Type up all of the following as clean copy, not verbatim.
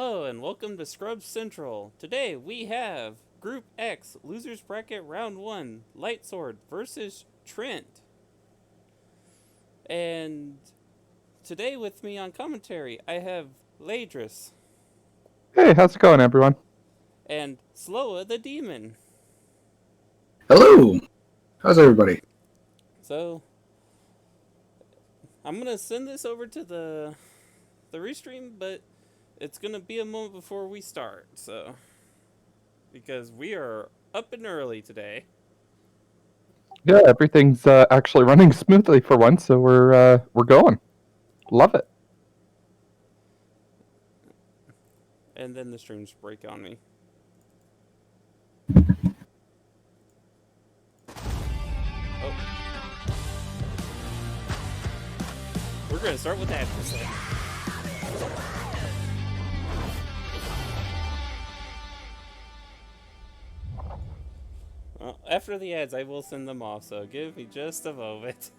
Hello and welcome to Scrub Central. Today we have Group X Losers Bracket Round 1 Lightswoord versus Trent. And today with me on commentary I have Ladris Hey, how's it going, everyone? and Sloa the Demon. Hello! How's everybody? So I'm gonna send this over to the restream, but it's gonna be a moment before we start, so because we are up and early today. Yeah, everything's actually running smoothly for once, so we're going. Love it. And then the streams break on me. Oh. We're gonna start with that for a second. Well, after the ads, I will send them off, so give me just a moment.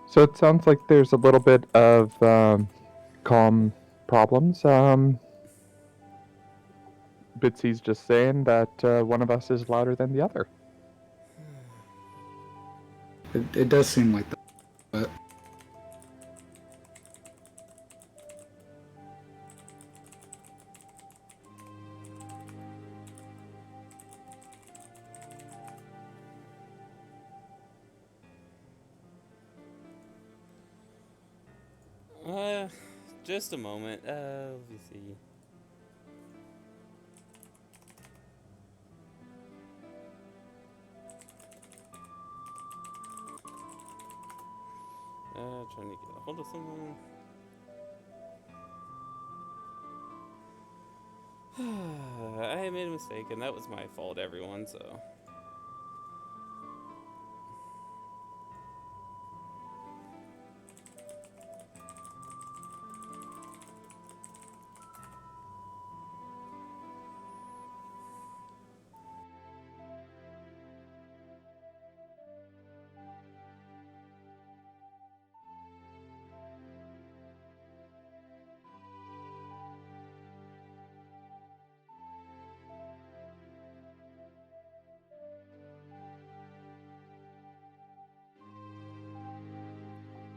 So it sounds like there's a little bit of calm problems. Bitsy's just saying that one of us is louder than the other. It does seem like that, but Just a moment. Let me see. Trying to get a hold of someone. I made a mistake, and that was my fault, everyone, so.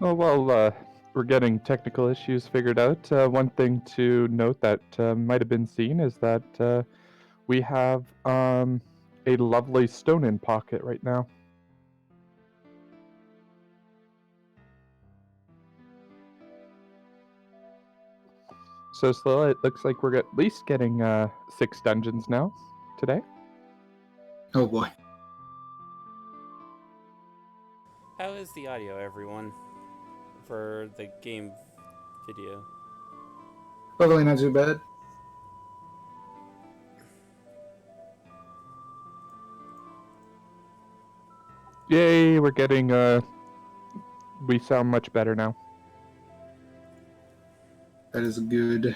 Oh well, we're getting technical issues figured out. One thing to note that might have been seen is that we have a lovely stone in pocket right now. So slow. It looks like we're at least getting 6 dungeons now today. oh boy. How is the audio, everyone, for the game video? Hopefully not too bad. Yay, we're getting we sound much better now. That is good.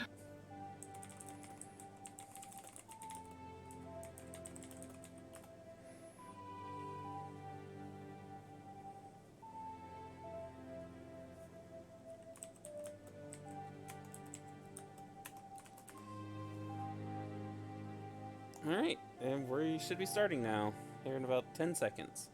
Alright, and we should be starting now, here in about 10 seconds.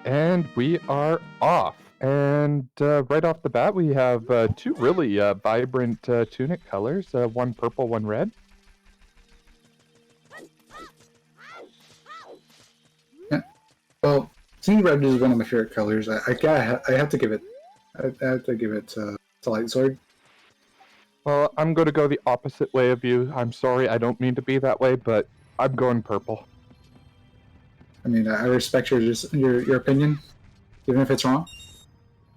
And we are off. And right off the bat, we have two really vibrant tunic colors, one purple, one red. Yeah. Well, seeing red is one of my favorite colors. I have to give it. I have to give it to Lightsword. Well, I'm going to go the opposite way of you. I'm sorry, I don't mean to be that way, but I'm going purple. I mean, I respect your opinion, even if it's wrong.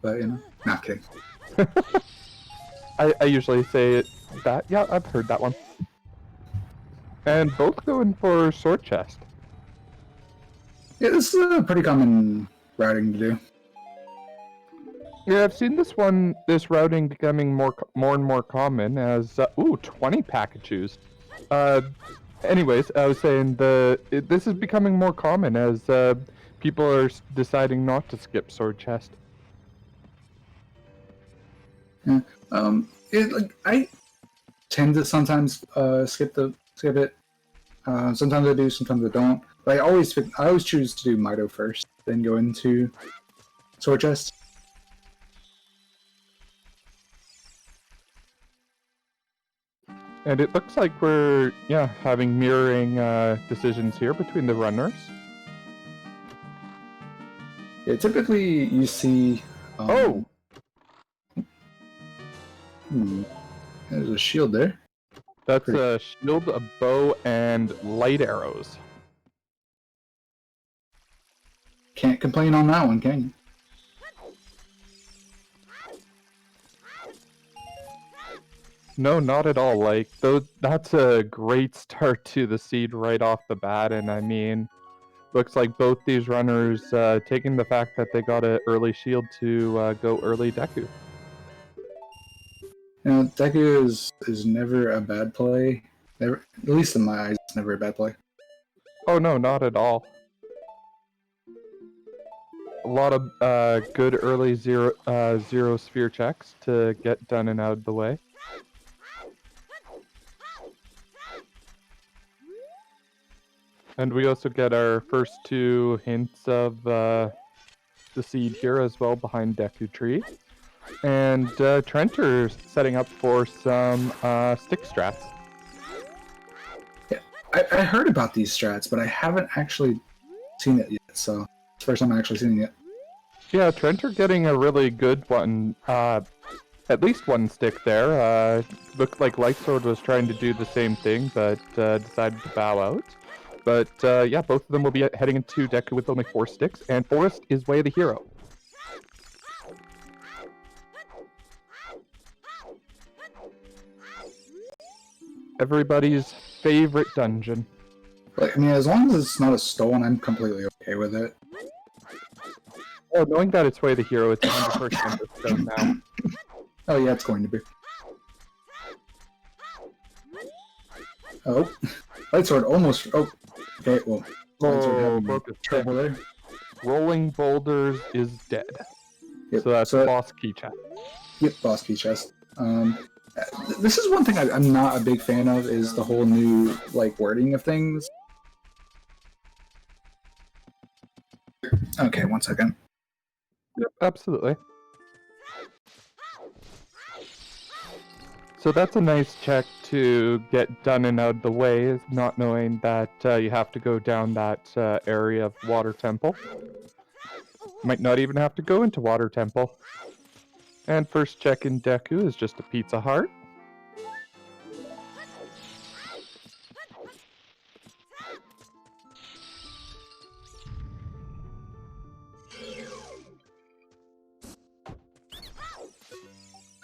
But not kidding. I usually say it that. Yeah, I've heard that one. And both going for sword chest. Yeah, this is a pretty common routing to do. Yeah, I've seen this routing becoming more and more common as 20 Pikachus. Anyways, I was saying this is becoming more common as people are deciding not to skip sword chest. Yeah. I tend to sometimes skip it. Sometimes I do, sometimes I don't. But I always choose to do Mito first, then go into sword chest. And it looks like we're having mirroring decisions here between the runners. Yeah, typically you see. There's a shield there. That's a shield, a bow, and light arrows. Can't complain on that one, can you? No, not at all. Like, that's a great start to the seed right off the bat, and I mean, looks like both these runners taking the fact that they got an early shield to go early Deku. Deku is never a bad play. Never, at least in my eyes, it's never a bad play. Oh no, not at all. A lot of good early zero sphere checks to get done and out of the way. And we also get our first two hints of the seed here as well behind Deku Tree. And TrenteR setting up for some stick strats. Yeah, I heard about these strats, but I haven't actually seen it yet, so it's the first time I'm actually seeing it. Yeah, TrenteR getting a really good one, at least one stick there. Looked like Lightswoord was trying to do the same thing, but decided to bow out. But yeah, both of them will be heading into Deku with only 4 sticks, and Forest is way of the hero. Everybody's favorite dungeon. Like, I mean, as long as it's not a stone, I'm completely okay with it. Oh, knowing that it's way of the hero, it's 100% a stone now. Oh yeah, it's going to be. Oh, Lightswoord almost. Oh, okay. Well, Lightswoord broke his trouble there. Rolling Boulders is dead. Yep. So that's boss key chest. Yep, boss key chest. This is one thing I'm not a big fan of is the whole new wording of things. Okay, one second. Yep, absolutely. So that's a nice check to get done and out of the way, is not knowing that you have to go down that area of Water Temple. Might not even have to go into Water Temple. And first check in Deku is just a Pizza Heart.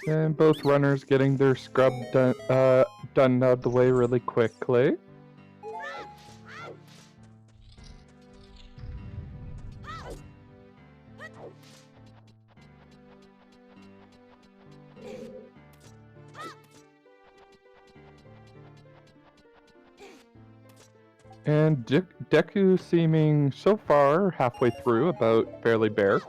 And both runners getting their scrub done out of the way really quickly. And Deku seeming so far halfway through about fairly bare.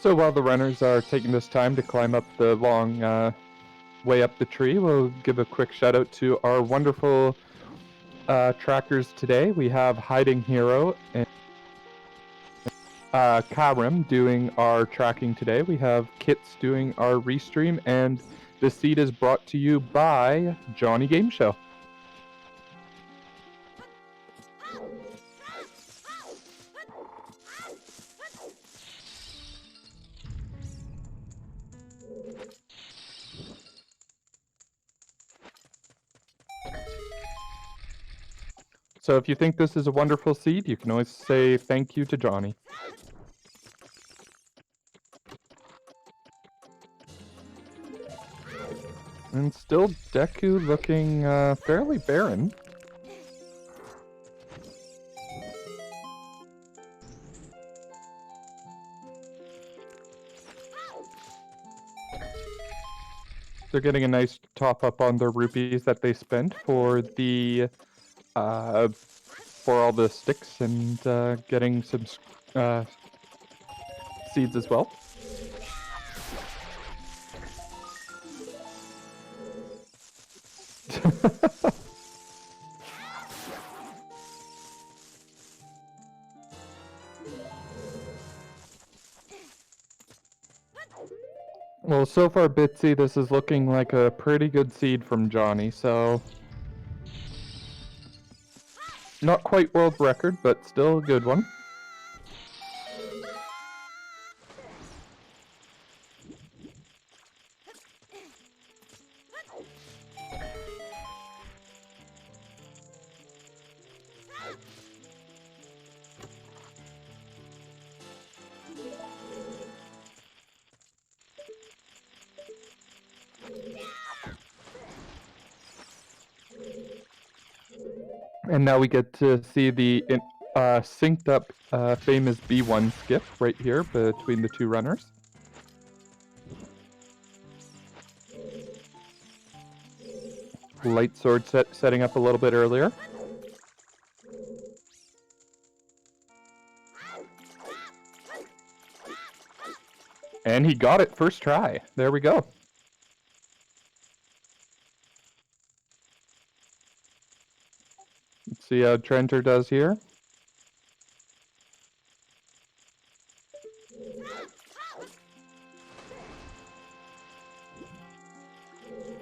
So while the runners are taking this time to climb up the long way up the tree, we'll give a quick shout out to our wonderful trackers today. We have Hiding Hero Karim doing our tracking today. We have Kits doing our restream, and the seed is brought to you by Johnny Game Show. So if you think this is a wonderful seed, you can always say thank you to Johnny. And still Deku looking fairly barren. They're getting a nice top up on their rupees that they spent for the for all the sticks and getting some seeds as well. Well, so far, Bitsy, this is looking like a pretty good seed from Johnny, so... Not quite world record, but still a good one. And now we get to see the synced up famous B1 skip right here between the two runners. Lightsword setting up a little bit earlier. And he got it first try. There we go. Let's see how TrenteR does here.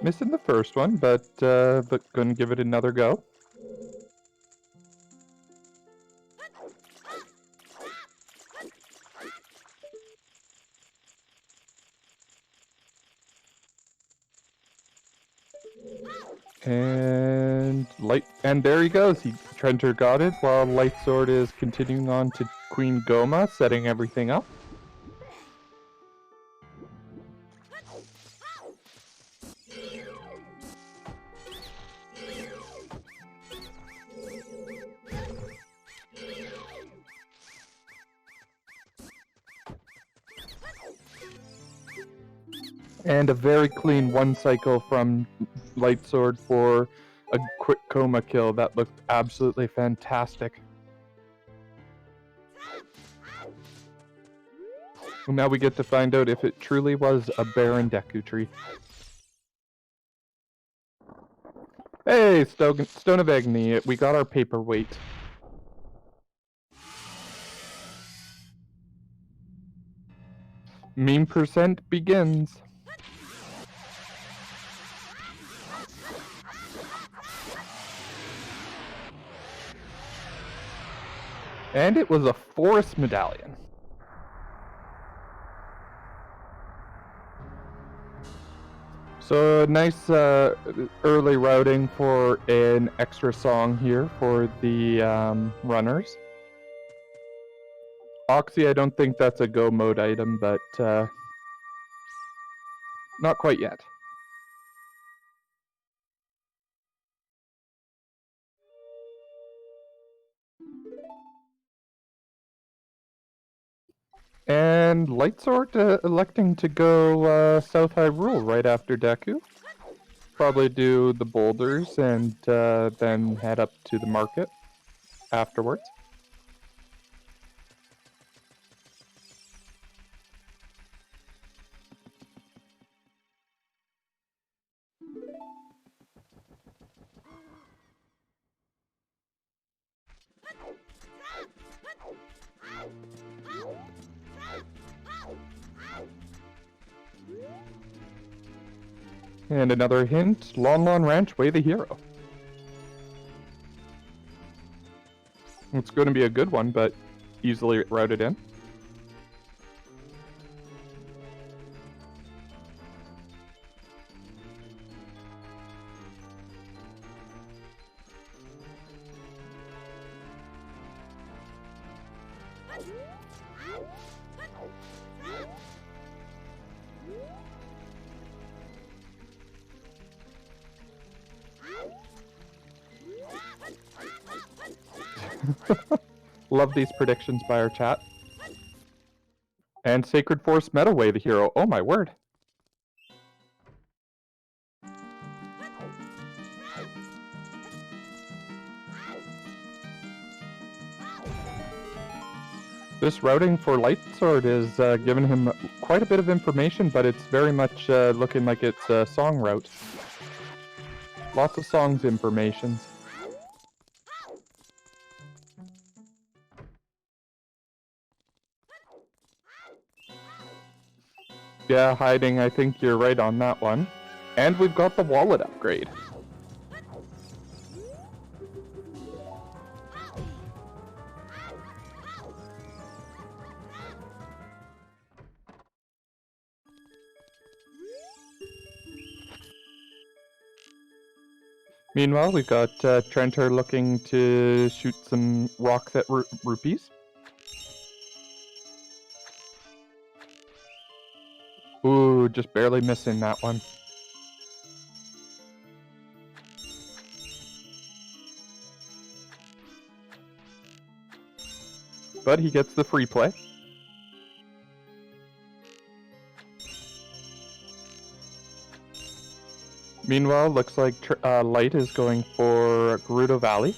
Missing the first one, but gonna give it another go. And there he goes. TrenteR got it while Lightsword is continuing on to Queen Goma, setting everything up. And a very clean one cycle from Lightsword for a quick coma kill. That looked absolutely fantastic. And now we get to find out if it truly was a barren Deku tree. Hey, Stone of Agni, we got our paperweight. Meme percent begins. And it was a forest medallion. So nice early routing for an extra song here for the runners. Oxy, I don't think that's a go mode item, but not quite yet. And Lightsword electing to go South Hyrule right after Deku. Probably do the boulders and then head up to the market afterwards. And another hint, Lon Lon Ranch, Way the Hero. It's going to be a good one, but easily routed in. Love these predictions by our chat. And Sacred Forest Meadow, Way the Hero. Oh my word. This routing for Lightswoord is giving him quite a bit of information, but it's very much looking like it's a song route. Lots of songs information. Yeah, hiding, I think you're right on that one. And we've got the wallet upgrade. Meanwhile, we've got TrenteR looking to shoot some rocks at rupees. Ooh, just barely missing that one. But he gets the free play. Meanwhile, looks like Light is going for Gerudo Valley.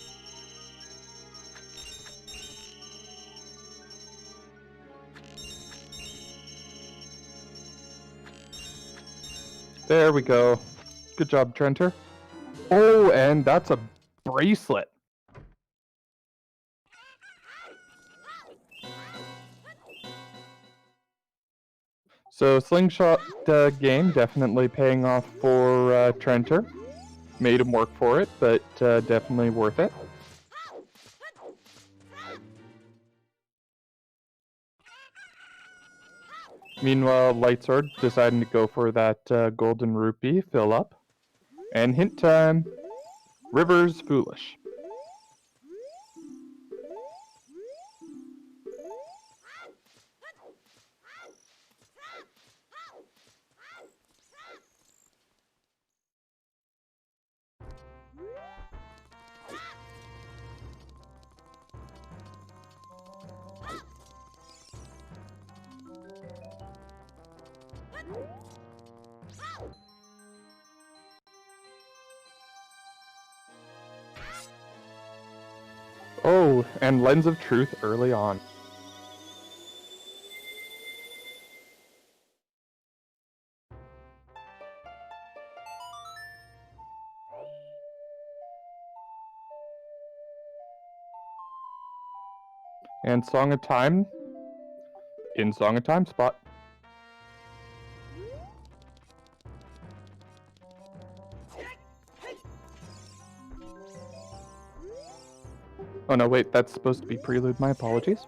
There we go. Good job, TrenteR. Oh, and that's a bracelet. So Slingshot game definitely paying off for TrenteR. Made him work for it, but definitely worth it. Meanwhile, Lightswoord deciding to go for that golden rupee fill up. And hint time, River's Foolish. Oh, and Lens of Truth early on. And Song of Time in Song of Time spot. Oh no, wait, that's supposed to be Prelude, my apologies.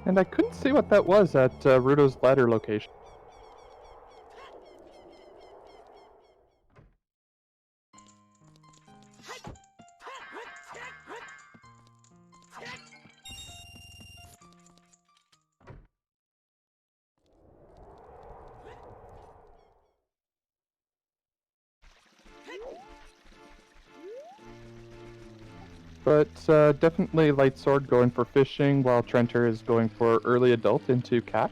And I couldn't see what that was at Rudo's ladder location. But definitely Lightswoord going for fishing, while TrenteR is going for early adult into CAC.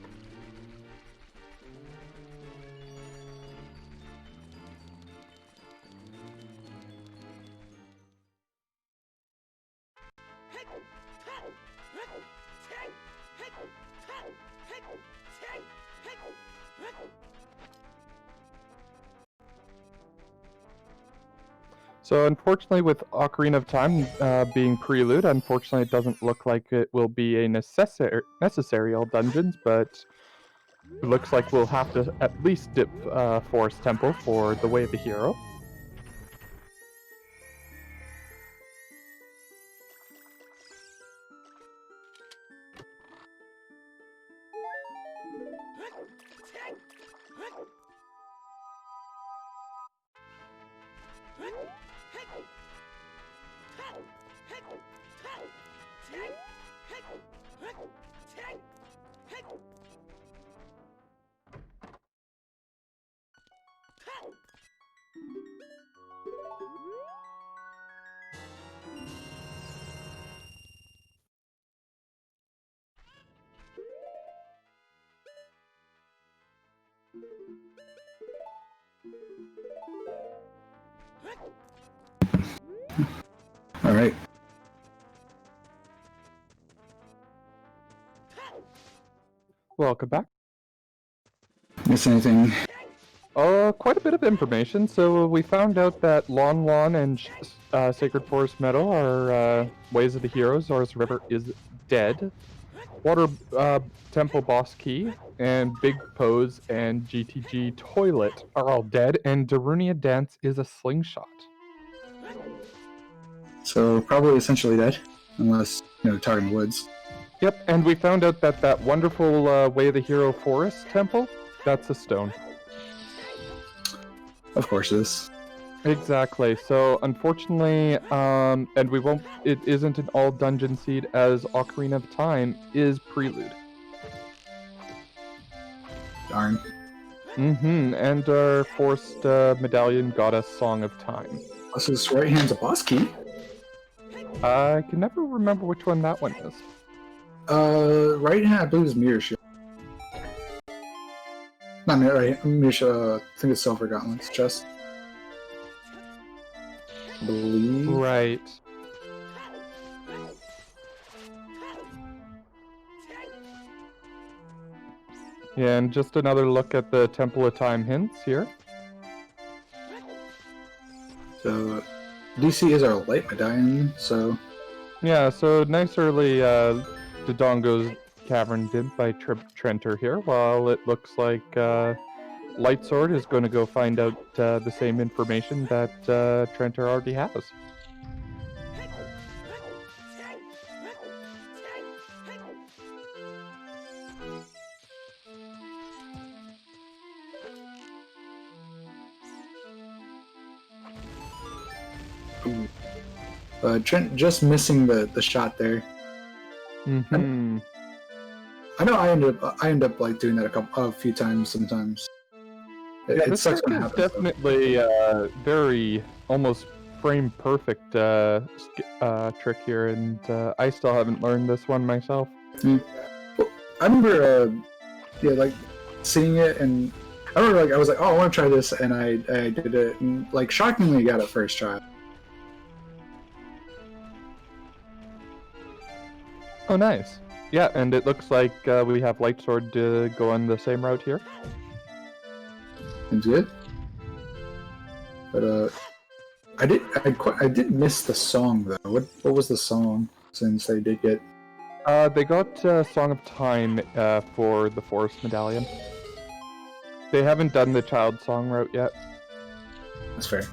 So unfortunately, with Ocarina of Time being prelude, unfortunately it doesn't look like it will be a necessary all dungeons, but it looks like we'll have to at least dip Forest Temple for the Way of the Hero. All right. Welcome back. Miss anything? Quite a bit of information. So we found out that Lon Lon and Sacred Forest Meadow are Ways of the Heroes. Zora's River is dead. Water Temple Boss Key and Big Pose and GTG Toilet are all dead, and Darunia Dance is a slingshot. So probably essentially dead, unless targeting woods. Yep, and we found out that that wonderful Way of the Hero Forest Temple, that's a stone. Of course it is. Exactly. So unfortunately, and we won't. It isn't an all dungeon seed, as Ocarina of Time is prelude. Darn. And our forced medallion got us Song of Time. Plus his right hand's a boss key. I can never remember which one that one is. Right hand I believe is Mirror Shield. Not Mirror Shield. I think it's Silver Gauntlets chest. I believe. Right. Yeah, and just another look at the Temple of Time hints here. So DC is our light medallion, so Yeah, so nice early Dodongo's Cavern Dimp by TrenteR here, while it looks like Lightswoord is going to go find out the same information that TrenteR already has. Trent just missing the shot there. Mm-hmm. I know I end up like doing that a few times sometimes. Yeah, It this sucks trick when it is happens. definitely very almost frame perfect trick here, and I still haven't learned this one myself. Well, I remember, like seeing it, and I remember like I was like, oh, I want to try this, and I did it, and like shockingly got it first try. Oh, nice. Yeah, and it looks like we have Lightswoord go on the same route here. Seems good. But I did miss the song though. What was the song? Since they did get. They got Song of Time for the Forest Medallion. They haven't done the Child Song route yet. That's fair.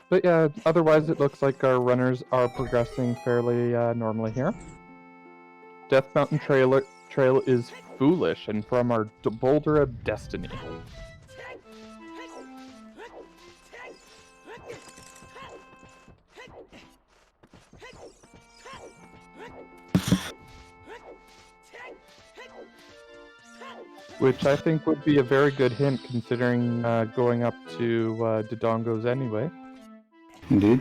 But yeah, otherwise it looks like our runners are progressing fairly normally here. Death Mountain Trail is Foolish, and from our Boulder of Destiny. Which I think would be a very good hint considering going up to Dodongo's anyway. Indeed.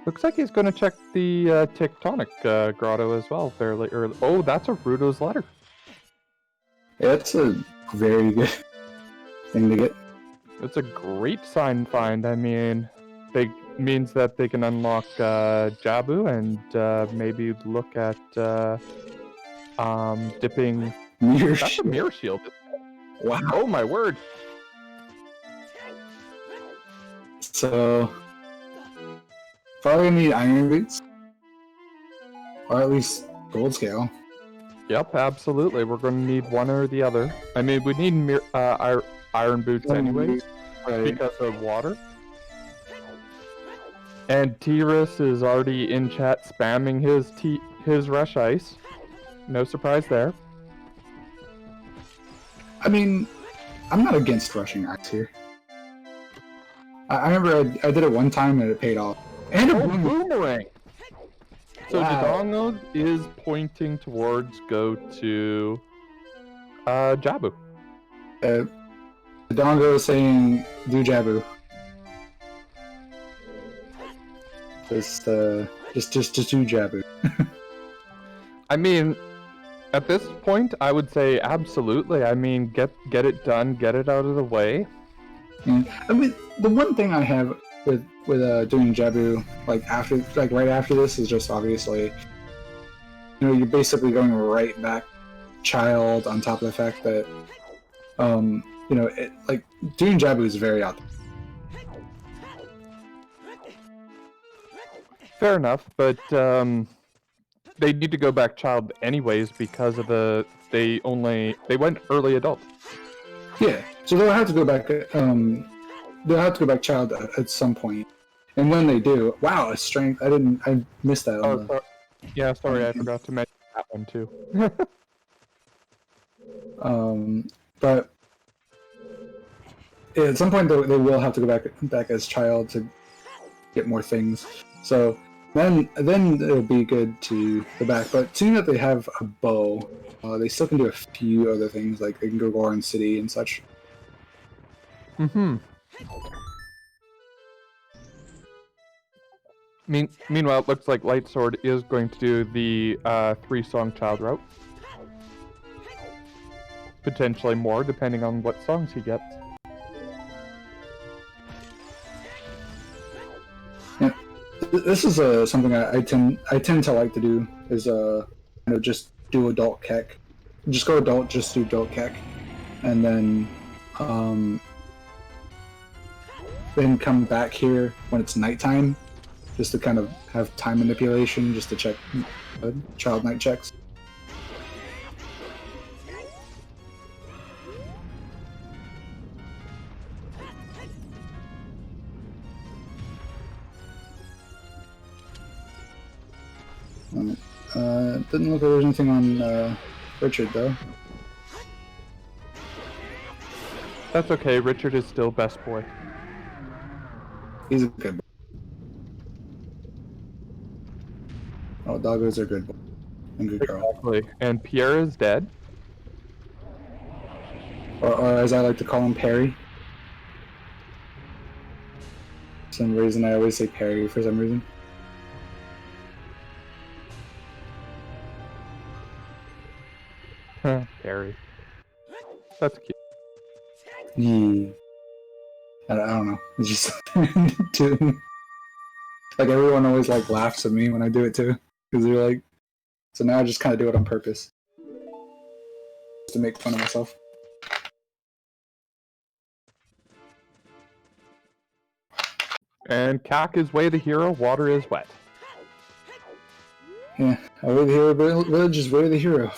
Looks like he's going to check the Tectonic Grotto as well fairly early. Oh, that's a Rudo's letter. Yeah, that's a very good thing to get. It's a great sign find. I mean, it means that they can unlock Jabu and maybe look at dipping. Mirror That's a shield. mirror shield. Wow. Oh my word! So probably gonna need iron boots, or at least gold scale. Yep, absolutely. We're going to need one or the other. I mean, we need iron boots anyway Right. because of water. And T-Rus is already in chat spamming his rush ice. No surprise there. I mean, I'm not against rushing ice here. I remember I did it one time and it paid off. And a Boomerang! So Wow. Dodongo is pointing towards go to Jabu. Dongo is saying do Jabu. Just do Jabu. I mean, at this point, I would say absolutely. I mean, get it done, get it out of the way. Yeah. I mean, the one thing I have with doing Jabu right after this is just obviously, you're basically going right back child on top of the fact that doing Jabu is very out there. Fair enough, but they need to go back child anyways because of they went early adult. Yeah, so they'll have to go back. They'll have to go back child at some point, and when they do, wow, a strength! I missed that. Sorry, I forgot to mention that one too. But yeah, at some point they will have to go back as child to get more things. So then it'll be good to go back. But seeing that they have a bow, they still can do a few other things, like they can go Goron City and such. Mm-hmm. Meanwhile, it looks like Lightsword is going to do the 3-song child route. Potentially more, depending on what songs he gets. Yeah, this is something I tend to like to do is just do adult kek. Just go adult, just do adult kek, and then come back here when it's nighttime, just to kind of have time manipulation, just to check child night checks. Didn't look like there was anything on Richard though. That's okay, Richard is still best boy. He's a good boy. Oh, doggos are good boy. And good girl. Exactly. And Pierre is dead. Or as I like to call him, Perry. For some reason I always say Perry for some reason. Perry. That's cute. Yeah. I don't know. It's just too. Like everyone always laughs at me when I do it too, because they're like. So now I just kind of do it on purpose, just to make fun of myself. And Kak is way the hero, water is wet. Yeah, Way the hero, village is Way the hero.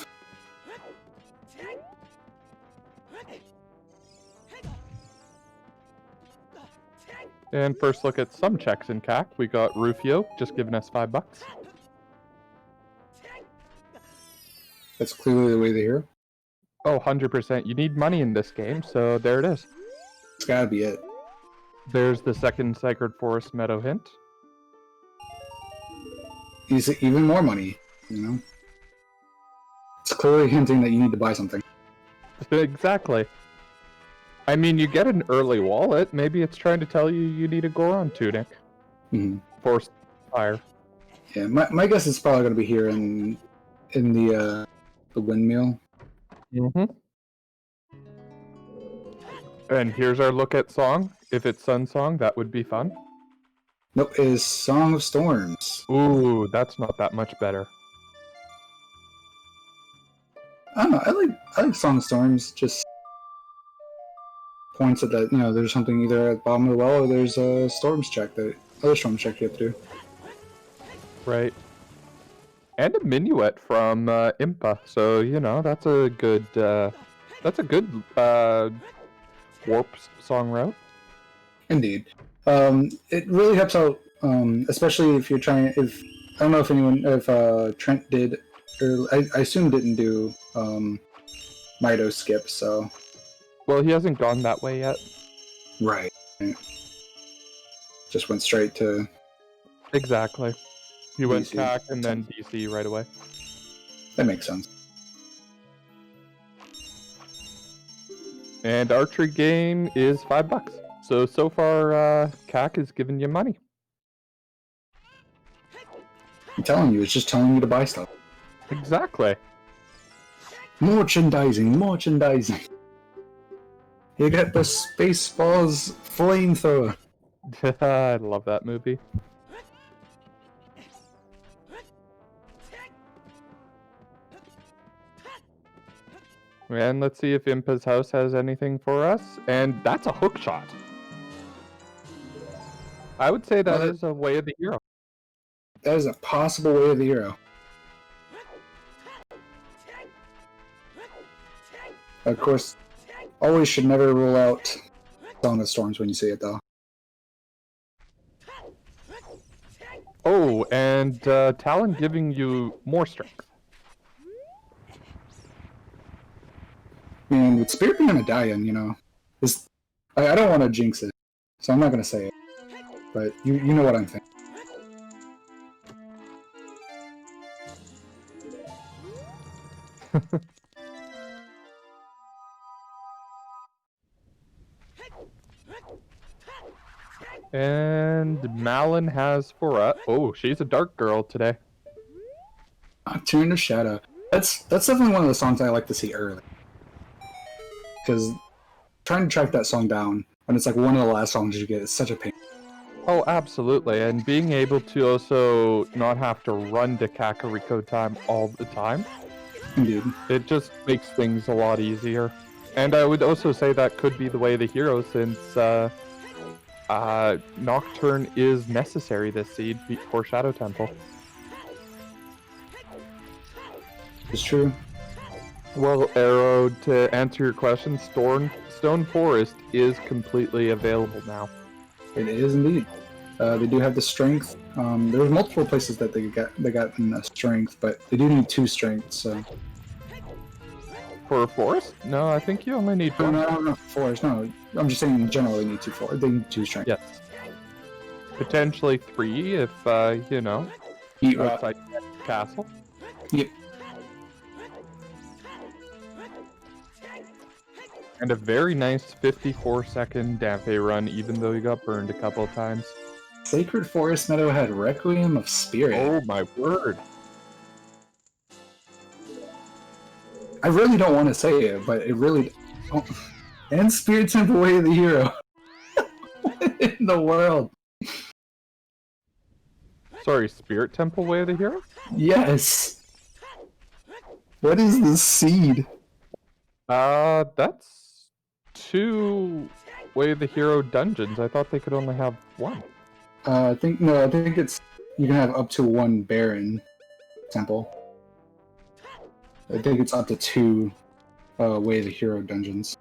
And first look at some checks in Kak. We got Rufio just giving us $5. That's clearly the Way the hero. Oh, 100%. You need money in this game, so there it is. It's gotta be it. There's the second Sacred Forest Meadow hint. even more money. You know, it's clearly hinting that you need to buy something. Exactly. I mean, you get an early wallet. Maybe it's trying to tell you you need a Goron tunic. Mm-hmm. For fire. Yeah, my guess is probably going to be here in the windmill. Mm-hmm. And here's our look at song. If it's Sun Song, that would be fun. Nope, it is Song of Storms. Ooh, that's not that much better. I don't know. I like Song of Storms. Just points at that, you know, there's something either at the bottom of the well or there's a storms check that other storms check you have to do. Right. And a minuet from Impa, so you know that's a good warp song route. Indeed, it really helps out, especially if you're trying. If I don't know if Trent did, or I assume didn't do Mido skip. So Well, he hasn't gone that way yet. right, just went straight to Exactly. He went DC. CAC and then DC right away. That makes sense. And archery game is $5. So far, CAC has given you money. I'm telling you, it's just telling you to buy stuff. Exactly. Merchandising. You get the Spaceballs flamethrower. I love that movie. And let's see if Impa's house has anything for us. And that's a hook shot. I would say that is a way of the hero. That is a possible way of the hero. Of course, always should never rule out Song of Storms when you see it, though. Oh, and Talon giving you more strength. I mean, with Spirit being a die-in, you know, I don't want to jinx it, so I'm not going to say it. But you know what I'm thinking. And Malin has for us. Oh, she's a dark girl today. Turn to Shadow. That's definitely one of the songs I like to see early. Because trying to track that song down when it's like one of the last songs you get is such a pain. Oh, absolutely. And being able to also not have to run to Kakariko time all the time. Indeed. It just makes things a lot easier. And I would also say that could be the way of the hero since Nocturne is necessary this seed for Shadow Temple. It's true. Well, Arrow, to answer your question, Stone Forest is completely available now. It is indeed. They do have the strength. There were multiple places that they got in strength, but they do need 2 strengths. So. For a forest? No, I think you only need 1. No, forest. No, I'm just saying in general they need 2 forest. They need 2 strength. Yes. Potentially 3 if you know. Eat outside castle. Yep. And a very nice 54-second Dampé run, even though he got burned a couple of times. Sacred Forest Meadow had Requiem of Spirit. Oh my word. I really don't want to say it, but it really... Oh. And Spirit Temple Way of the Hero. What in the world? Sorry, Spirit Temple Way of the Hero? Yes! What is this seed? That's 2 Way of the Hero dungeons. I thought they could only have 1. I think it's... You can have up to 1 Baron Temple. I think it's up to 2 Way of the Hero dungeons.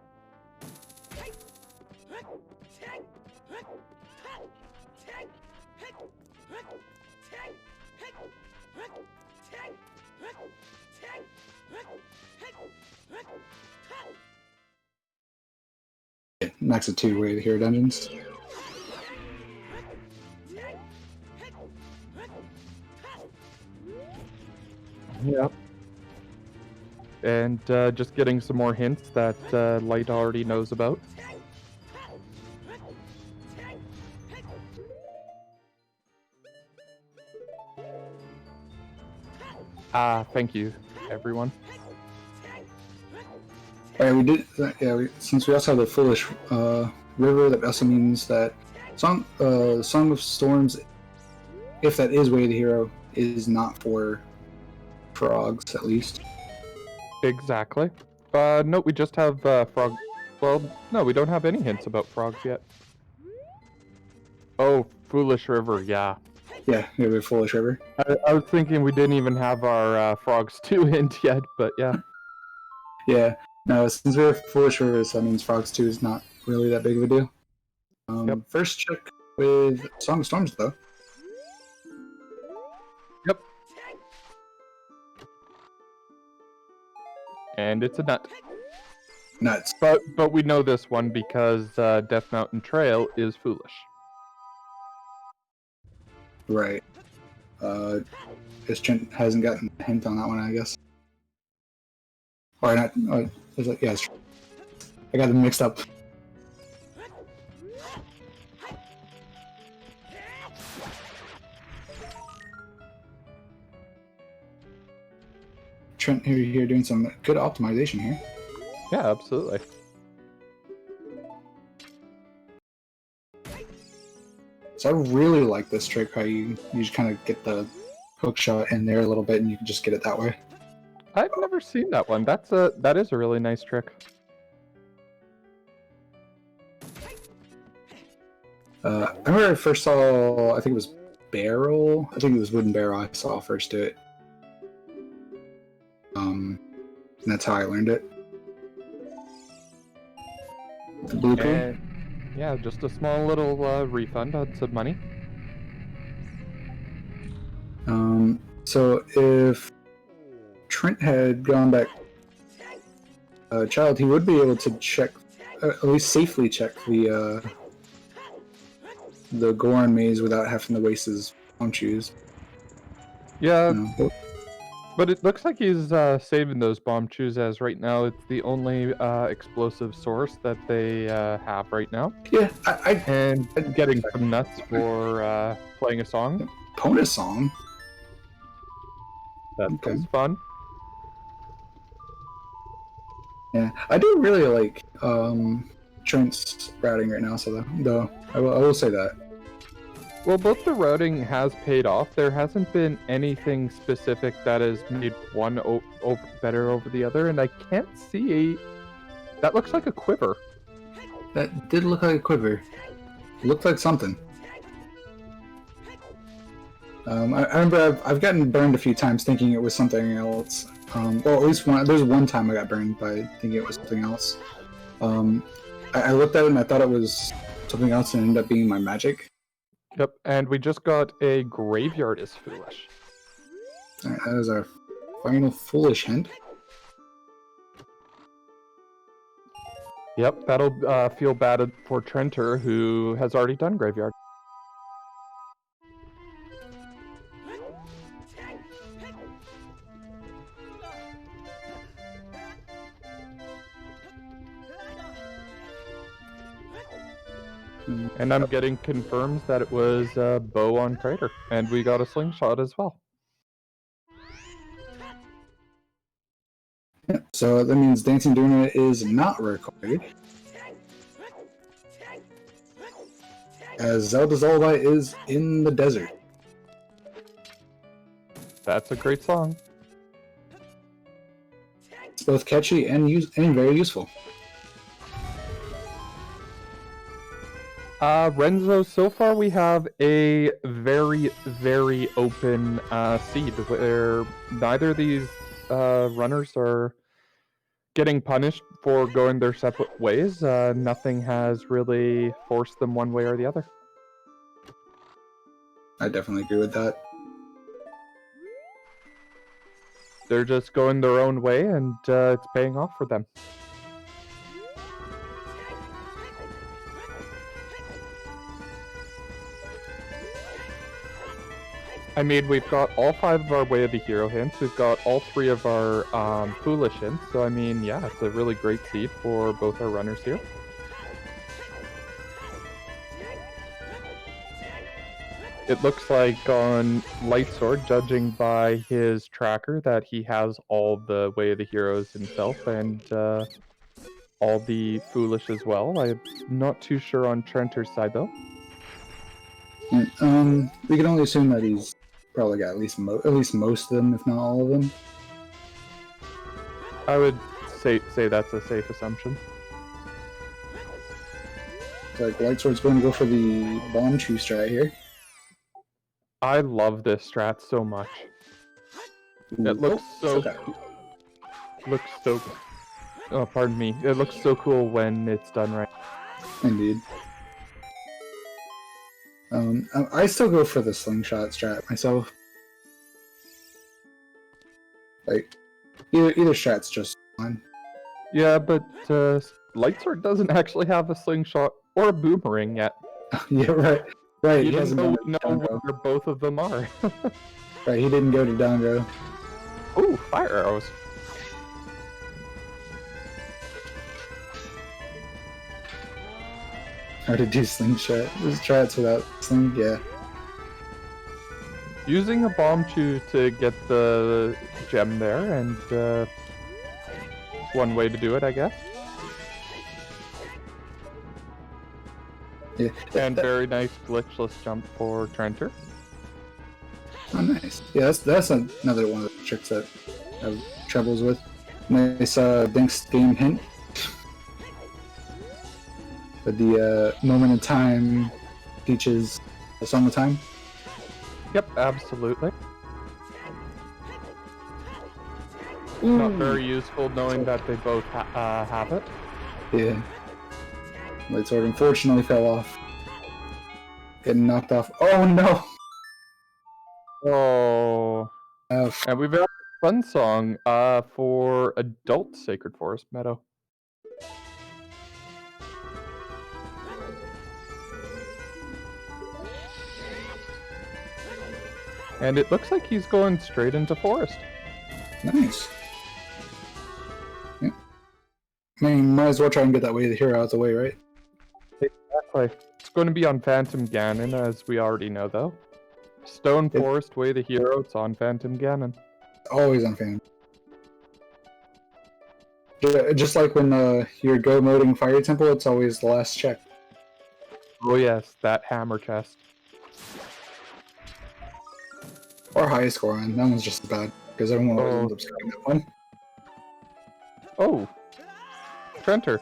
Max of 2 Way of the Hero dungeons. Yep. And just getting some more hints that Light already knows about. Thank you, everyone. Alright, we did. Yeah, since we also have the Foolish River, that also means that Song of Storms, if that is Way of the Hero, is not for frogs, at least. Exactly. No, we just have frog. Well, no, we don't have any hints about frogs yet. Oh, Foolish River, yeah. Yeah, we have a Foolish River. I was thinking we didn't even have our Frogs 2 hint yet, but yeah. Yeah, no, since we have Foolish River, so that means Frogs 2 is not really that big of a deal. Yep. First check with Song of Storms, though. Yep. And it's a nut. Nuts. But we know this one because Death Mountain Trail is foolish. Right. Guess Trent hasn't gotten a hint on that one, I guess. Or not. Is it? Yeah, I got them mixed up. Trent here doing some good optimization here. Yeah, absolutely. So I really like this trick, how you just kind of get the hook shot in there a little bit and you can just get it that way. I've never seen that one. That is a really nice trick. I remember I first saw, I think it was Barrel. I think it was Wooden Barrel I saw first do it. And that's how I learned it. The blue poo. Yeah, just a small little refund on some money. So if Trent had gone back child, he would be able to check, at least safely check the Goron maze without having to waste his palm shoes. Yeah, You know, but it looks like he's saving those bomb chews, as right now it's the only explosive source that they have right now. yeah, And getting some nuts for playing a song. Pona song. That Okay. was fun. Yeah, I do really like Trent's routing right now. So though I will say that. Well, both the routing has paid off. There hasn't been anything specific that has made one better over the other, and I can't see that looks like a quiver. That did look like a quiver. It looked like something. I remember I've gotten burned a few times thinking it was something else. Well, at least there's one time I got burned by thinking it was something else. I looked at it and I thought it was something else and it ended up being my magic. Yep, and we just got a Graveyard is Foolish. Alright, that is our final foolish hint. Yep, that'll feel bad for TrenteR, who has already done Graveyard. And I'm getting confirms that it was bow on Crater, and we got a slingshot as well. Yeah, so that means Dancing Doona is not required. As Zelda's Lullaby is in the desert. That's a great song. It's both catchy and very useful. Renzo, so far we have a very, very open seed where neither of these runners are getting punished for going their separate ways. Nothing has really forced them one way or the other. I definitely agree with that. They're just going their own way, and it's paying off for them. I mean, we've got all 5 of our Way of the Hero hints. We've got all 3 of our Foolish hints. So, I mean, yeah, it's a really great seed for both our runners here. It looks like on Lightsword, judging by his tracker, that he has all the Way of the Heroes himself and all the Foolish as well. I'm not too sure on TrenteR's side, though. Yeah, we can only assume that he's probably got at least most of them, if not all of them. I would say that's a safe assumption. Like Lightsword's going to go for the bomb chew strat here. I love this strat so much. Ooh, It looks so okay. looks so. Oh, pardon me. It looks so cool when it's done right. Indeed. I still go for the slingshot strat myself. Like, either strat's just fine. Yeah, but Lightsword doesn't actually have a slingshot or a boomerang yet. Yeah, right. Right, he Even hasn't though gone we to know Dango. where both of them are. Right, he didn't go to Dango. Ooh, fire arrows. How to do slingshot. There's strats without sling, yeah. Using a bomb chew to get the gem there, and one way to do it, I guess. Yeah. And very nice glitchless jump for TrenteR. Oh, nice. Yeah, that's another one of the tricks that I have troubles with. Nice Dinks game hint. But the moment in time teaches a song of time. Yep, absolutely. Not very useful knowing that they both have it. Yeah. Lightsword unfortunately fell off. Getting knocked off. Oh no! Oh. Oh, And we've got a fun song for Adult Sacred Forest Meadow. And it looks like he's going straight into forest. nice. Yeah. I mean, might as well try and get that Way of the Hero out of the way, right? Exactly. It's going to be on Phantom Ganon, as we already know, though. Stone Forest, Way of the Hero, it's on Phantom Ganon. Always on fan. Just like when you're go moding Fire Temple, it's always the last check. Oh yes, that hammer chest. Or highest score on. That one's just as bad, because everyone always ends up skipping that one. Oh. TrenteR.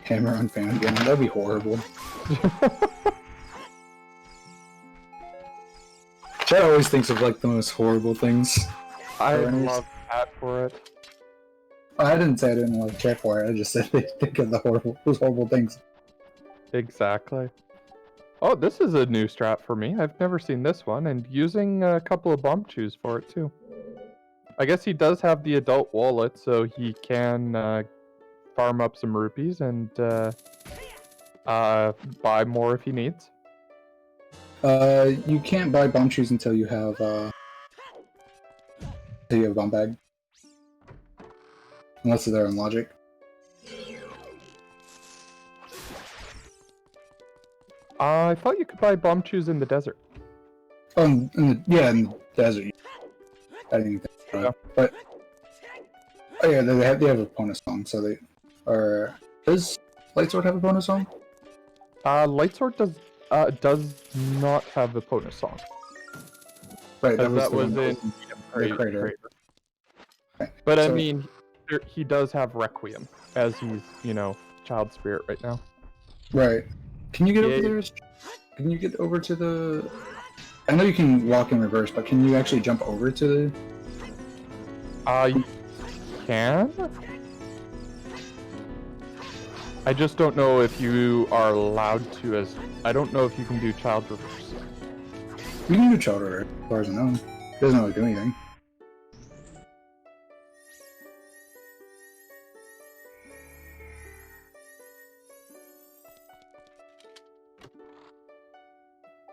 Hammer on fan again. That'd be horrible. Chad always thinks of like the most horrible things. I runners. love that for it. I didn't say I didn't like Chad for it. I just said they think of those horrible things. Exactly. Oh, this is a new strat for me. I've never seen this one, and using a couple of bomb chews for it too. I guess he does have the adult wallet, so he can farm up some rupees and buy more if he needs. You can't buy bomb shoes until you have a bomb bag. Unless they're in logic. I thought you could buy bomb chews in the desert. Oh, in the desert. I didn't even think about it. But oh yeah, they have a bonus song, so they are. Does Lightsword have a bonus song? Lightsword does not have the bonus song. Right, That was the one in that was in Crater. Okay, But I so- mean, he does have Requiem, as he's, child spirit right now. Right. Can you get Yeah. over there? Can you get over to the? I know you can walk in reverse, but can you actually jump over to the? You can? I just don't know if you are allowed to, as I don't know if you can do child reverse. You can do child reverse, as far as I know. It doesn't really do anything.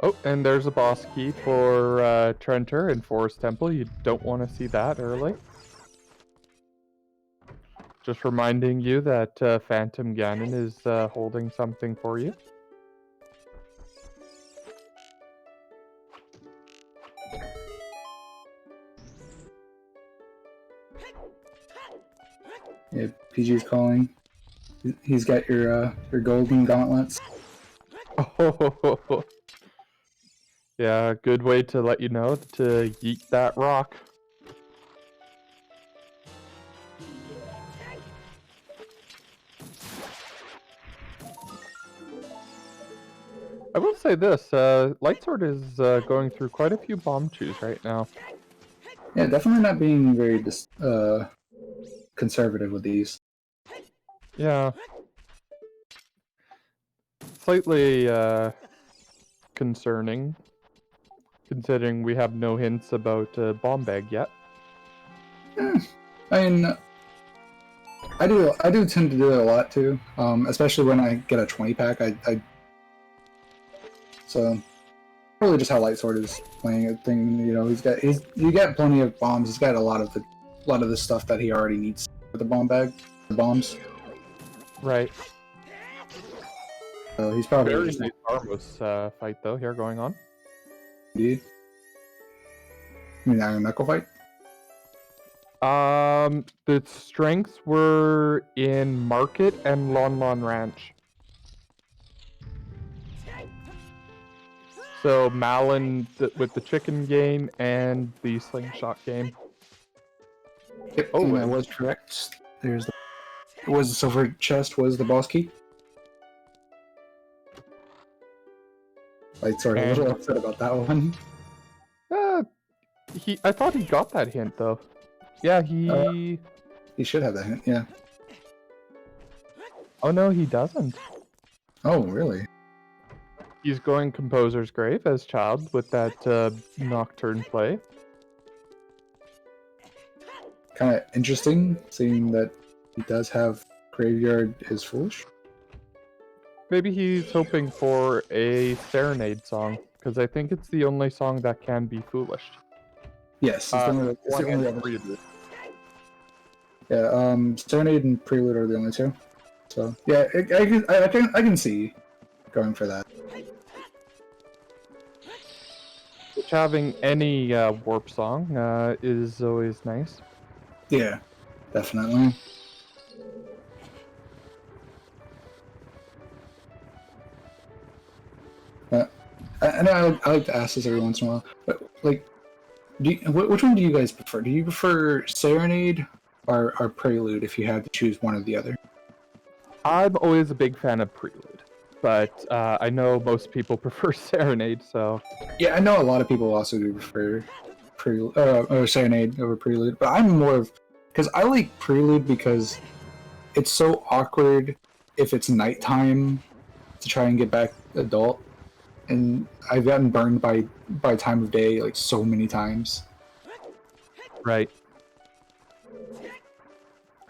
Oh, and there's a boss key for TrenteR in Forest Temple. You don't want to see that early. Just reminding you that Phantom Ganon is holding something for you. Yeah, PG's calling. He's got your golden gauntlets. Oh, yeah, good way to let you know to yeet that rock. I will say this, Lightsword is going through quite a few bomb chews right now. Yeah, definitely not being very conservative with these. Yeah. Slightly concerning, considering we have no hints about bomb bag yet. I mean, I do tend to do it a lot too, especially when I get a 20-pack. So probably just how Lightsword is playing a thing. You know, you get plenty of bombs. He's got a lot of the stuff that he already needs for the the bombs. Right. So he's probably Very just nice Armos fight though here going on. indeed. You mean Iron Knuckle fight? The strengths were in Market and Lon Lon Ranch. So Malin with the chicken game and the slingshot game. Yep. Oh, I was correct. It was the silver chest was the boss key. Lightsword a little upset about that one. I thought he got that hint though. Yeah, he should have that hint. Yeah. Oh no, he doesn't. Oh really? He's going Composer's Grave as Child with that Nocturne play. Kind of interesting, seeing that he does have Graveyard is Foolish. Maybe he's hoping for a Serenade song, because I think it's the only song that can be foolish. Yes, it's the only other. Prelude. Yeah, Serenade and Prelude are the only two. So yeah, I can see going for that. Which having any warp song is always nice. Yeah, definitely. I know I like to ask this every once in a while, but like, which one do you guys prefer? Do you prefer Serenade or Prelude if you had to choose one or the other? I'm always a big fan of Prelude, but I know most people prefer Serenade, so... Yeah, I know a lot of people also do prefer or Serenade over Prelude, but I'm more of... Because I like Prelude because it's so awkward if it's nighttime to try and get back adult. And I've gotten burned by time of day like so many times. Right.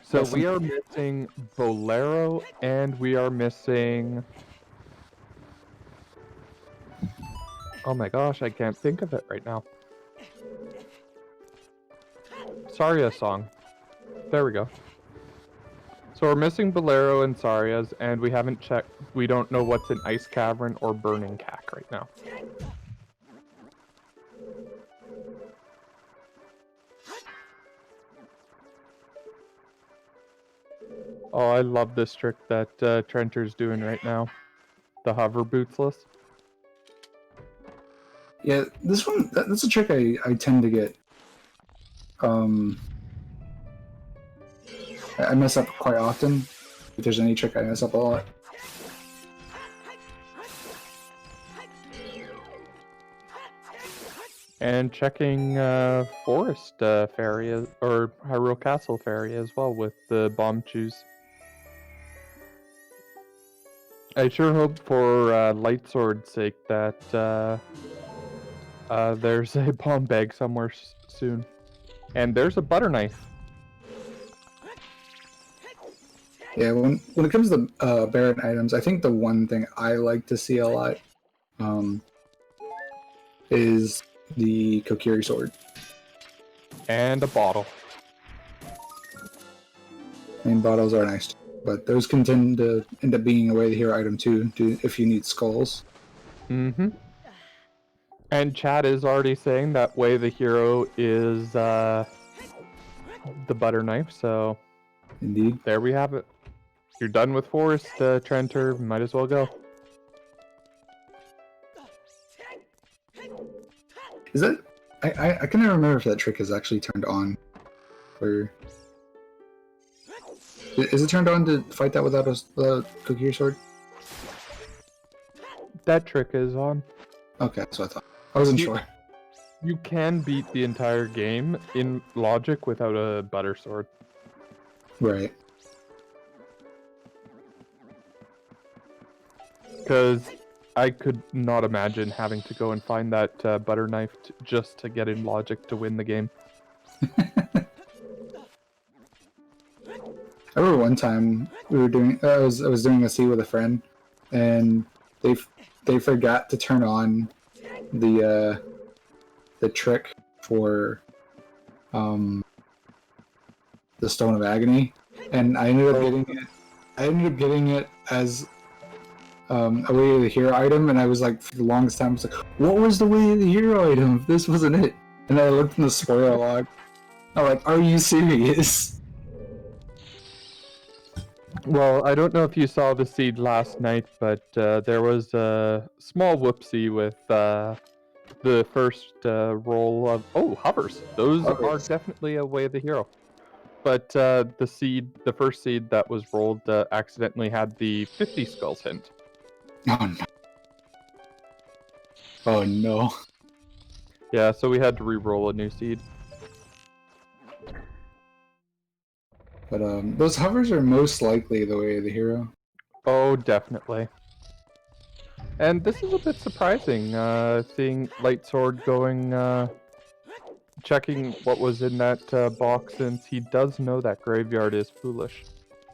So we are missing Bolero, and we are missing... Oh my gosh, I can't think of it right now. Saria song. There we go. So we're missing Bolero and Saria's, and we haven't checked. We don't know what's in Ice Cavern or Burning Cack right now. Oh, I love this trick that TrenteR's doing right now. The hover bootsless. Yeah, this one, that's a trick I tend to get. I mess up quite often. If there's any trick, I mess up a lot. And checking Forest Fairy, or Hyrule Castle Fairy as well with the bomb chews. I sure hope for Lightsword's sake that there's a bomb bag somewhere soon. And there's a butter knife. Yeah, when it comes to Baron items, I think the one thing I like to see a lot is the Kokiri sword. And a bottle. And bottles are nice, but those can tend to end up being a way to hero item too, if you need skulls. Mm-hmm. And chat is already saying that way the hero is the butter knife, so Indeed. there we have it. You're done with Forest, TrenteR, might as well go. Is that... I can't remember if that trick is actually turned on. Or... Is it turned on to fight that without a Kokiri sword? That trick is on. Okay, that's what I thought. I wasn't sure. You can beat the entire game in logic without a butter sword. Right. Because I could not imagine having to go and find that butter knife just to get in logic to win the game. I remember one time we were doing... I was doing a C with a friend, and they forgot to turn on the trick for the Stone of Agony, and I ended up getting it. I ended up getting it as a way of the hero item, and I was like, for the longest time, I was like, what was the way of the hero item if this wasn't it? And then I looked in the spoiler log. I'm like, are you serious? Well, I don't know if you saw the seed last night, but there was a small whoopsie with the first roll of... Oh, hovers! Those are definitely a way of the hero. But the first seed that was rolled accidentally had the 50 skulls hint. Oh no. Oh no. Yeah, so we had to re-roll a new seed. But those hovers are most likely the way of the hero. Oh, definitely. And this is a bit surprising, seeing Lightswoord going, checking what was in that box, since he does know that graveyard is foolish.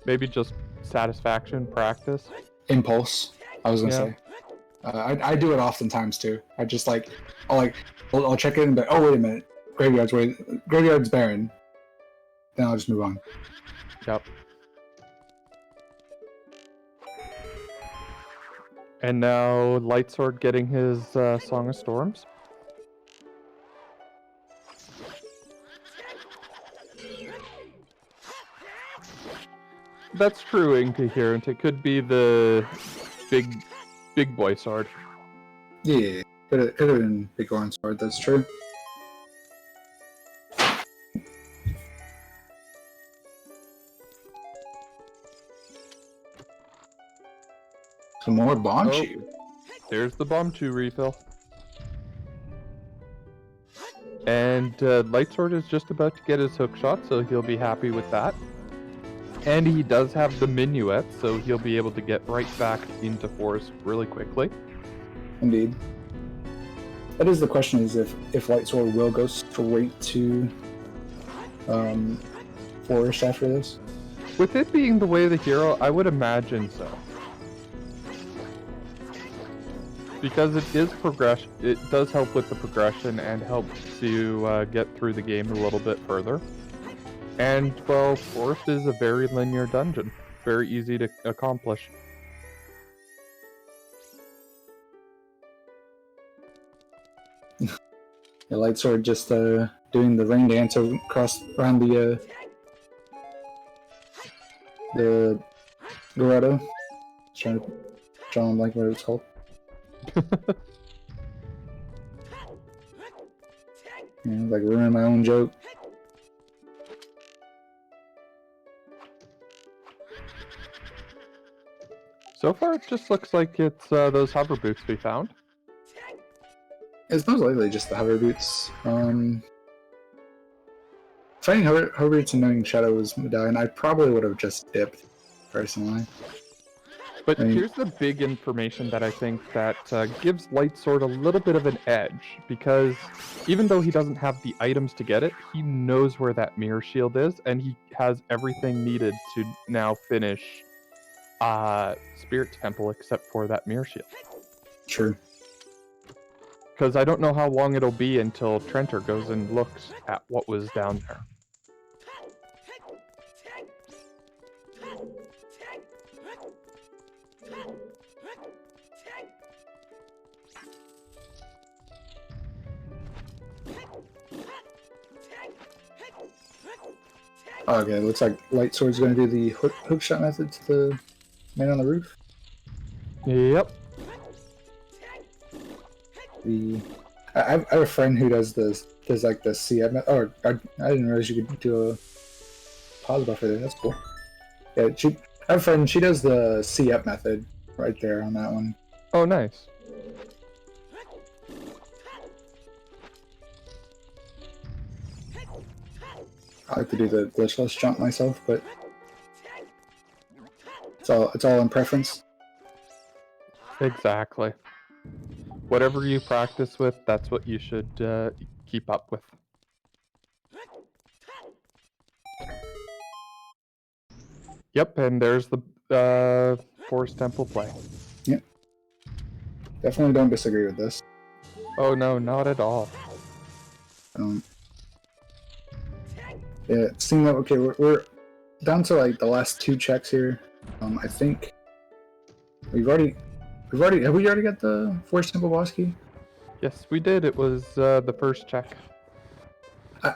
Maybe just satisfaction, practice. Impulse, I was gonna say. I do it oftentimes too. I just like, I'll check it and be like, oh wait a minute, graveyard's barren. Then I'll just move on. Yep. And now Lightswoord getting his Song of Storms. That's true, Incoherent. It could be the big boy sword. Yeah, could have been Big Orange Sword, that's true. Some more bomb shoot. There's the bomb 2 refill. And Lightswoord is just about to get his hook shot, so he'll be happy with that. And he does have the minuet, so he'll be able to get right back into Forest really quickly. Indeed. That is the question, is if Lightswoord will go straight to Forest after this. With it being the way of the hero, I would imagine so. Because it is progression, it does help with the progression and helps you get through the game a little bit further. And, well, Forest is a very linear dungeon. Very easy to accomplish. The Lightswoord just doing the rain dance around the Grotto. Trying to draw like what it's called. Like ruining my own joke. So far, it just looks like it's those hover boots we found. It's most likely just the hover boots. Finding hover boots and knowing Shadow was medallion, I probably would have just dipped, personally. But here's the big information that I think that gives Lightswoord a little bit of an edge, because even though he doesn't have the items to get it, he knows where that mirror shield is, and he has everything needed to now finish Spirit Temple except for that mirror shield. True. Because I don't know how long it'll be until TrenteR goes and looks at what was down there. Okay, looks like Lightsword's going to do the hook shot method to the man on the roof. Yep. I have a friend who does like the CF method. Oh, I didn't realize you could do a pause buffer there. That's cool. Yeah, I have a friend. She does the CF method right there on that one. Oh, nice. I like to do the glitchless jump myself, but it's all in preference. Exactly. Whatever you practice with, that's what you should keep up with. Yep, and there's the Forest Temple play. Yep. Definitely don't disagree with this. Oh no, not at all. Yeah, it seemed like okay. We're down to like the last 2 checks here. I think have we already got the Forest Temple boss key? Yes, we did. It was the first check.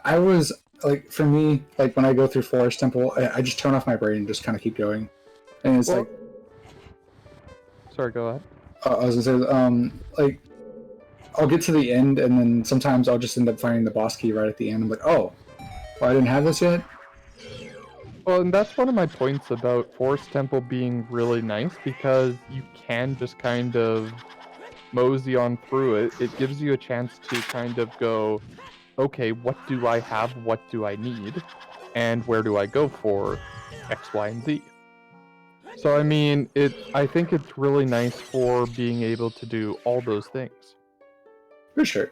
I was like, for me, like when I go through Forest Temple, I just turn off my brain and just kind of keep going, and it's like. Sorry, go ahead. I was gonna say, like, I'll get to the end, and then sometimes I'll just end up finding the boss key right at the end. I'm like, oh, well, I didn't have this yet. Well, and that's one of my points about Forest Temple being really nice, because you can just kind of mosey on through it. It gives you a chance to kind of go, okay, what do I have, what do I need, and where do I go for X, Y, and Z? So I mean, I think it's really nice for being able to do all those things. For sure.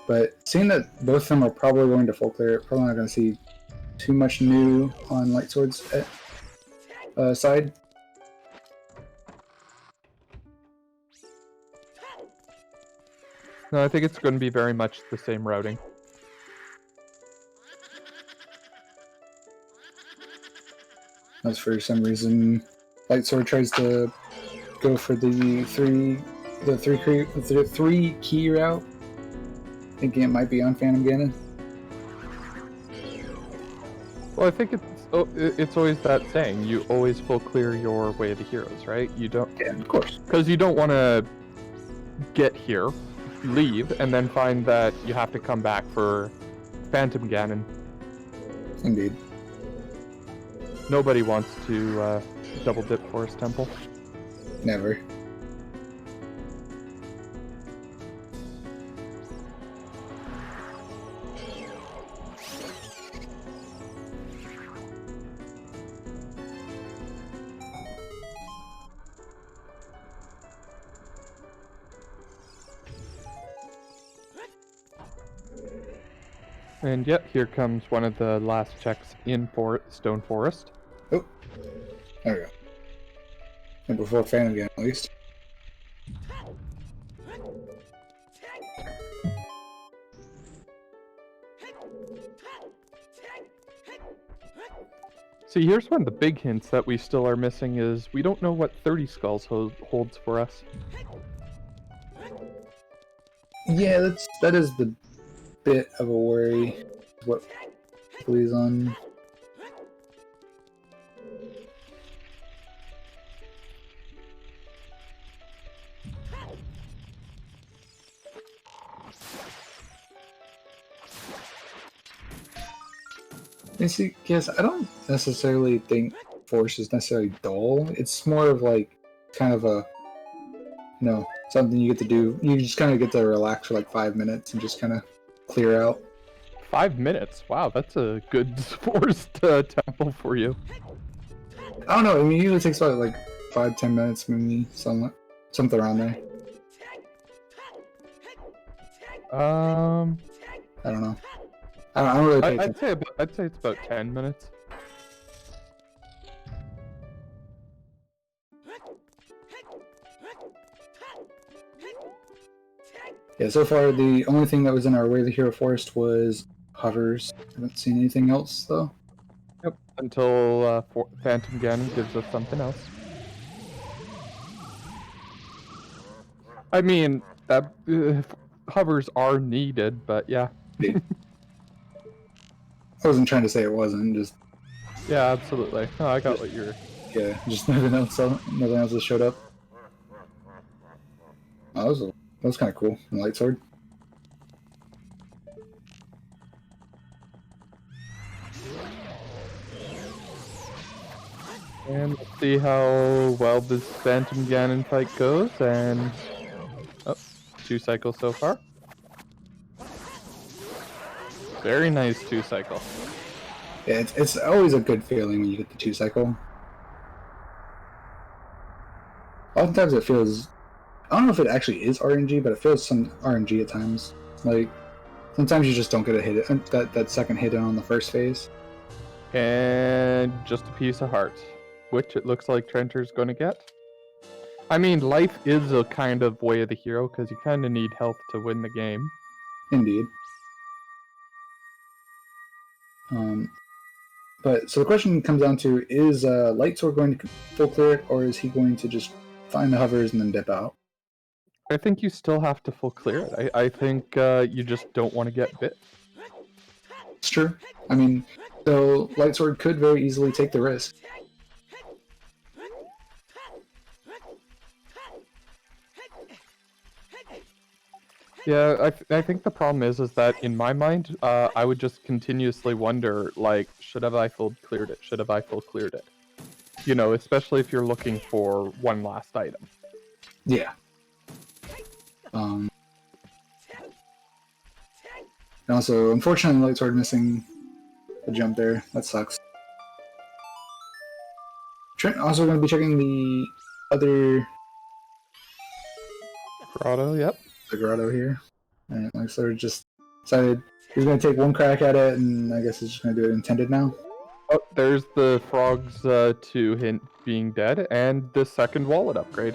But seeing that both of them are probably going to full clear, probably not going to see too much new on Lightsword's side. No, I think it's going to be very much the same routing. As for some reason, Lightsword tries to go for the three key route, thinking it might be on Phantom Ganon. Well, I think it's always that saying, you always full clear your way of the heroes, right? You don't... Yeah, of course. Because you don't want to get here, leave, and then find that you have to come back for Phantom Ganon. Indeed. Nobody wants to double dip Forest Temple. Never. And yet, here comes one of the last checks in Stone Forest. Oh, there we go. And before Phantom Ganon, at least. See, here's one of the big hints that we still are missing is we don't know what 30 Skulls holds for us. Yeah, that is the bit of a worry. What plays on? Yes, I don't necessarily think Force is necessarily dull. It's more of like kind of a, something you get to do. You just kind of get to relax for like 5 minutes and just kind of clear out. 5 minutes? Wow, that's a good Forest temple for you. I don't know. I mean, it usually takes about like 5-10 minutes, maybe something around there. I don't know. I don't really pay attention. I'd say it's about 10 minutes. Yeah, so far the only thing that was in our Way of the Hero Forest was hovers. Haven't seen anything else though. Yep. Until Phantom Ganon gives us something else. I mean, that hovers are needed, but yeah. I wasn't trying to say it wasn't, just Yeah, absolutely. No, I got what you're. yeah, just nothing else has showed up. Oh, that was kind of cool. The Lightsword. And let's see how well this Phantom Ganon fight goes, and... Oh, 2 cycles so far. Very nice 2 cycle. Yeah, it's always a good feeling when you get the 2 cycle. Oftentimes it feels... I don't know if it actually is RNG, but it feels some RNG at times. Like, sometimes you just don't get a hit, that second hit on the first phase. And just a piece of heart, which it looks like TrenteR's going to get. I mean, life is a kind of way of the hero, because you kind of need health to win the game. Indeed. But so the question comes down to, is Lightsword going to full clear it, or is he going to just find the hovers and then dip out? I think you still have to full clear it. I think you just don't want to get bit. It's true. I mean, so Lightsword could very easily take the risk. Yeah, I think the problem is that in my mind, I would just continuously wonder, like, should have I full cleared it? Should have I full cleared it? You know, especially if you're looking for one last item. Yeah. And also, unfortunately, Lightsword missing the jump there. That sucks. Trent also going to be checking the other Grotto, yep. the grotto here. And Lightsword just decided he's going to take one crack at it, and I guess he's just going to do it intended now. Oh, there's the frogs to hint being dead, and the second wallet upgrade.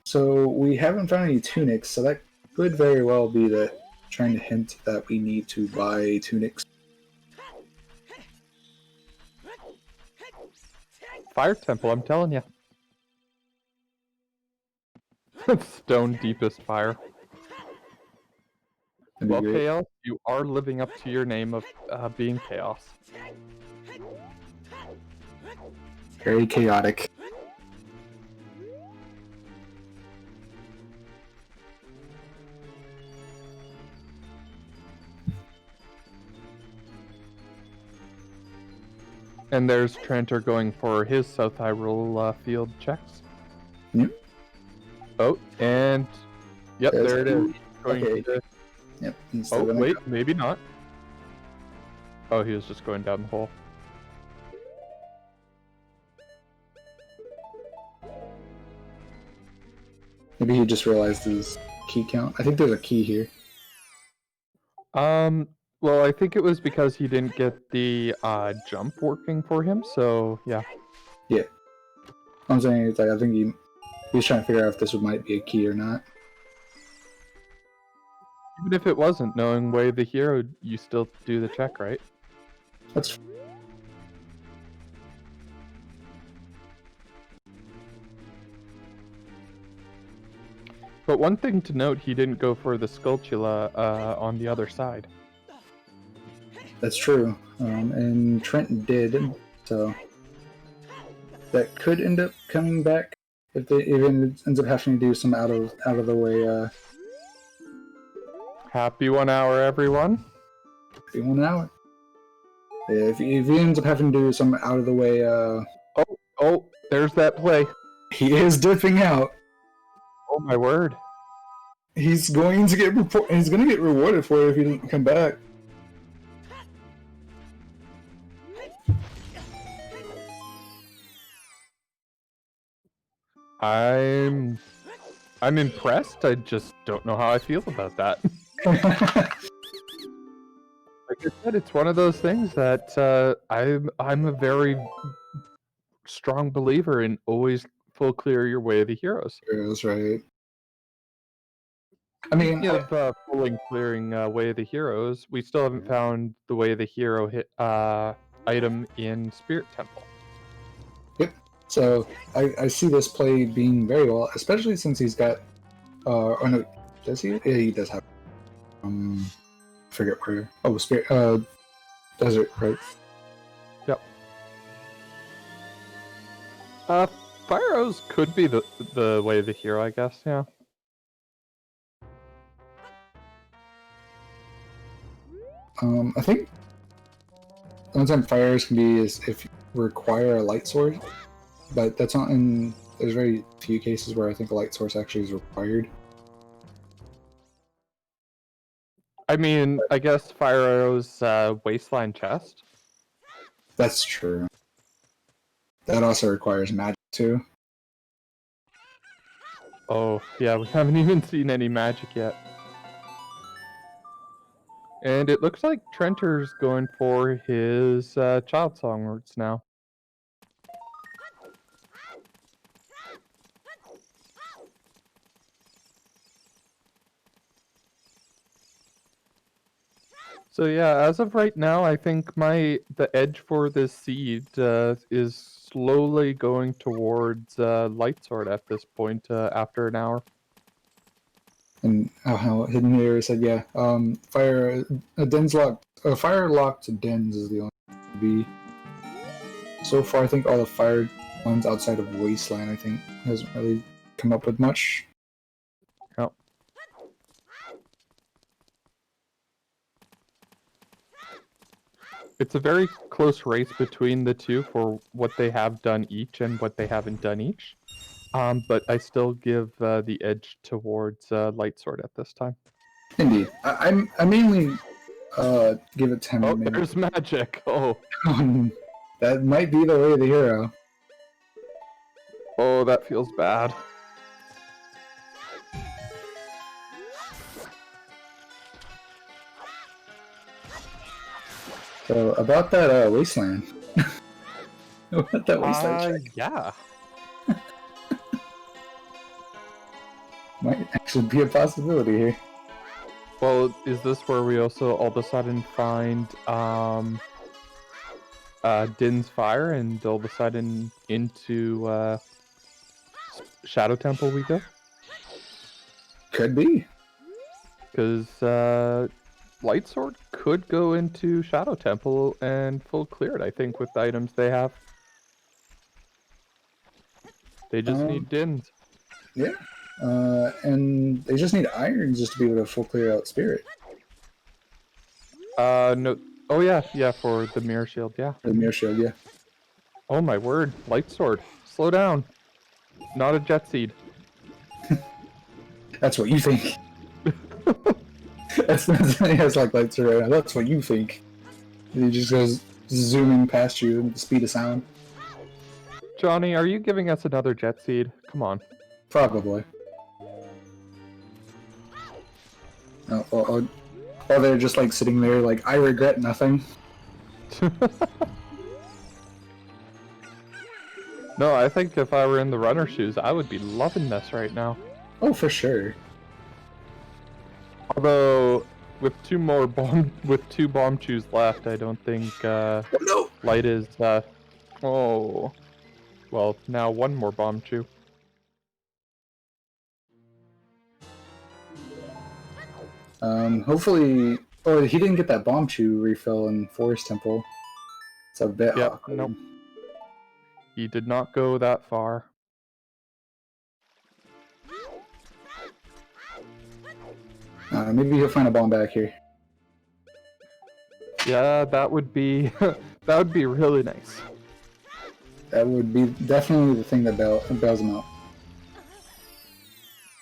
So we haven't found any tunics, so that could very well be that trying to hint that we need to buy tunics. Fire Temple, I'm telling you. Stone deepest fire. That'd be Well, great. Chaos, you are living up to your name of being Chaos. Very chaotic. And there's TrenteR going for his South Hyrule field checks. Yep. Oh, and... Yep, There's there it is. Going okay. to... Yep. he's Oh, still gonna wait, go. maybe not. Oh, he was just going down the hole. Maybe he just realized his key count. I think there's a key here. Well, I think it was because he didn't get the jump working for him, so yeah. Yeah. I'm saying it's like I think he's trying to figure out if this might be a key or not. Even if it wasn't, knowing Way the Hero, you still do the check, right? That's But one thing to note, he didn't go for the Skulltula on the other side. true. And Trent did, so that could end up coming back if they even ends up having to do some out of the way. Happy 1 hour, everyone. 1 hour. Yeah, if he ends up having to do some out of the way, Oh, there's that play. he is dipping out. Oh my word. He's going to get rewarded for it if he doesn't come back. I'm impressed. I just don't know how I feel about that. Like I said, it's one of those things that I'm a very strong believer in always full clear your way of the heroes. That's right. I mean, Speaking of full and clearing way of the heroes, we still haven't found the way of the hero item in Spirit Temple. yep. So I see this play being very well, especially since he's got. Oh no, does he? Yeah, he does have. Forget where. Oh, Spirit. Desert, right? Yep. Fire arrows could be the way of the hero, I guess. Yeah. I think the only time fire arrows can be is if you require a light sword, but that's not in. There's very few cases where I think a light source actually is required. I mean, I guess fire arrows waistline chest. That's true. That also requires magic too. Oh, yeah, we haven't even seen any magic yet. And it looks like TrenteR's going for his child song words now. So yeah, as of right now, I think the edge for this seed is slowly going towards Lightsword at this point after an hour. And how Hidden Mirror said, yeah, fire Den's locked. Fire locked Dens is the only to be. So far, I think all the fire ones outside of Wasteland, I think, hasn't really come up with much. Yep. It's a very close race between the two for what they have done each and what they haven't done each. But I still give the edge towards Lightsword at this time. Indeed, I mainly give it to him. Oh, there's magic. Oh, that might be the way of the hero. oh, that feels bad. So about that Wasteland. About that Wasteland check. Yeah. Might actually be a possibility here. Well, is this where we also all of a sudden find Din's Fire and all of a sudden into Shadow Temple we go? Could be. Because Lightsword could go into Shadow Temple and full clear it, I think, with the items they have. They just need Dins. Yeah. And they just need irons just to be able to full clear out Spirit. No. Oh, yeah. Yeah, for the Mirror Shield, yeah. For the Mirror Shield, yeah. Oh, my word. Lightsword. Slow down. Not a Jet Seed. That's what you think. that's like Lightsword right now. That's what you think. And he just goes zooming past you at the speed of sound. Johnny, are you giving us another Jet Seed? Come on. Probably. Or they're just like sitting there like, I regret nothing. No, I think if I were in the runner shoes, I would be loving this right now. Oh, for sure. Although, with two bomb chews left, I don't think No! Light is. Oh, well, now one more bomb chew. Hopefully. Oh, he didn't get that bomb chew refill in Forest Temple. It's a bit awkward. Nope. He did not go that far. Maybe he'll find a bomb back here. Yeah, that would be that would be really nice. That would be definitely the thing that bails him out.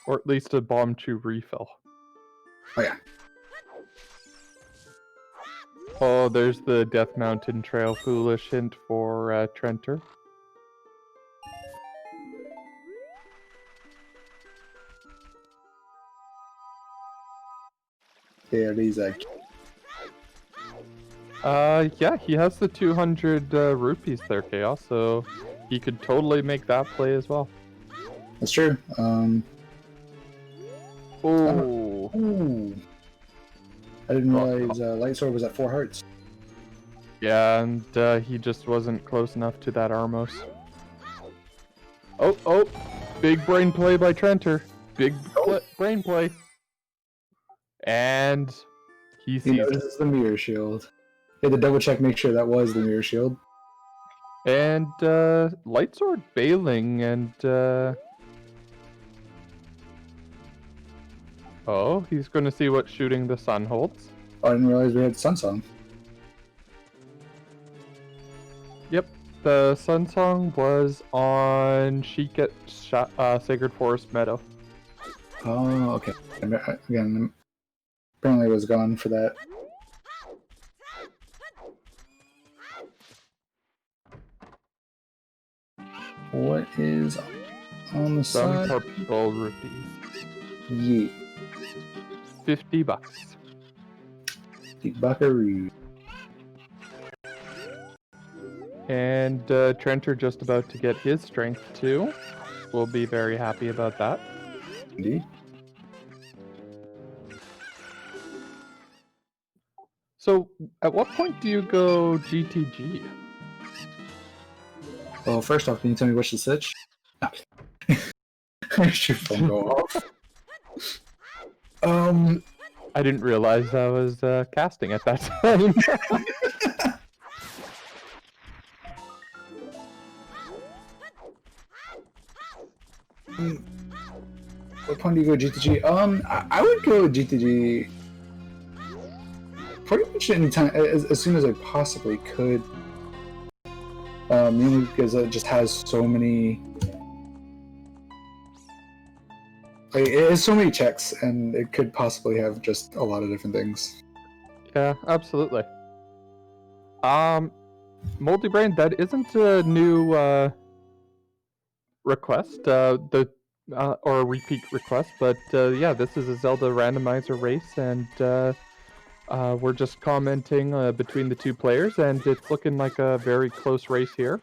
Or at least a bomb chew refill. Oh yeah. Oh, there's the Death Mountain Trail foolish hint for TrenteR. There these yeah, he has the 200 rupees there, Chaos, so he could totally make that play as well. That's true. Oh, Ooh. I didn't realize Lightswoord was at 4 hearts. yeah, and he just wasn't close enough to that Armos. Oh, big brain play by TrenteR. Big brain play. And he sees He it. notices the mirror shield. He had to double check, make sure that was the mirror shield. And Lightsword bailing, and oh, he's going to see what shooting the sun holds. Oh, I didn't realize we had Sun Song. Yep, the Sun Song was on Sheik at Sacred Forest Meadow. Oh, okay. Again, apparently it was gone for that. What is on the Some side? purple rupees. Yeah. $50. The Buckaroo. And TrenteR just about to get his strength too. We'll be very happy about that. Indeed. So, at what point do you go GTG? Well, first off, can you tell me what's the sitch? Should your phone go off? I didn't realize I was casting at that time. What point do you go GTG? I would go GTG pretty much any time, as soon as I possibly could. Mainly because it just has so many. Like, it has so many checks, and it could possibly have just a lot of different things. Yeah, absolutely. Multibrain, that isn't a new request, or a repeat request, but yeah, this is a Zelda randomizer race, and we're just commenting between the two players, and it's looking like a very close race here.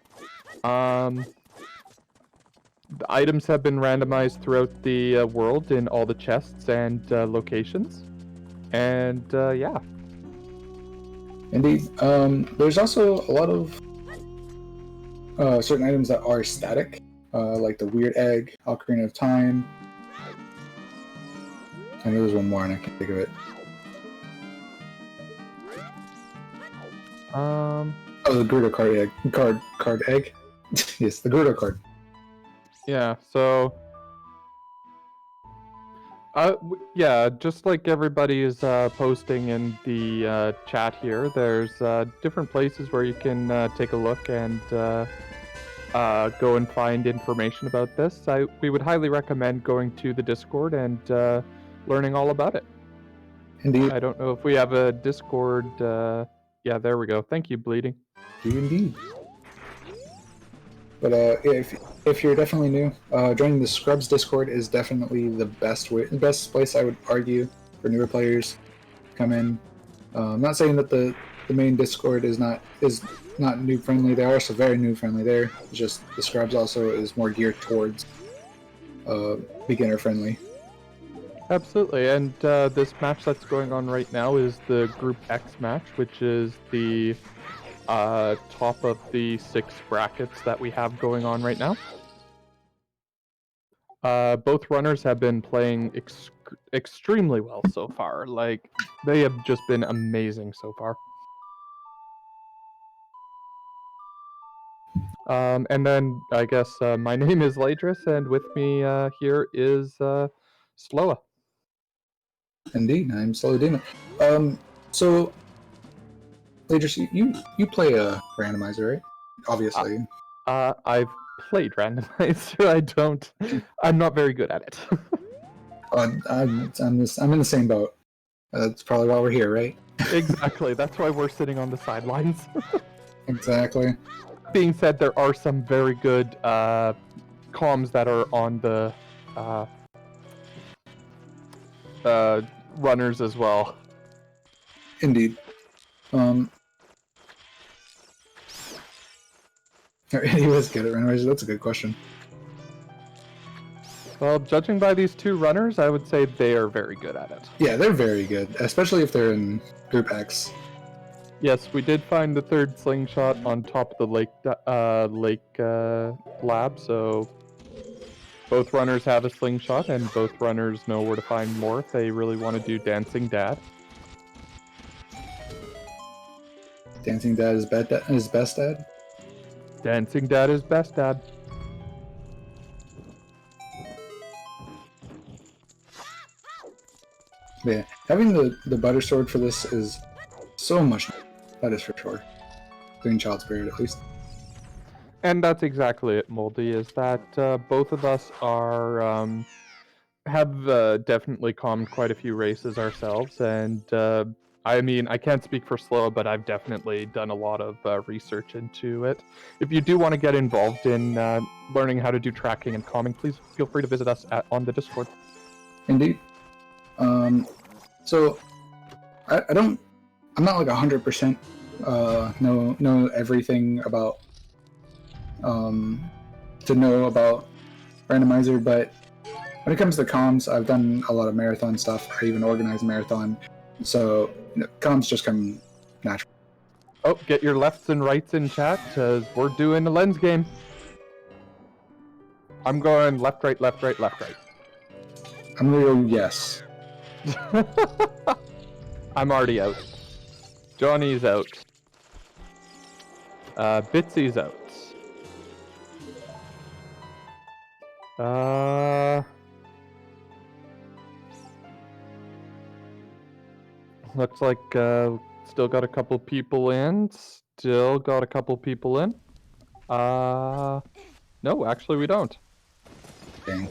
The items have been randomized throughout the world in all the chests and locations, and yeah. Indeed. There's also a lot of certain items that are static, like the Weird Egg, Ocarina of Time. I know there's one more and I can't think of it. Oh, the Gerudo card egg. Yes, the Gerudo card. Yeah, so yeah, just like everybody is posting in the chat here, there's different places where you can take a look and go and find information about this. We would highly recommend going to the Discord and learning all about it. Indeed. I don't know if we have a Discord. Yeah, there we go. Thank you, Bleeding. Indeed. But if you're definitely new, joining the Scrubs Discord is definitely the best place, I would argue, for newer players to come in. I'm not saying that the main Discord is not noob friendly. They are also very noob friendly there. It's just the Scrubs also is more geared towards beginner friendly. Absolutely, and this match that's going on right now is the Group X match, which is the top of the 6 brackets that we have going on right now. Both runners have been playing extremely well so far. Like, they have just been amazing so far. And then, I guess, my name is Ladris, and with me here is Sloa. Indeed, I'm Slow Demon. So, Ladris, you play a randomizer, right? Obviously. I've played randomizer. I'm not very good at it. I'm in the same boat. That's probably why we're here, right? Exactly. That's why we're sitting on the sidelines. Exactly. Being said, there are some very good comms that are on the runners as well. Indeed. He was good at randomizer. That's a good question. Well, judging by these two runners, I would say they are very good at it. Yeah, they're very good, especially if they're in Group X. Yes, we did find the third slingshot on top of the lake lab, so both runners have a slingshot, and both runners know where to find more if they really want to do Dancing Dad. Dancing Dad is best dad. Dancing Dad is best dad. But yeah, having the butter sword for this is so much. That is for sure. Doing Child Spirit at least. And that's exactly it, Moldy, is that both of us are have definitely calmed quite a few races ourselves, and I mean, I can't speak for Slow, but I've definitely done a lot of research into it. If you do want to get involved in learning how to do tracking and calming, please feel free to visit us on the Discord. Indeed. So I'm not like 100% know everything about to know about randomizer, but when it comes to comms, I've done a lot of marathon stuff. I even organized a marathon, so comms just come natural. Oh, get your lefts and rights in chat, because we're doing a lens game. I'm going left, right, left, right, left, right. I'm gonna go yes. I'm already out. Johnny's out. Bitsy's out. Looks like still got a couple people in. No, actually we don't. Dang.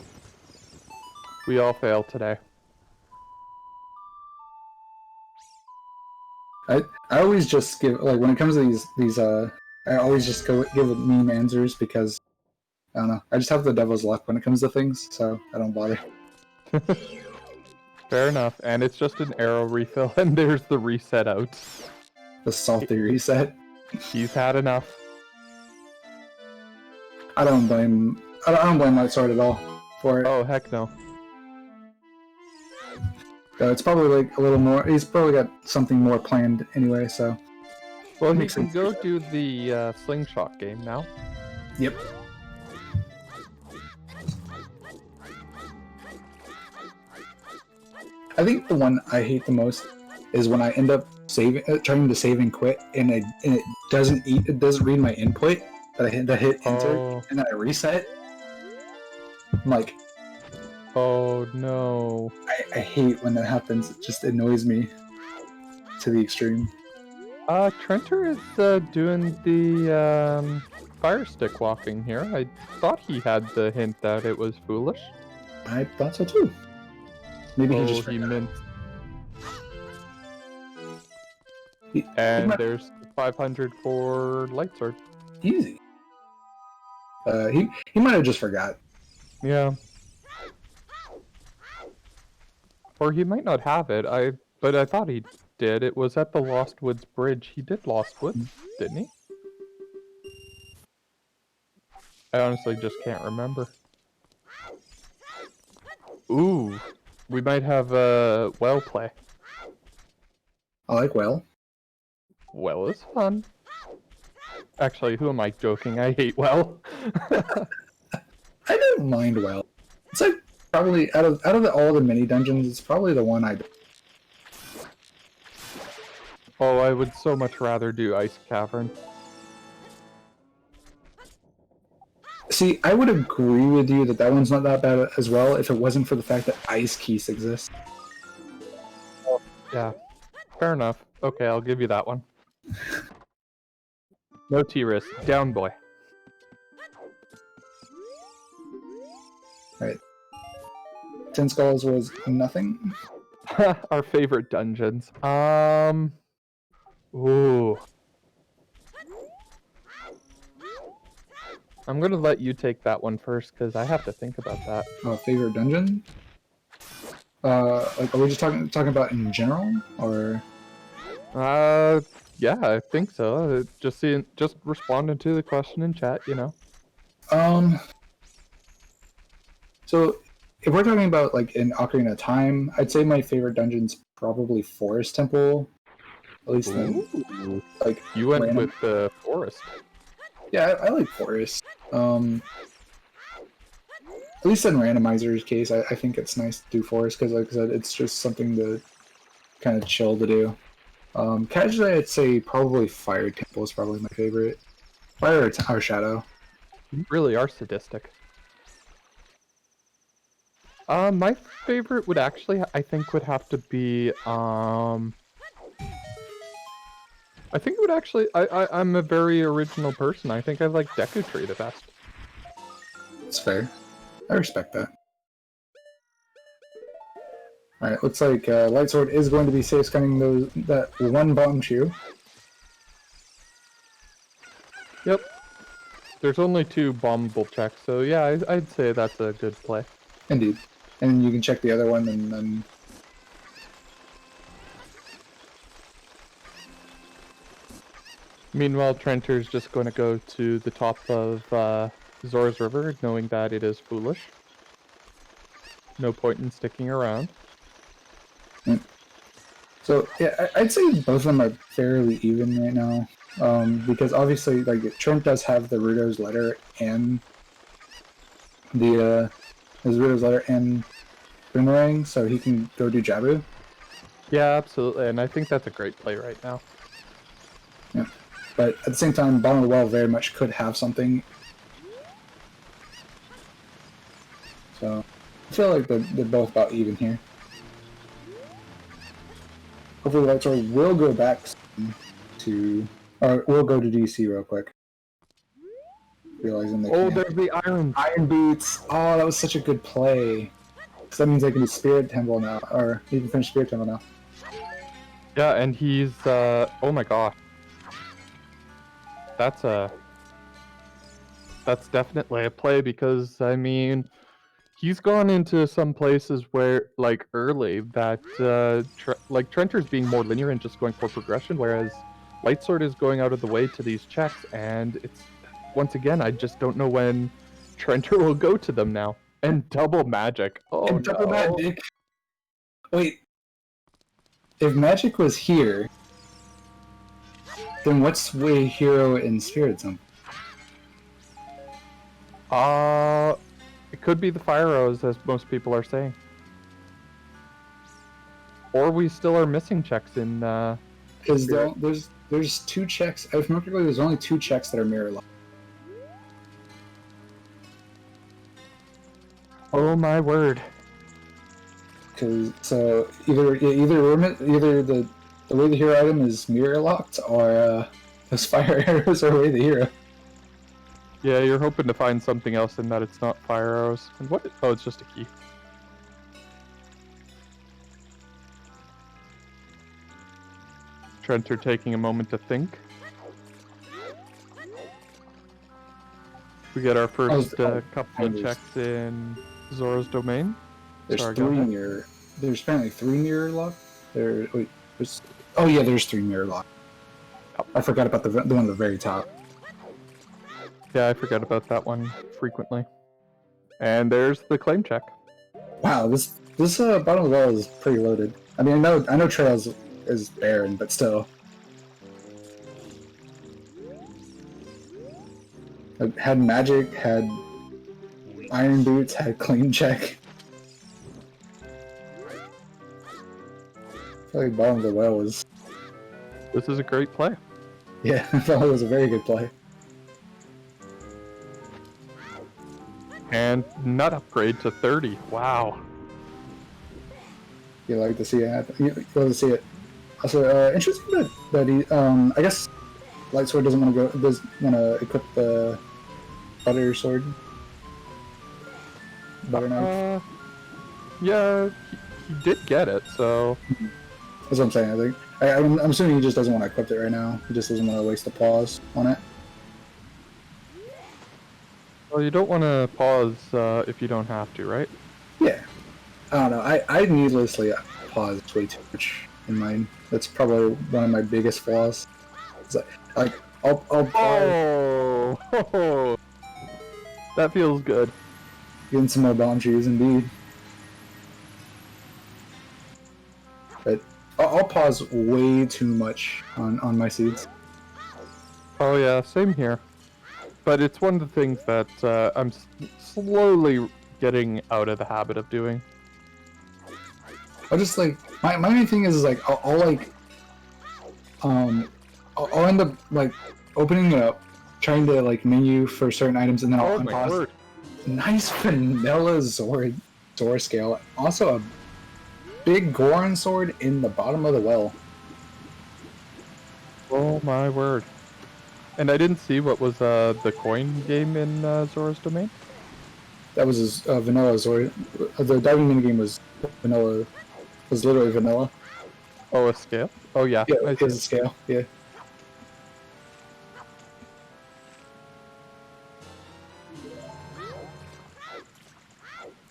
We all fail today. I always just give, like, when it comes to these I always just give meme answers because I don't know. I just have the devil's luck when it comes to things, so I don't bother. Fair enough, and it's just an arrow refill, and there's the reset out. The salty reset. He's had enough. I don't blame Lightsword at all for it. Oh, heck no. It's probably like a little more. He's probably got something more planned anyway. So. Well, he can go do the slingshot game now. Yep. I think the one I hate the most is when I end up trying to save and quit, and it doesn't read my input, but I hit enter, and then I reset. I'm like, oh no! I hate when that happens. It just annoys me to the extreme. TrenteR is doing the fire stick walking here. I thought he had the hint that it was foolish. I thought so too. Maybe he just meant. And there's 500 for Lightsword. Easy. He might have just forgot. Yeah. Or he might not have it. But I thought he did. It was at the Lost Woods Bridge. He did Lost Woods, didn't he? I honestly just can't remember. Ooh, we might have a well play. I like well. Well is fun. Actually, who am I joking? I hate well. I don't mind well. It's like probably out of all the mini dungeons, it's probably the one I. Oh, I would so much rather do Ice Cavern. See, I would agree with you that one's not that bad as well if it wasn't for the fact that Ice Keys exists. Yeah, fair enough. Okay, I'll give you that one. No T-Risk. Down, boy. Alright. 10 Skulls was nothing. Our favorite dungeons. Ooh. I'm gonna let you take that one first, because I have to think about that. Favorite dungeon? Like, are we just talking about in general, or? Yeah, I think so. Just responding to the question in chat, you know. Um, so if we're talking about like in Ocarina of Time, I'd say my favorite dungeon's probably Forest Temple. At least in Ooh. like You went random. with the forest. Yeah, I like Forest. At least in randomizer's case, I think it's nice to do Forest because, like I said, it's just something to kind of chill to do. Casually, I'd say probably Fire Temple is probably my favorite. Fire or Shadow. You really are sadistic. My favorite would actually, I think, would have to be, I think it would actually, I'm a very original person. I think I like Deku Tree the best. It's fair. I respect that. Alright, looks like Lightsword is going to be safe scanning that one bomb shoe. Yep. There's only 2 bombable checks, so yeah, I'd say that's a good play. Indeed. And you can check the other one and then... Meanwhile, TrenteR's just going to go to the top of Zora's River, knowing that it is foolish. No point in sticking around. So, yeah, I'd say both of them are fairly even right now. Because obviously, like, Trent does have the Ruto's letter and his Ruto's letter and Boomerang, so he can go do Jabu. Yeah, absolutely, and I think that's a great play right now. Yeah. But at the same time, Bottom of the Well very much could have something. So, I feel like they're both about even here. Hopefully Lightsword will go back to... Or we'll go to DC real quick. Realizing they Oh, can't. there's the iron! Iron Boots! Oh, that was such a good play. Because that means they can do Spirit Temple now. Or he can finish Spirit Temple now. Yeah, and he's, oh my gosh. That's definitely a play because, I mean, he's gone into some places where, like, early that, like, TrenteR's being more linear and just going for progression, whereas Lightsword is going out of the way to these checks, and it's, once again, I just don't know when TrenteR will go to them now. And double magic. Oh, And double no. magic. Wait. If magic was here, then what's Way Hero in Spirit Temple? It could be the Fire Rose, as most people are saying. Or we still are missing checks in, Because there's 2 checks. If I remember correctly, there's only 2 checks that are mirror locked. Oh my word. Because so either the Way the Hero item is mirror locked, or those fire arrows are Way the Hero. Yeah, you're hoping to find something else in that it's not Fire Arrows. And what? Oh, it's just a key. TrenteR taking a moment to think. We get our first couple of checks in Zora's domain. There's Sorry, 3 mirror. There's apparently 3 mirror locked. Oh yeah, there's 3 mirror locked. I forgot about the one at the very top. Yeah, I forget about that one frequently. And there's the claim check. Wow, this bottom of the well is pretty loaded. I mean, I know Trails is barren, but still. Had magic, had iron boots, had claim check. I feel like bottom of the well was... This is a great play. Yeah, I felt it was a very good play. And nut upgrade to 30. Wow. You like to see it happen. You love to see it. Also, interesting that he, I guess Lightsword doesn't want to equip the butter sword. Butter knife. Yeah, he did get it, so... That's what I'm saying. I think I'm assuming he just doesn't want to equip it right now. He just doesn't want to waste the pause on it. Well, you don't want to pause if you don't have to, right? Yeah. I don't know. I needlessly paused way too much in mine. That's probably one of my biggest flaws. It's like I'll pause, Oh, that feels good. getting some more bomb trees indeed. But I'll pause way too much on my seeds. Oh yeah, same here. But it's one of the things that I'm slowly getting out of the habit of doing. I'll just like my main thing is like I'll like I'll end up like opening it up, trying to like menu for certain items, and then I'll Oh my unpause. word. Nice vanilla Zor scale. Also a big Goron sword in the bottom of the well. Oh my word. And I didn't see what was the coin game in Zora's Domain. That was his vanilla Zor. The diving minigame was vanilla. Was literally vanilla. Oh, a scale? Oh yeah. Yeah, I see. his scale. Yeah.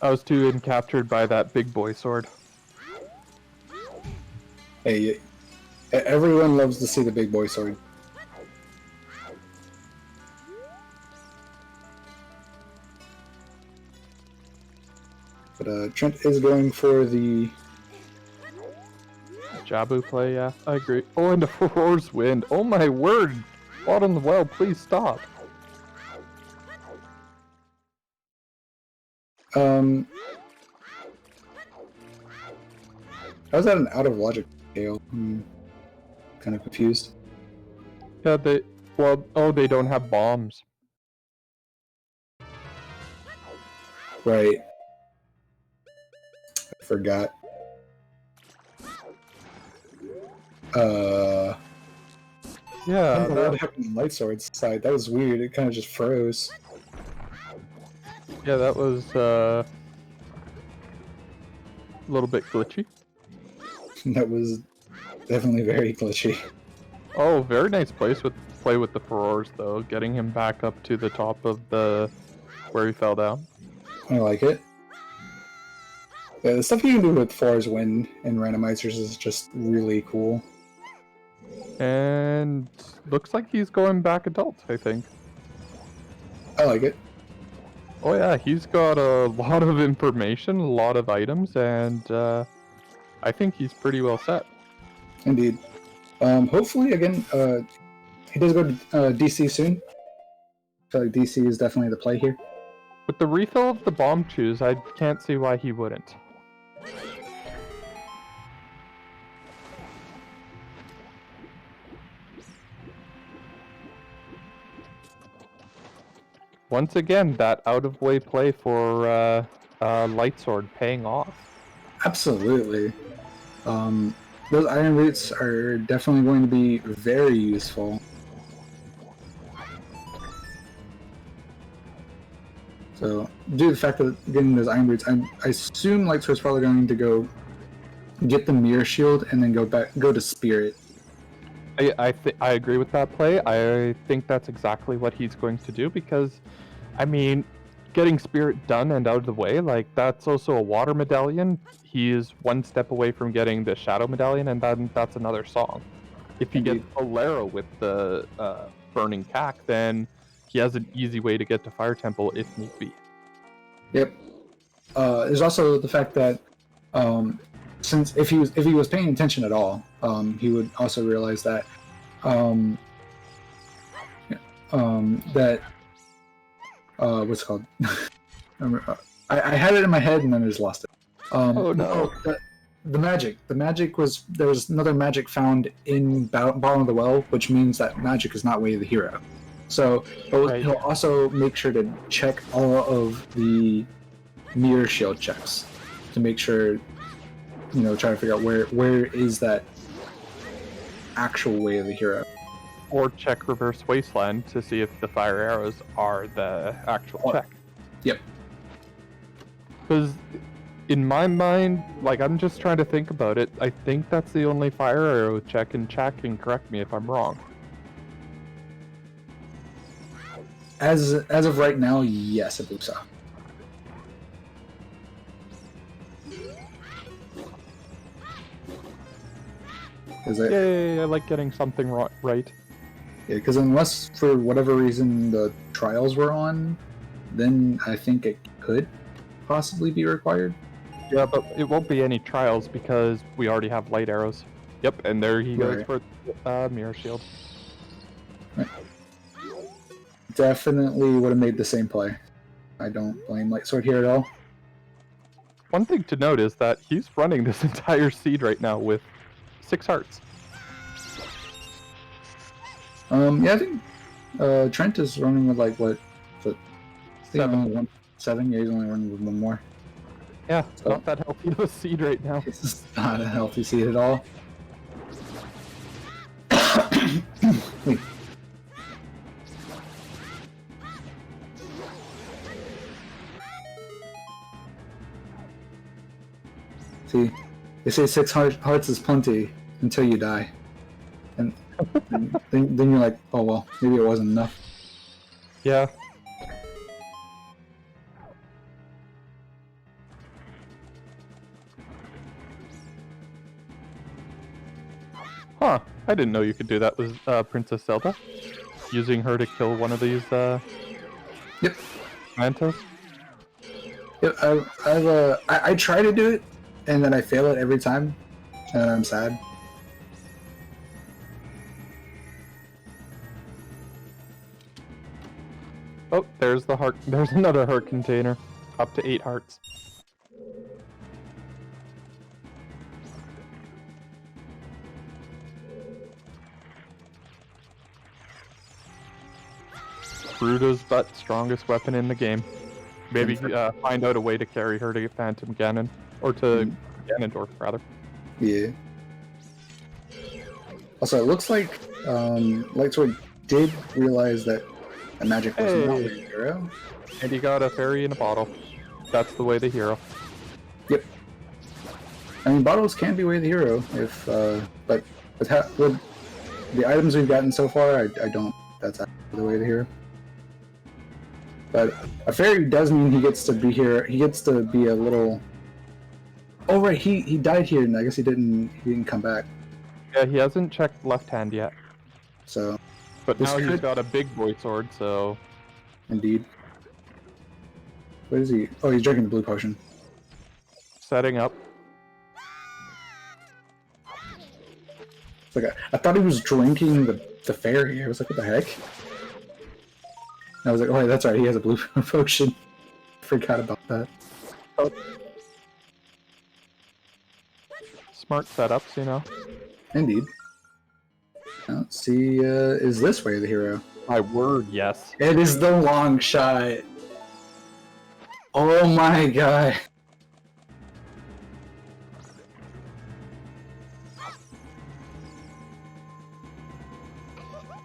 I was too encaptured by that big boy sword. Hey, everyone loves to see the big boy sword. But Trent is going for the Jabu play, yeah, I agree. Oh, and the Furor's wind. Oh my word! Bottom of the well, please stop. How's that an out of logic scale? I'm kind of confused. Yeah, they don't have bombs. Right. I forgot. Yeah, I don't know what happened on Lightsword's side. That was weird. It kind of just froze. yeah, that was a little bit glitchy. That was definitely very glitchy. Oh, very nice play with the Furors though, getting him back up to the top of the where he fell down. I like it. Yeah, the stuff you can do with Floor's Wind and randomizers is just really cool. And looks like he's going back adult, I think. I like it. Oh yeah, he's got a lot of information, a lot of items, and I think he's pretty well set. Indeed. Hopefully, again, he does go to DC soon. I feel like DC is definitely the play here. With the refill of the bomb chews, I can't see why he wouldn't. Once again, that out-of-way play for Lightsword paying off. Absolutely. Those iron roots are definitely going to be very useful. So, due to the fact that getting those iron roots, I assume Lightsword's probably going to go get the mirror shield and then go to spirit. I agree with that play. I think that's exactly what he's going to do because, I mean, getting spirit done and out of the way, like that's also a water medallion. He is one step away from getting the shadow medallion, and then that's another song. If he gets Bolero with the burning cack, then he has an easy way to get to Fire Temple if need be. Yep. There's also the fact that since if he was paying attention at all, he would also realize that what's it called? I had it in my head and then I just lost it. Oh no! The magic was there was another magic found in bottom of the well, which means that magic is not way of the hero. So he'll also make sure to check all of the mirror shield checks to make sure, try to figure out where is that actual way of the hero. Or check Reverse Wasteland to see if the fire arrows are the actual check. Yep. Because in my mind, like I'm just trying to think about it, I think that's the only fire arrow check, and Chat can correct me if I'm wrong. As of right now, yes, I believe so. Yay, I like getting something right. Yeah, because unless for whatever reason the trials were on, then I think it could possibly be required. Yeah, but it won't be any trials because we already have light arrows. Yep, and there he goes Right. for mirror shield. Definitely would have made the same play. I don't blame Lightsword here at all. One thing to note is that he's running this entire seed right now with 6 hearts. Yeah, I think Trent is running with like what? I think 7. only 7. Yeah, he's only running with 1 more. Yeah, So- not that healthy of a seed right now. This is not a healthy seed at all. Wait. See, they say 6 hearts is plenty until you die, and then you're like, oh well, maybe it wasn't enough. Yeah. Huh, I didn't know you could do that with Princess Zelda. Using her to kill one of these Yep. mantas. Yeah, I try to do it, and then I fail it every time, and I'm sad. Oh, there's the heart. There's another heart container. Up to 8 hearts. Bruto's but strongest weapon in the game. Maybe find out a way to carry her to Phantom Ganon. Or to Ganondorf, rather. Yeah. Also, it looks like Lightsword did realize that a magic was not Hey. a hero. And he got a fairy in a bottle. That's the way the hero. Yep. I mean, bottles can be way the hero if, but with the items we've gotten so far, I don't. That's actually the way the hero. But a fairy does mean he gets to be here. He gets to be a little. Oh right, he died here, and I guess he didn't come back. Yeah, he hasn't checked left hand yet. So, But This now he's could- got a big boy sword, so... indeed. What is he? Oh, he's drinking the blue potion. Setting up. It's like I thought he was drinking the fairy. I was like, what the heck? I was like, oh, that's right. He has a blue potion. Forgot about that. Smart setups, you know. Indeed. Let's see. Is this way the hero? My word, yes. It is the long shot. Oh my god.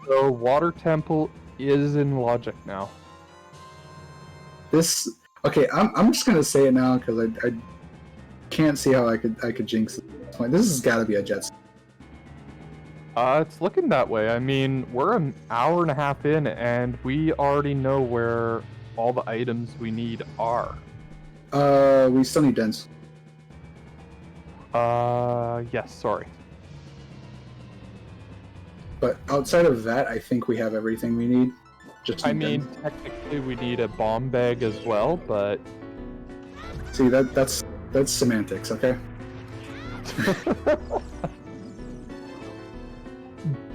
So, Water Temple is in logic now. This. Okay, I'm just gonna say it now because I can't see how I could jinx it at this point. This has got to be a jet. It's looking that way. I mean, we're an hour and a half in, and we already know where all the items we need are. We still need dents. Yes, sorry. But outside of that, I think we have everything we need. Just I need mean, dents. technically we need a bomb bag as well, but... See that's semantics, okay?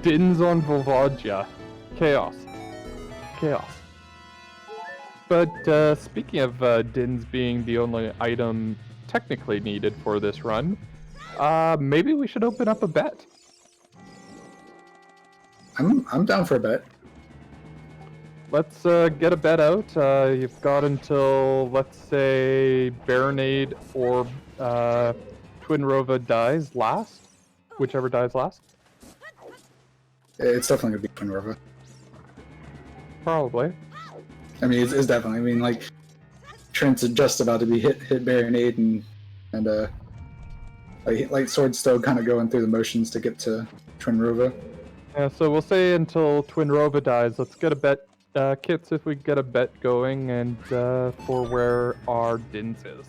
Dins on Volvodja. Chaos. Chaos. But speaking of Dins being the only item technically needed for this run, maybe we should open up a bet. I'm down for a bet. Let's get a bet out. You've got until, let's say, Baronade or Twinrova dies last. Whichever dies last. It's definitely gonna be Twin River. Probably. I mean, it's definitely. I mean, like Trent's just about to be hit Baronade and like Sword's still kind of going through the motions to get to Twin River. Yeah, so we'll say until Twinrova dies. Let's get a bet, Kits, if we get a bet going, and for where our Dins is.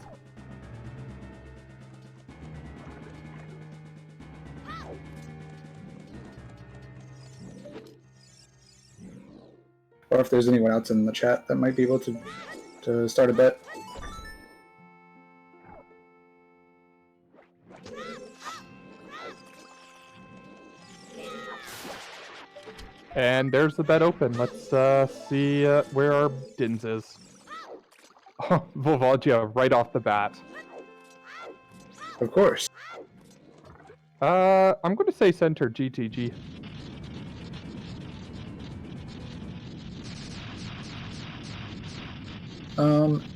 or if there's anyone else in the chat that might be able to start a bet. And there's the bet open. Let's see where our Dins is. Oh, Volvagia right off the bat. Of course. I'm going to say center GTG.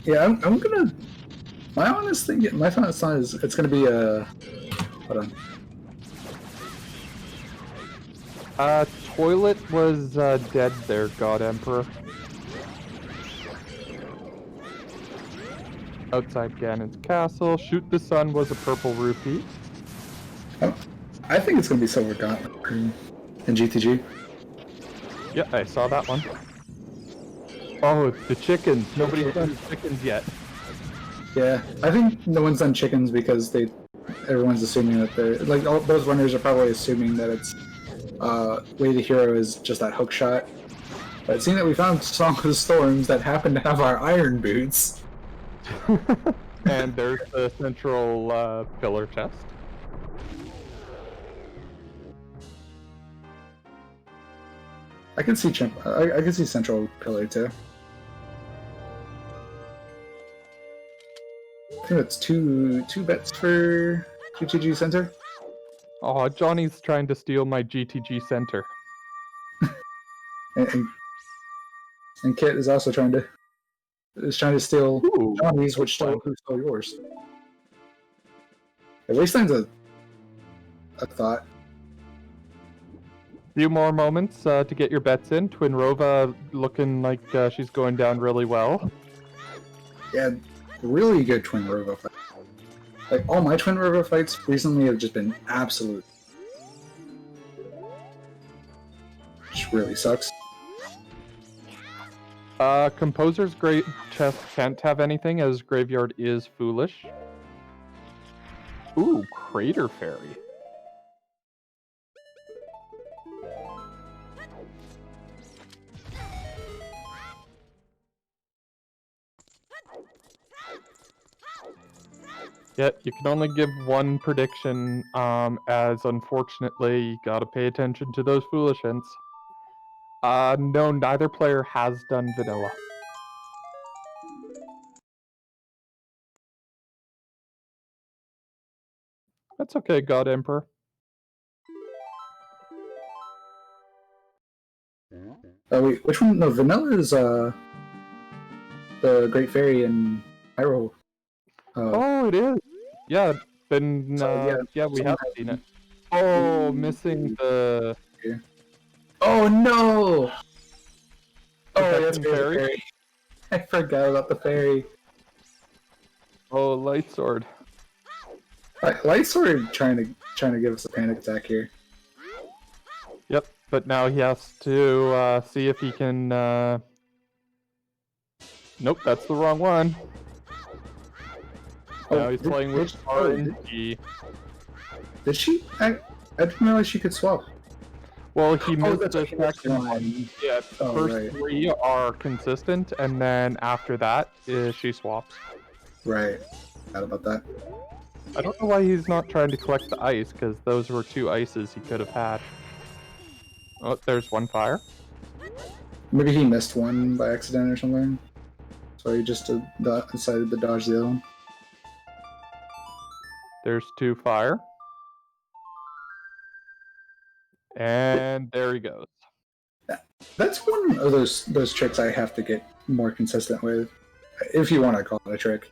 Yeah, I'm gonna. My honest thing, my honest thought is it's gonna be a. Hold on. Toilet was dead there, God Emperor. Outside Ganon's castle. Shoot the sun was a purple rupee. I think it's gonna be Silver Gauntlet in GTG. Yeah, I saw that one. Oh, the chickens. Nobody's done chickens yet. Yeah, I think no one's done chickens because everyone's assuming that they're like those runners are probably assuming that it's Way to Hero is just that hook shot. But seeing that we found Song of the Storms that happen to have our iron boots. And there's the central pillar chest. I can see I can see central pillar too. I think that's two bets for GTG center. Oh, Johnny's trying to steal my GTG center. And Kit is also trying to steal Ooh, Johnny's, which stole yours. At least that's a thought. Few more moments to get your bets in. Twinrova looking like she's going down really well. Yeah, really good Twinrova fight. Like all my Twinrova fights recently have just been absolute. Which really sucks. Composer's great chest can't have anything as Graveyard is foolish. Ooh, Crater Fairy. Yeah, you can only give one prediction, as unfortunately you gotta pay attention to those foolish hints. No, neither player has done vanilla. That's okay, God Emperor. Oh wait, which one? No, Vanilla is the Great Fairy in Hyrule. Oh, it is. Yeah, then yeah, we have seen it. Oh, missing the Oh no! Oh, that's fairy? fairy. I forgot about the fairy. Oh, Lightsword. Lightsword trying to give us a panic attack here. Yep, but now he has to see if he can. Nope, that's the wrong one. Now he's playing with RNG. Did she? I didn't realize she could swap. Well, he missed that's the right, he missed second one. one. Yeah, the Oh, first right. 3 are consistent, and then after that, she swaps. Right. Forgot about that. I don't know why he's not trying to collect the ice, because those were 2 ices he could have had. Oh, there's 1 fire. Maybe he missed one by accident or something. So he just decided to dodge the other one. There's 2 fire. And there he goes. That's one of those tricks I have to get more consistent with, if you want to call it a trick.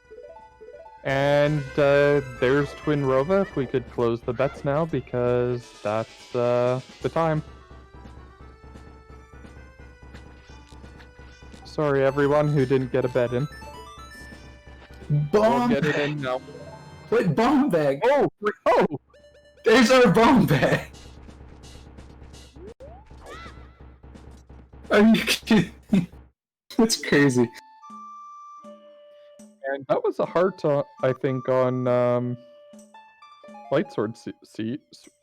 And there's Twinrova, if we could close the bets now, because that's the time. Sorry everyone who didn't get a bet in. Bomb We'll get it bag! in now. Wait, bomb bag! Oh! Oh! There's our bomb bag! Are you kidding me? That's crazy. And that was a heart, I think, on Lightsword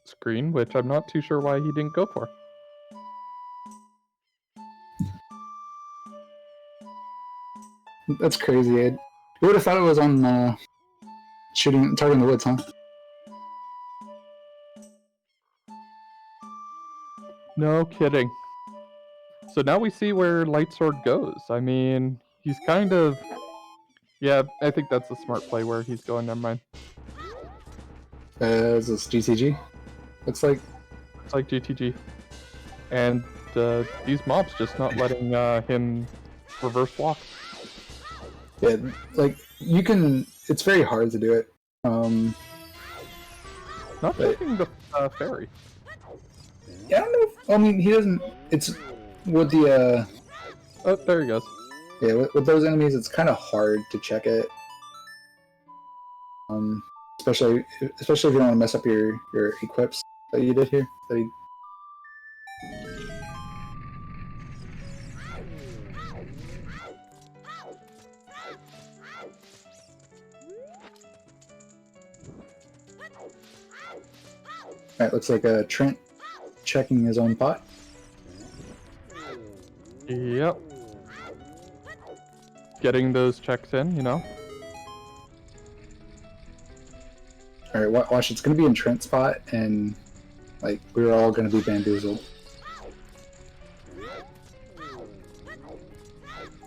screen, which I'm not too sure why he didn't go for. That's crazy. You would have thought it was on targeting the woods, huh? No kidding. So now we see where Lightsword goes. I mean, he's kind of... Yeah, I think that's a smart play where he's going. Never mind. Is this GTG? Looks like. It's like GTG. And these mobs just not letting him reverse walk. Yeah, like, you can... It's very hard to do it. Not but- taking the fairy. Yeah, I don't know if... I mean, he doesn't... It's... With the, Oh, there he goes. Yeah, with those enemies, it's kind of hard to check it. Especially if you don't want to mess up your equips that you did here. Alright, looks like Trent checking his own pot. Yep. Getting those checks in, you know. Alright, watch, it's gonna be in Trent's pot, and, like, we're all gonna be bamboozled.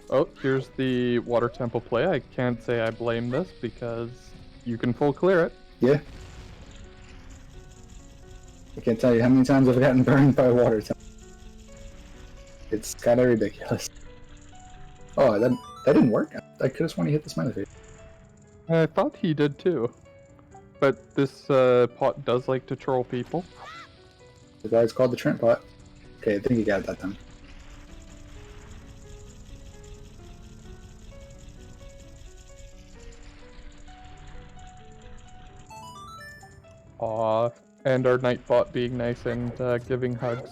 Oh, here's the water temple play. I can't say I blame this because you can full clear it. Yeah. I can't tell you how many times I've gotten burned by a water temple. It's kind of ridiculous. Oh, that didn't work. I could have sworn he hit the smiley face. I thought he did too. But this pot does like to troll people. The guy's called the Trent pot. Okay, I think he got it that time. Aw, and our Nightbot being nice and giving hugs.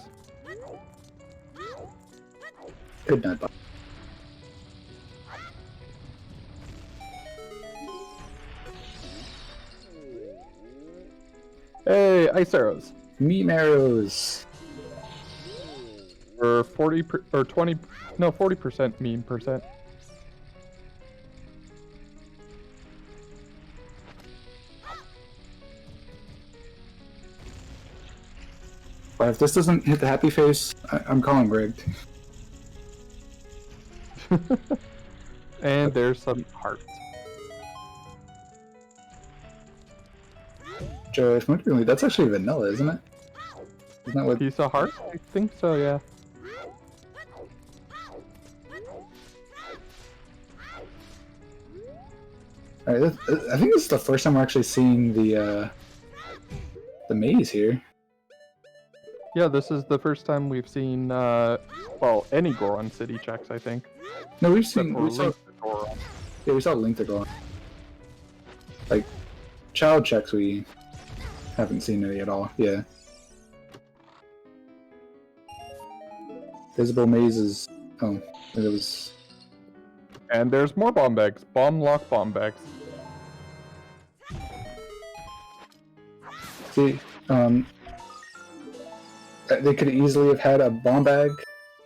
Good night, bot. Hey, ice arrows. Meat arrows. Or 40% meme percent. But if this doesn't hit the happy face, I'm calling rigged. And there's some hearts. Joe, if really, that's actually vanilla, isn't it? Isn't that what? Piece of heart? I think so, yeah. Alright, I think this is the first time we're actually seeing the maze here. Yeah, this is the first time we've seen, well, any Goron City checks, I think. No, we've Except seen. for We saw, Link to Goron. yeah, we saw Link to Goron. Like, child checks, we haven't seen any at all. Yeah. Visible mazes. Oh, it was. And there's more bomb bags. Bomb lock bomb bags. See, they could easily have had a bomb bag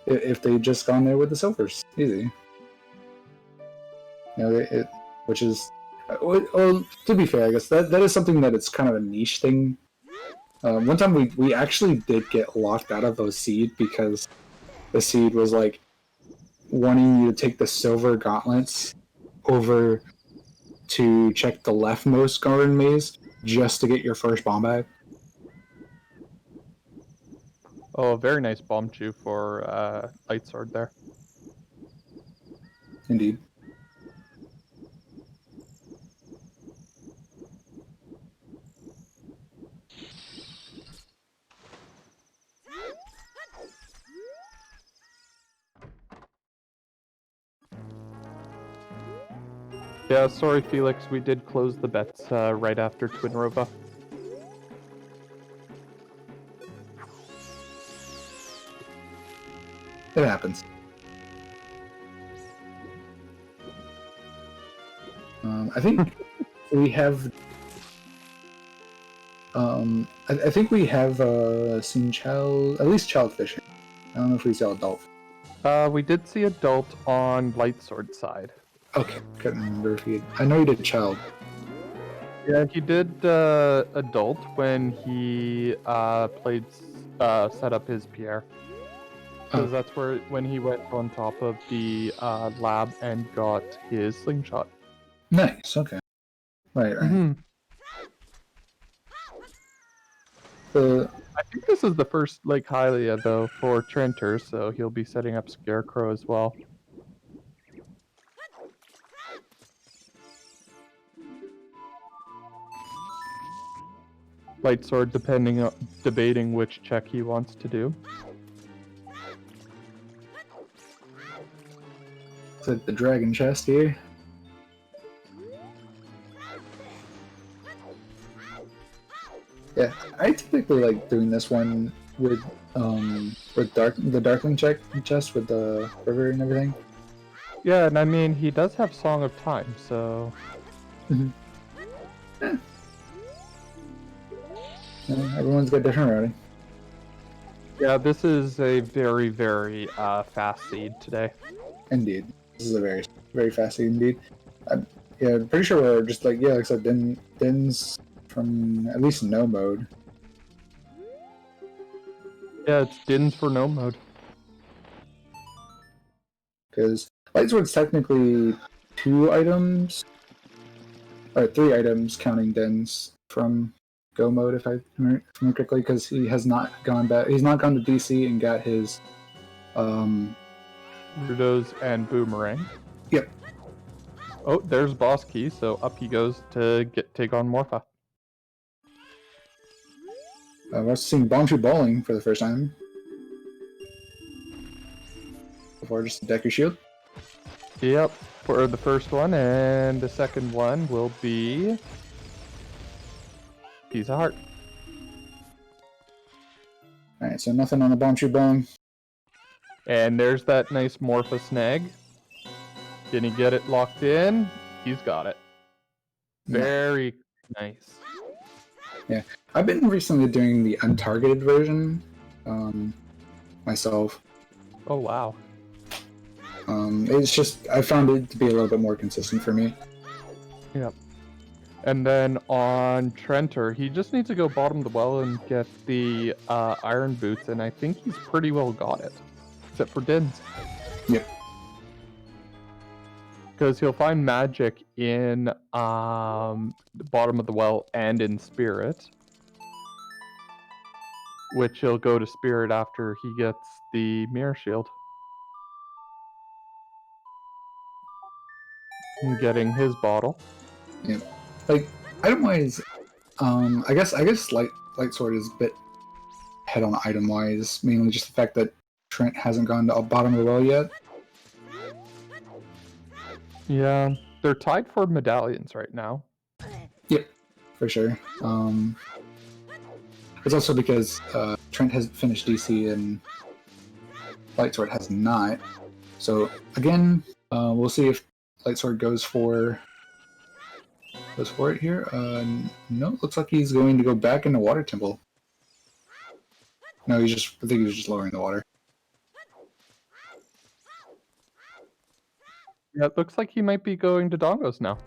if they'd just gone there with the silvers. Easy. You know, which is, well, to be fair, I guess that is something that it's kind of a niche thing. One time we actually did get locked out of a seed because the seed was like wanting you to take the silver gauntlets over to check the leftmost garden maze just to get your first bomb bag. Oh, very nice bomb chew for Lightsword there. Indeed. Yeah, sorry Felix, we did close the bets right after Twin Rova. It happens. I think we have. I think we have seen at least child fishing. I don't know if we saw adult. We did see adult on Lightsword side. Okay, couldn't remember if he. I know he did child. Yeah, he did adult when he played set up his Pierre. Because that's when he went on top of the lab and got his slingshot. Nice. Okay. Right. Mm-hmm. I think this is the first Lake Hylia though for TrenteR, so he'll be setting up Scarecrow as well. Lightsword debating which check he wants to do. It's like the dragon chest here. Yeah, I typically like doing this one with the Darkling chest with the river and everything. Yeah, and I mean he does have Song of Time, so. Yeah. Everyone's got different routing. Yeah, this is a very, very fast seed today. Indeed, this is a very, very fast seed indeed. Yeah, pretty sure we're just like I said, Din's from at least no mode. Yeah, it's Dins for no mode. Because Lightsword's technically 2 items, or 3 items counting Din's from go mode if I remember correctly, because he has not gone back. He's not gone to DC and got his Rudos and Boomerang. Yep. Oh, there's Boss Key, so up he goes to take on Morpha. We're seeing Bombchu Bowling for the first time. Before just Deku Shield. Yep, for the first one, and the second one will be Piece of Heart. Alright, so nothing on the Bombchu Bowling. And there's that nice Morpha snag. Can he get it locked in? He's got it. Very nice. Yeah, I've been recently doing the untargeted version myself. Oh, wow. It's just, I found it to be a little bit more consistent for me. Yep. And then on TrenteR, he just needs to go bottom of the well and get the iron boots, and I think he's pretty well got it. Except for Dins. Yep. Because he'll find magic in the bottom of the well and in Spirit. Which he'll go to Spirit after he gets the Mirror Shield. And getting his bottle. Yeah. Like, item-wise, I guess Lightsword is a bit head on item-wise, mainly just the fact that Trent hasn't gone to the bottom of the well yet. Yeah, they're tied for medallions right now. Yep, for sure. It's also because Trent hasn't finished DC and Lightsword has not. So again, we'll see if Lightsword goes for it here. No, looks like he's going to go back into Water Temple. No, I think he's just lowering the water. Yeah, it looks like he might be going to Dongos now.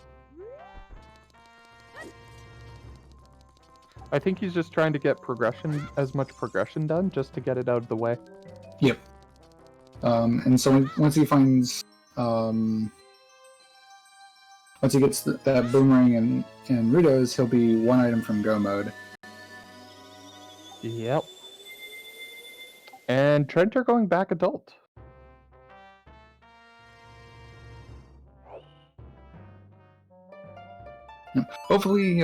I think he's just trying to get as much progression done, just to get it out of the way. Yep. And so once he finds, once he gets that Boomerang and Rudos, he'll be 1 item from Go mode. Yep. And TrenteR going back adult. Hopefully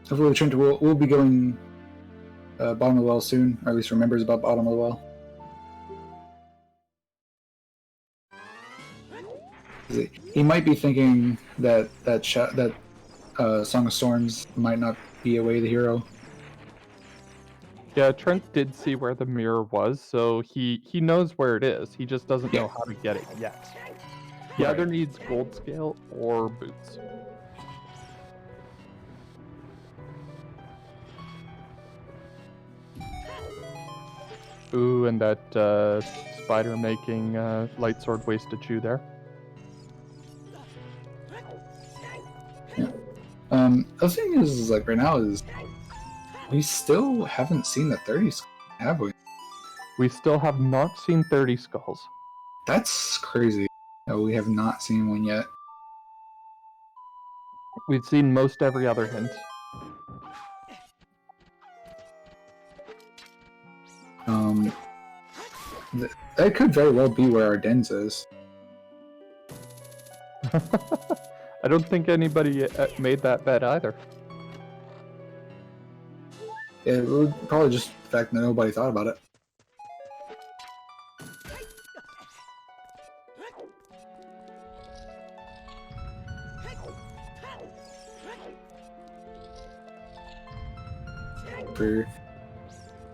TrenteR will be going bottom of the well soon, or at least remembers about bottom of the well. He might be thinking that Song of Storms might not be away the hero. Yeah, Trent did see where the mirror was, so he knows where it is. He just doesn't know how to get it yet. He either needs gold scale or boots. Ooh, and that spider making Lightsword wasted chew there. The thing is like right now is we still haven't seen the 30 skull, have we? We still have not seen 30 skulls. That's crazy. No, we have not seen one yet. We've seen most every other hint. That could very well be where our dens is. I don't think anybody made that bet either. It would probably just the fact that nobody thought about it.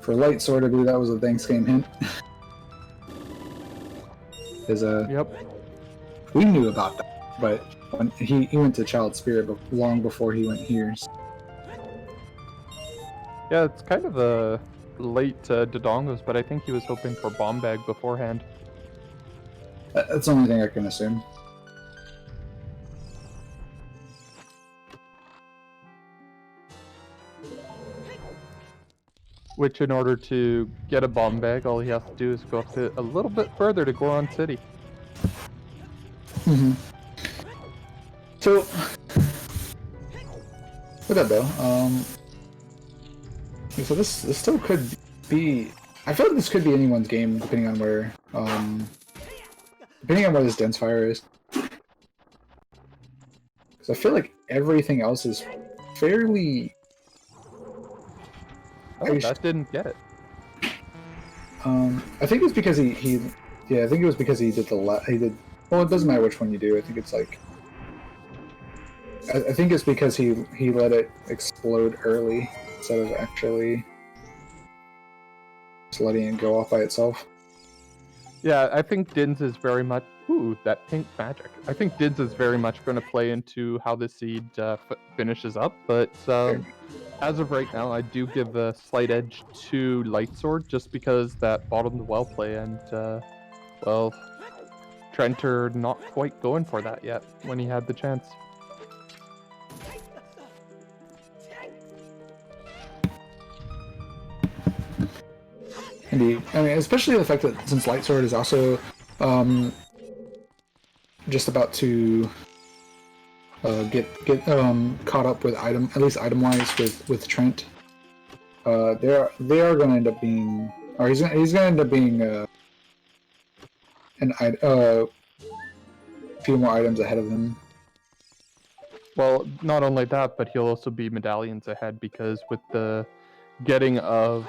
For Lightswood, I believe that was a thanks game hint. Yep. We knew about that, but when he went to Child Spirit long before he went here. Yeah, it's kind of a late Dodongos, but I think he was hoping for Bomb Bag beforehand. That's the only thing I can assume. Which, in order to get a Bomb Bag, all he has to do is go up to a little bit further to Goron City. Mm-hmm. So, with that though, so this still could be. I feel like this could be anyone's game, depending on where this dense fire is. Because I feel like everything else is fairly. Oh, that didn't get it. I think it's because I think it was because he did well, it doesn't matter which one you do. I think it's like I think it's because he let it explode early instead of actually just letting it go off by itself. Yeah, I think Dins is very much... Ooh, that pink magic. I think Dins is very much going to play into how the seed finishes up, but as of right now, I do give a slight edge to Lightsword just because that bottom the well play and, well, TrenteR not quite going for that yet when he had the chance. Indeed. I mean, especially the fact that since Lightsword is also just about to get caught up with at least item wise with Trent. They are going to end up being, or he's going to end up being a few more items ahead of him. Well, not only that, but he'll also be medallions ahead because with the getting of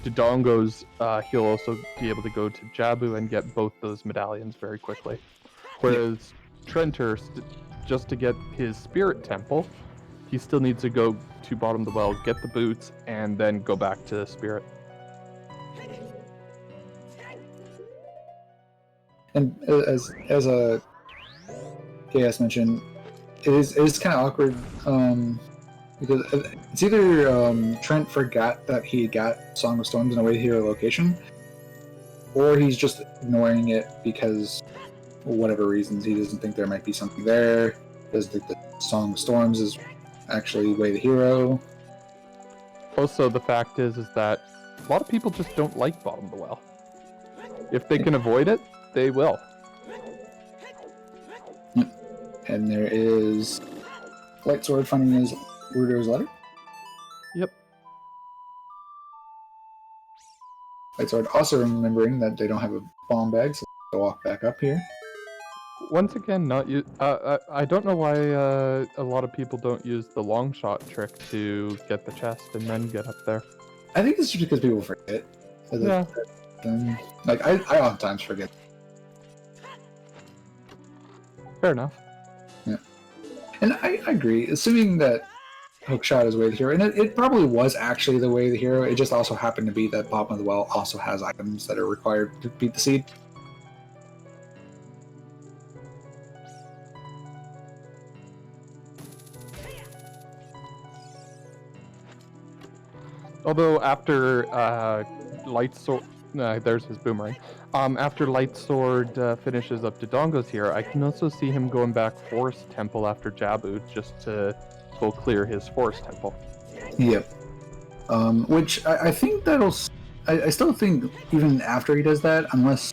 Dodongos, he'll also be able to go to Jabu and get both those medallions very quickly. Whereas TrenteR, just to get his Spirit Temple, he still needs to go to bottom of the well, get the boots, and then go back to Spirit. And as a KS mentioned, it is kind of awkward because it's either Trent forgot that he got Song of Storms in a way to hero location, or he's just ignoring it because for whatever reasons he doesn't think there might be something there. Doesn't think that Song of Storms is actually way the hero. Also, the fact is that a lot of people just don't like bottom of the well. If they can avoid it, they will. And there is Lightsword finding his Rudo's letter. Yep. Lightsword also remembering that they don't have a bomb bag, so they'll walk back up here. Once again, not use. I don't know why a lot of people don't use the long shot trick to get the chest and then get up there. I think it's just because people forget. Yeah. Like I oftentimes forget. Fair enough. Yeah. And I agree. Assuming that Hookshot is way the hero, and it probably was actually the way the hero. It just also happened to be that bottom of the well also has items that are required to beat the seed. Although after there's his boomerang. After Lightsword finishes up Dodongo's here, I can also see him going back Forest Temple after Jabu just to full clear his Forest Temple. Yep. Which I think that'll. I still think even after he does that, unless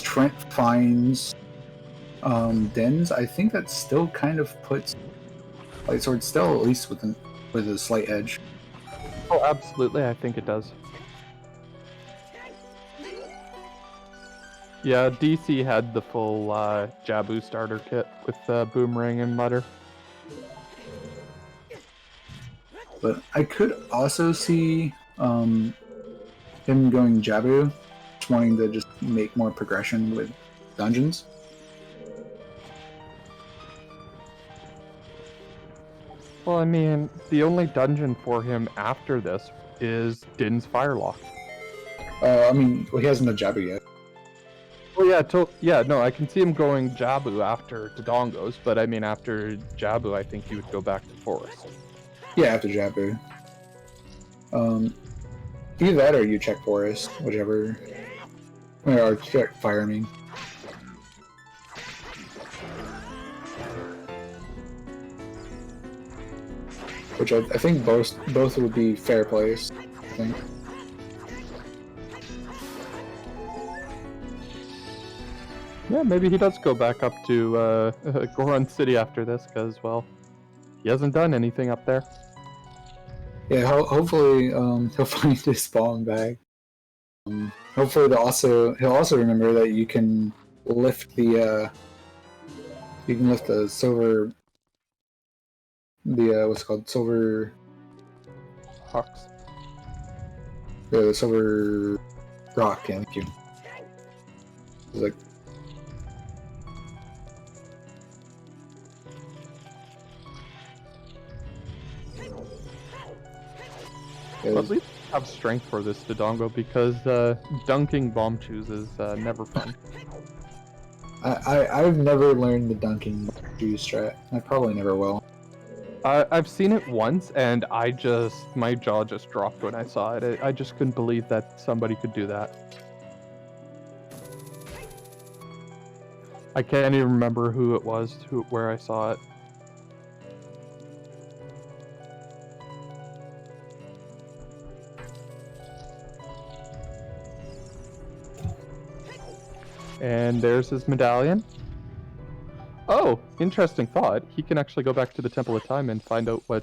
Trent finds dens, I think that still kind of puts Lightsword still at least with a slight edge. Oh, absolutely, I think it does. Yeah, DC had the full Jabu starter kit with Boomerang and Mutter. But I could also see him going Jabu, just wanting to just make more progression with dungeons. Well, I mean, the only dungeon for him after this is Din's Firelock. I mean, well, he hasn't done Jabu yet. Oh yeah, no, I can see him going Jabu after Dodongo's, but I mean after Jabu, I think he would go back to Forest. Yeah, after Jabu. Either that or you check Forest, whichever. Or check Fire, I mean. Which I think both would be fair plays, I think. Yeah, maybe he does go back up to Goron City after this, because, well, he hasn't done anything up there. Yeah, hopefully he'll find his spawn bag. Hopefully he'll also remember that you can lift the silver, what's it called, silver Hawks. the silver rock. Yeah, thank you. It's like. But at least have strength for this Dodongo, because dunking bomb chews is never fun. I've never learned the dunking juice strat. I probably never will. I've seen it once, and my jaw just dropped when I saw it. I just couldn't believe that somebody could do that. I can't even remember who it was, where I saw it. And there's his medallion. Oh, interesting thought. He can actually go back to the Temple of Time and find out what,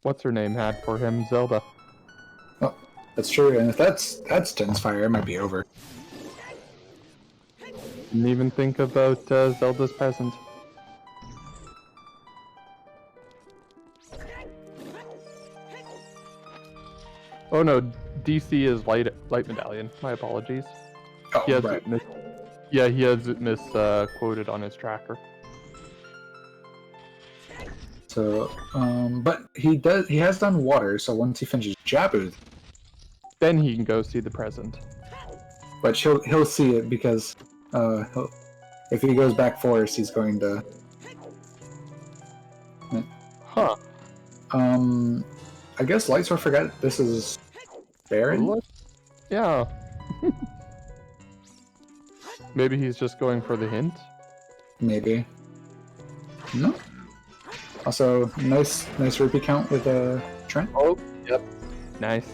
what's her name had for him, Zelda. Oh, that's true. And if that's Den's Fire, it might be over. Didn't even think about Zelda's peasant. Oh no, DC is light medallion. My apologies. Oh, He has right. it he has it misquoted on his tracker. So, but he has done water. So once he finishes Jabu, Then he can go see the present. but he'll see it because if he goes back Forest, he's going to. Huh. I guess Lightsword forgot this is Baron. Yeah. Maybe he's just going for the hint. Maybe. No. Also, nice rupee count with Trent. Oh, yep. Nice.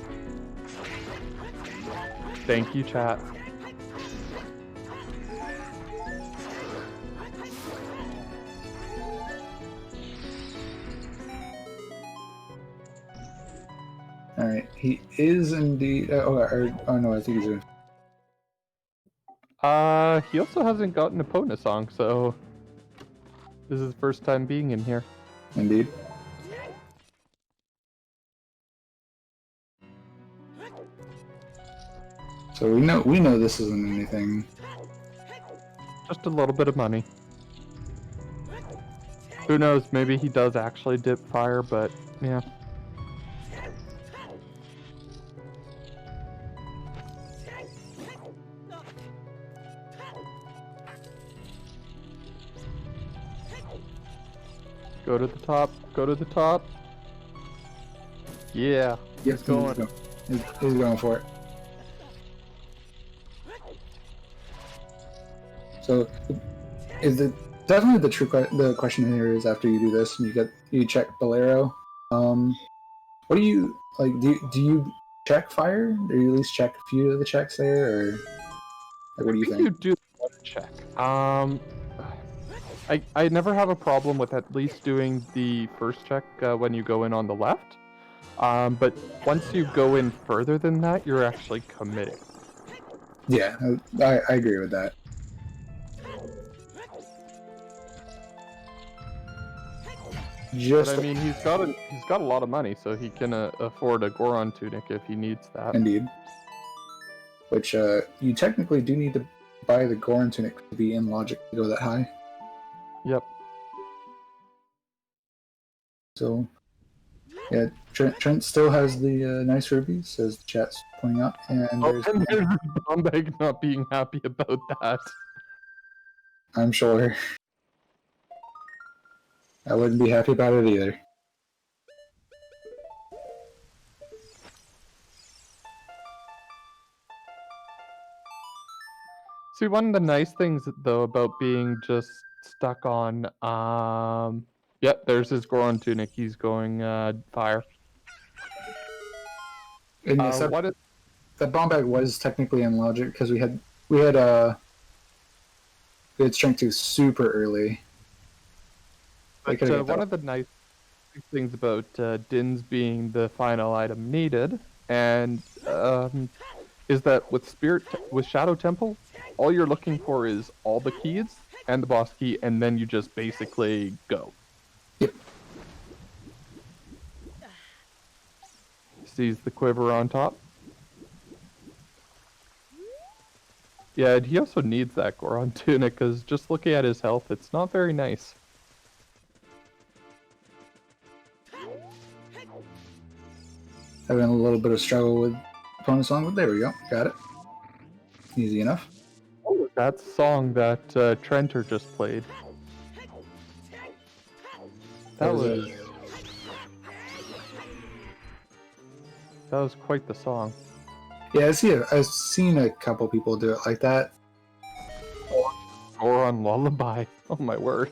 Thank you, chat. All right, he is indeed. Oh no, I think he's. He also hasn't gotten a Pona song, so this is his first time being in here. Indeed. So we know this isn't anything. Just a little bit of money. Who knows, maybe he does actually dip fire, but yeah. Go to the top, go to the top. Yeah. Yep, going. He's going for it. So, is it definitely the question here is after you do this and you check Bolero. What do you like? Do you check fire? Do you at least check a few of the checks there, or like what do you think? You do want to check. I never have a problem with at least doing the first check when you go in on the left. But once you go in further than that, you're actually committing. Yeah, I agree with that. But I mean, he's got a lot of money, so he can afford a Goron tunic if he needs that. Indeed. Which you technically do need to buy the Goron tunic to be in logic to go that high. Yep. So, yeah, Trent still has the nice rubies, as the chat's pointing out, and there's Bombag not being happy about that. I'm sure. I wouldn't be happy about it either. See, one of the nice things though about being just stuck on, yep, there's his Goron tunic. He's going fire. And yes, What is? that bomb bag was technically in logic because we had strength 2 super early. But one of the nice things about Din's being the final item needed, and is that with Shadow Temple, all you're looking for is all the keys and the boss key, and then you just basically go. Yep. Sees the quiver on top. Yeah, and he also needs that Goron tunic, because just looking at his health, it's not very nice. Having a little bit of struggle with opponent's song, but there we go. Got it. Easy enough. Oh, that song that TrenteR just played. That was quite the song. Yeah, I've seen a couple people do it like that. Goron Lullaby. Oh my word.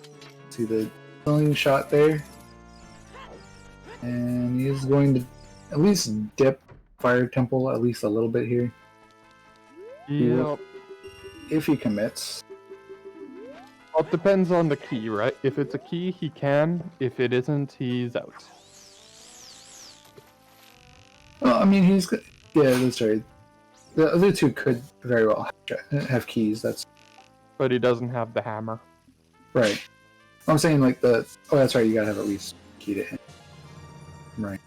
See the killing shot there. And he's going to at least dip Fire Temple at least a little bit here. Yep. If he commits. Well, it depends on the key, right? If it's a key, he can. If it isn't, he's out. Well, I mean, yeah, that's right. The other two could very well have keys. But he doesn't have the hammer. Right. I'm saying like that's right. You gotta have at least key to him. Right.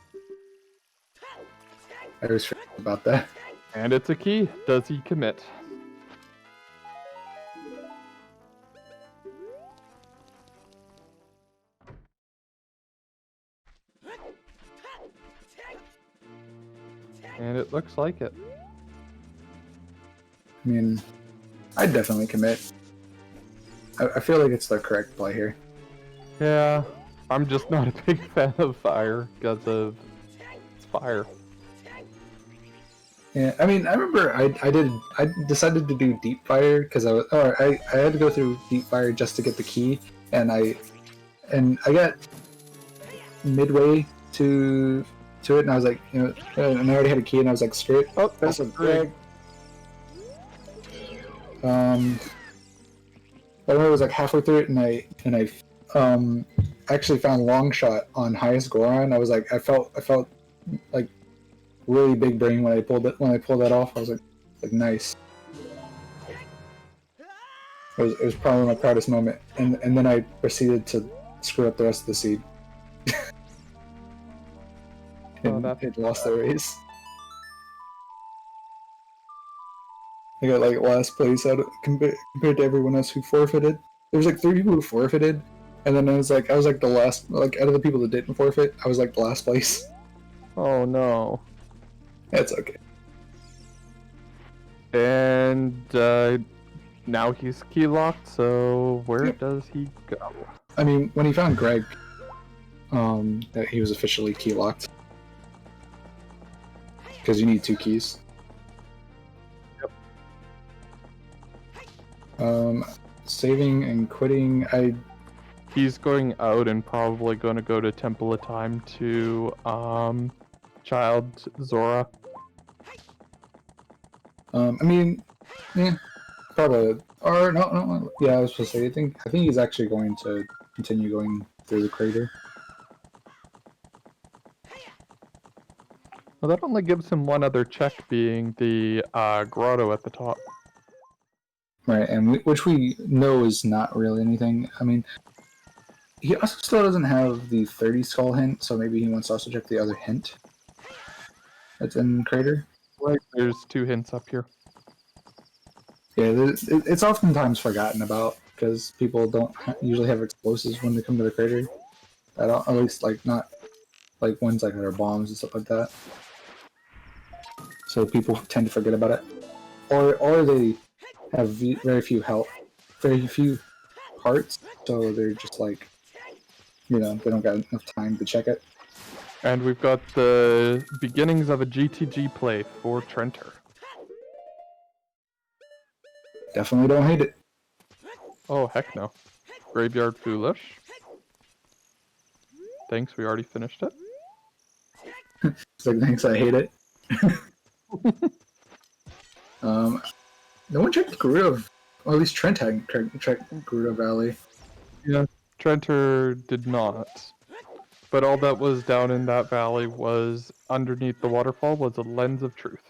I always forget about that. And it's a key. Does he commit? And it looks like it. I mean, I'd definitely commit. I feel like it's the correct play here. Yeah, I'm just not a big fan of fire because it's fire. Yeah, I mean, I remember I decided to do deep fire because I had to go through deep fire just to get the key, and I got midway to it, and I was like, and I already had a key, and I was like, screw it. Oh, that's a Greg. I remember it was like halfway through it, and I actually found long shot on highest Goron. I was like, I felt like really big brain when I pulled that off. I was like nice. It was probably my proudest moment, and then I proceeded to screw up the rest of the seed. And it lost the race. I got like last place out compared to everyone else who forfeited. There was like 3 people who forfeited, and then I was like the last, like out of the people that didn't forfeit, I was like the last place. Oh no. That's okay. And now he's key locked. So where does he go? I mean, when he found Greg, that he was officially key locked. because you need 2 keys. Yep. Saving and quitting. He's going out and probably going to go to Temple of Time to Child Zora. I mean, yeah, probably. Or no. Yeah, I was supposed to say. I think he's actually going to continue going through the crater. Well, that only gives him one other check, being the grotto at the top. Right, and which we know is not really anything. I mean, he also still doesn't have the 30 skull hint, so maybe he wants to also check the other hint that's in crater. Right, there's 2 hints up here. Yeah, it's oftentimes forgotten about because people don't usually have explosives when they come to the crater. At least, like, not like ones like that are bombs and stuff like that. So people tend to forget about it, or they have very few hearts, so they're just like, they don't got enough time to check it. And we've got the beginnings of a GTG play for TrenteR. Definitely don't hate it. Oh, heck no. Graveyard Foolish. Thanks, we already finished it. It's like, thanks, I hate it. No one checked Gerudo, or at least Trent hadn't checked Gerudo Valley. Yeah, TrenteR did not. But all that was down in that valley was, underneath the waterfall, was a lens of truth.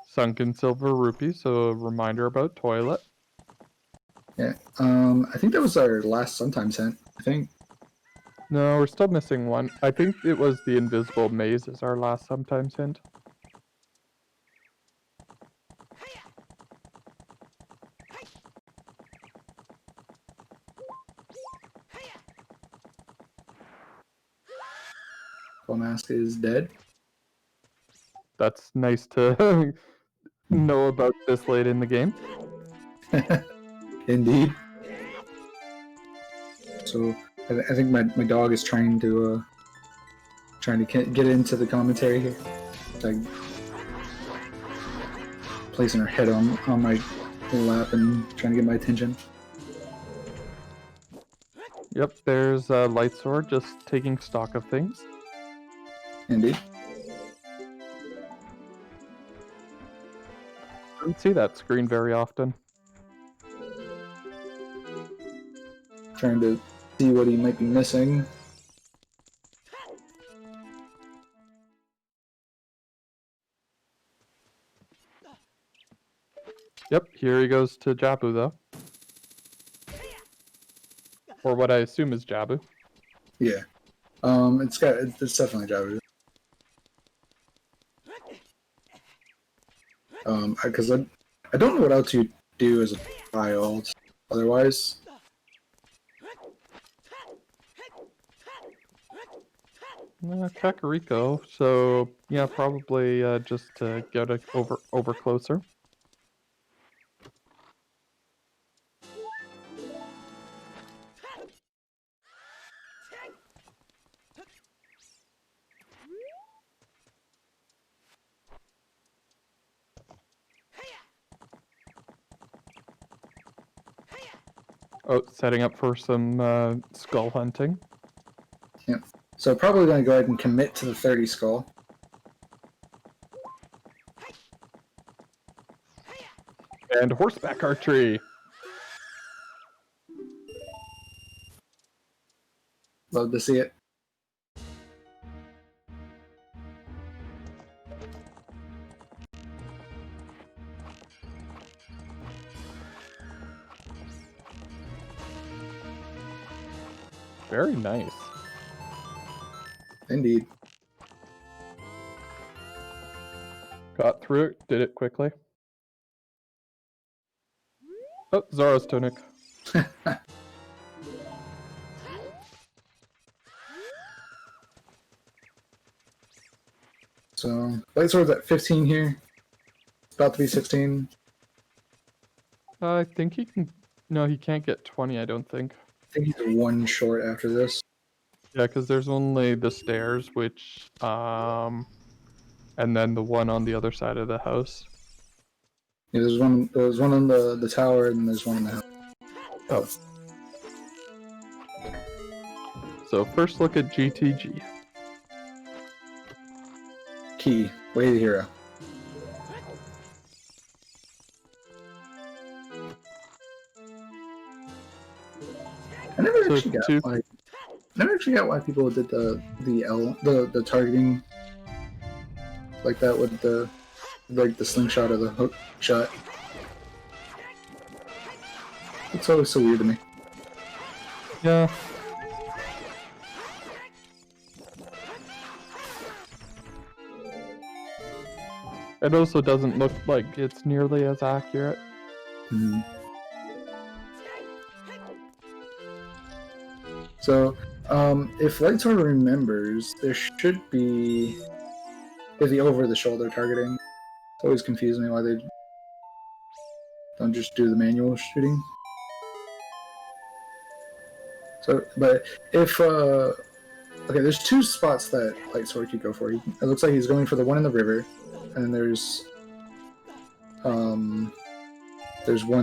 Sunken silver rupee, so a reminder about toilet. Yeah, I think that was our last sometimes hint, I think. No, we're still missing one. I think it was the invisible maze is our last sometimes hint. Mask is dead. That's nice to know about this late in the game. Indeed. So I think my dog is trying to get into the commentary here, like placing her head on my lap and trying to get my attention. Yep, there's Lightswoord just taking stock of things. Indeed. Don't see that screen very often. Trying to see what he might be missing. Yep, here he goes to Jabu, though. Or what I assume is Jabu. Yeah. It's definitely Jabu. Because I don't know what else you do as a child. Otherwise, Kakariko, so yeah, probably just to get it over closer. Oh, setting up for some skull hunting. yeah. So probably gonna go ahead and commit to the 30 skull. And horseback archery. Love to see it. Very nice. Indeed. Got through it, did it quickly. Oh, Zora's tunic. So Lightsword's at 15 here. It's about to be 16. I think he can... No, he can't get 20, I don't think. I think he's one short after this. Yeah, because there's only the stairs, which And then the one on the other side of the house. Yeah, there's one on the tower, and there's one in the house. Oh. So first look at GTG. Key, way to hero. I never So actually got why people did the targeting like that with the slingshot or the hook shot. It's always so weird to me. Yeah. It also doesn't look like it's nearly as accurate. Mm-hmm. So, if Lightswoord remembers, there should be the over-the-shoulder targeting. It's always confused me why they don't just do the manual shooting. So, but if okay, there's two spots that Lightswoord could go for. It looks like he's going for the one in the river, and there's one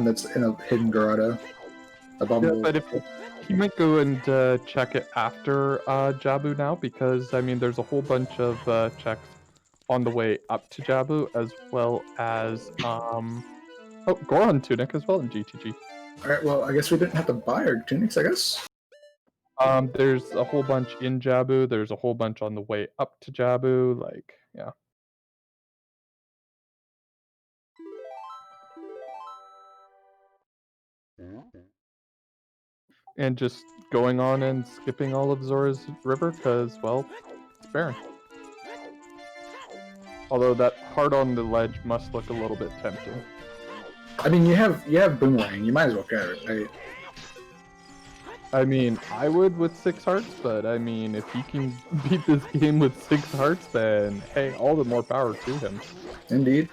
that's in a hidden grotto. Yeah, but if he might go and check it after Jabu now, because I mean, there's a whole bunch of checks on the way up to Jabu, as well as Goron tunic as well in GTG. Alright, well, I guess we didn't have to buy our tunics, I guess. There's a whole bunch in Jabu. There's a whole bunch on the way up to Jabu. Like, yeah. And just going on and skipping all of Zora's River, because, well, it's barren. Although that heart on the ledge must look a little bit tempting. I mean, you have Boomerang. You might as well get it, right? I mean, I would with 6 hearts, but I mean, if he can beat this game with 6 hearts, then hey, all the more power to him. Indeed.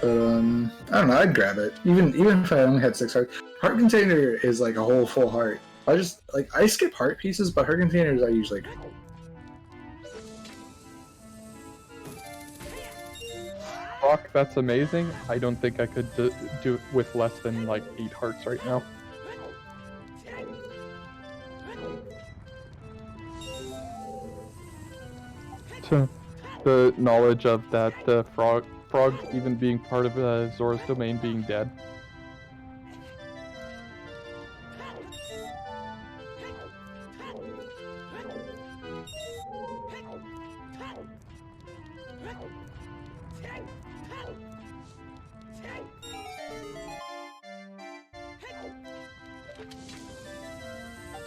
But, I don't know, I'd grab it. Even if I only had 6 hearts. Heart Container is like a whole full heart. I skip heart pieces, but Heart Containers I usually do. Fuck, that's amazing. I don't think I could do it with less than like 8 hearts right now. The knowledge of that frog even being part of Zora's domain being dead.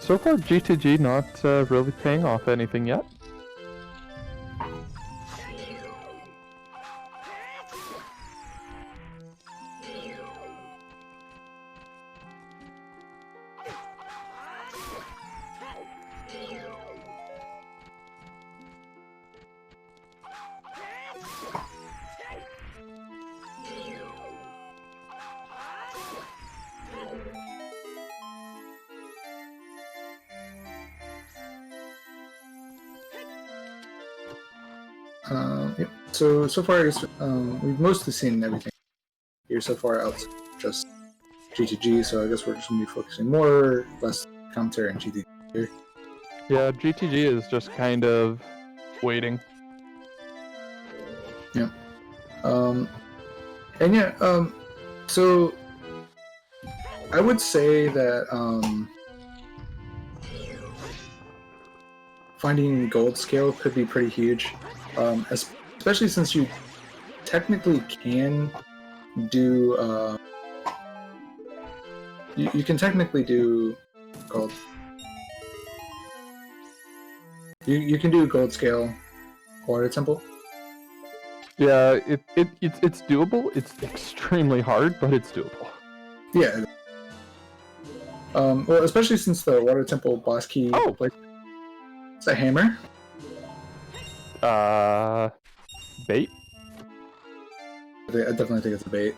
So far, GTG not really paying off anything yet. Yep. So far, we've mostly seen everything here so far out just GTG, so I guess we're just going to be focusing less commentary on GTG here. Yeah, GTG is just kind of waiting. Yeah. And yeah, so I would say that finding gold scale could be pretty huge, especially since you technically can do you can technically do gold. You can do gold scale water temple. Yeah, it's doable. It's extremely hard, but it's doable. Yeah. Well, especially since the water temple boss key. Oh, it's a hammer. Bait. I definitely think it's a bait.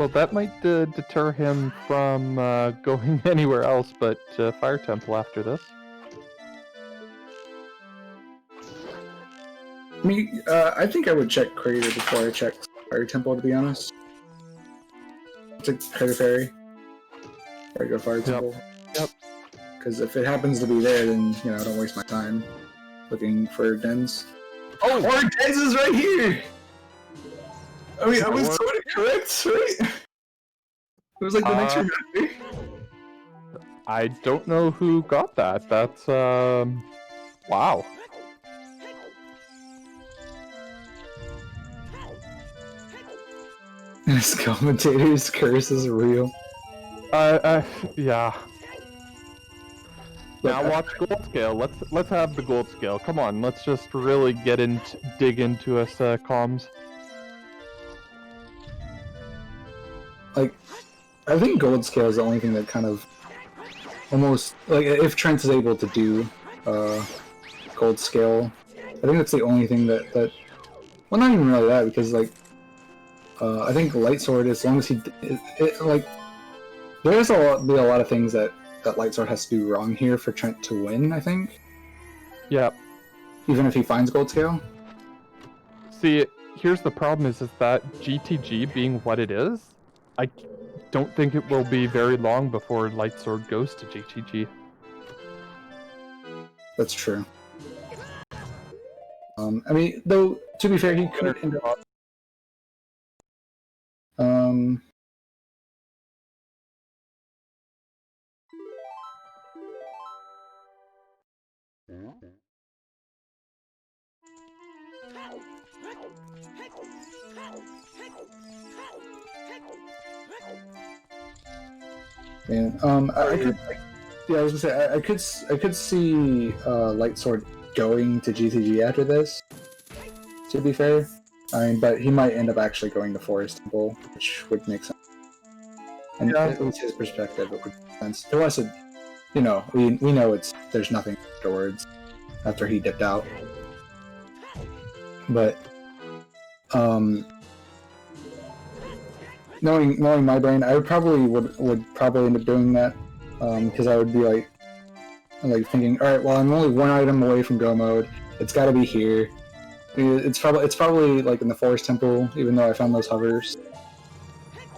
Well, that might deter him from going anywhere else but Fire Temple after this. I mean, I think I would check Crater before I check Fire Temple, to be honest. Check Crater Fairy. Or I go Fire Temple. Yep. Because if it happens to be there, then, you know, I don't waste my time looking for dens. Oh! Or dens is right here! I mean, I was sort of correct, right? It was like the next room after. I don't know who got that. That's, wow. This commentator's curse is real. Yeah. Look, Now watch gold scale. Let's have the gold scale. Come on, let's just really dig into us comms. Like, I think gold scale is the only thing that kind of almost like if Trent is able to do gold scale, I think that's the only thing that well, not even really that, because like I think Lightsword, as long as he like there's be a lot of things that Lightsword has to do wrong here for Trent to win, I think. Yeah. Even if he finds gold scale. See, here's the problem is that GTG being what it is, I don't think it will be very long before Lightsword goes to GTG. That's true. I mean, though, to be fair, he could end up... Yeah, I could, yeah, I was gonna say, I could see Lightsword going to GTG after this, to be fair. I mean, but he might end up actually going to Forest Temple, which would make sense. And yeah, at least his perspective, it would make sense. Unless it, you know, we know there's nothing afterwards, after he dipped out. But, knowing my brain, I would probably end up doing that, because I would be like thinking, all right, well, I'm only one item away from go mode. It's got to be here. It's probably like in the Forest Temple, even though I found those hovers.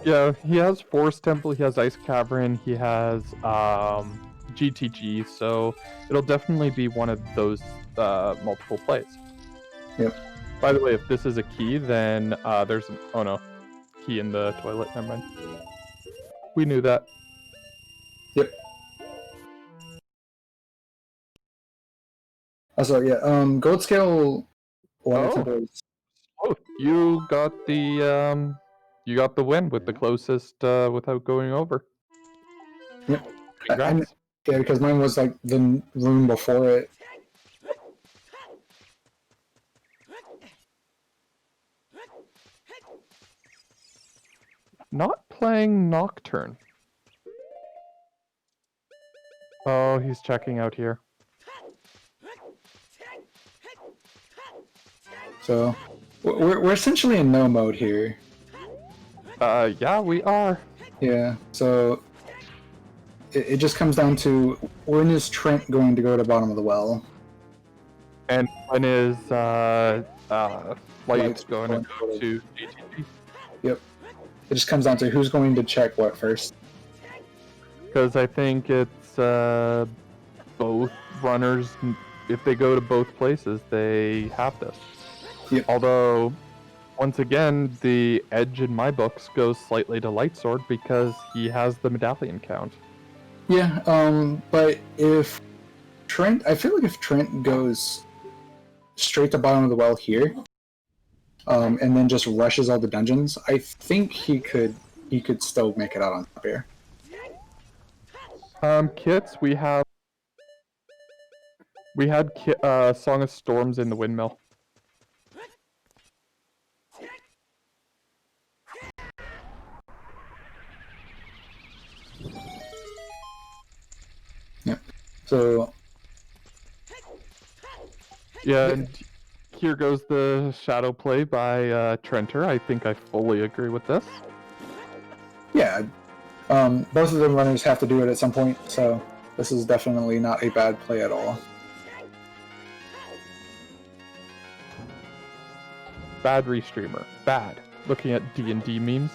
Yeah, he has Forest Temple, he has Ice Cavern, he has GTG, so it'll definitely be one of those multiple plays. Yep. By the way, if this is a key, then there's an... Oh no. Key in the toilet, never mind. We knew that. Yep. Also, yeah, gold scale water temples. Oh, you got the win with the closest without going over. Yep. Congrats. Yeah, because mine was like the room before it. Not playing Nocturne. Oh, he's checking out here. So, we're essentially in no mode here. Yeah, we are. Yeah, so it just comes down to when is Trent going to go to bottom of the well? And when is Light's going to go to GTG? Yep. It just comes down to who's going to check what first. Because I think it's both runners. If they go to both places, they have this. Yep. Although, once again, the edge in my books goes slightly to Lightsword because he has the medallion count. Yeah, but if Trent, I feel like if Trent goes straight to bottom of the well here, and then just rushes all the dungeons, I think he could still make it out on top here. Kits, we had Song of Storms in the windmill. Yeah. So. Yeah, and here goes the shadow play by TrenteR. I think I fully agree with this. Yeah, both of the runners have to do it at some point, so this is definitely not a bad play at all. Bad restreamer. Bad. Looking at D&D memes.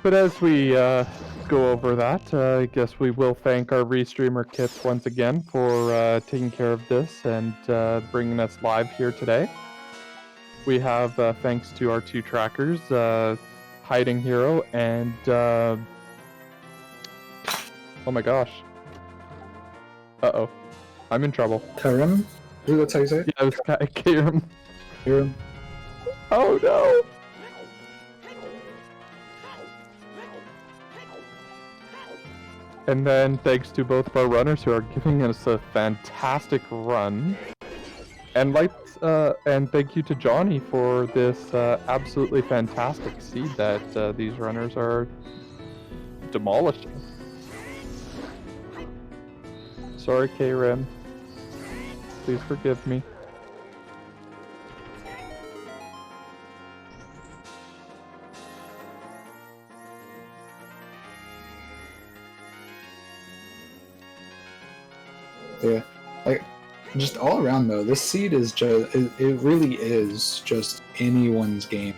But as we go over that, I guess we will thank our restreamer kits once again for taking care of this and bringing us live here today. We have thanks to our two trackers, Hiding Hero and oh my gosh. Uh-oh. I'm in trouble. Karim? That's how you say it? Yeah, it was Karim. Karim. Oh no! And then thanks to both of our runners who are giving us a fantastic run. And and thank you to Johnny for this absolutely fantastic seed that these runners are demolishing. Sorry, K-Rim. Please forgive me. Yeah, like just all around though, this seed is it really is just anyone's game.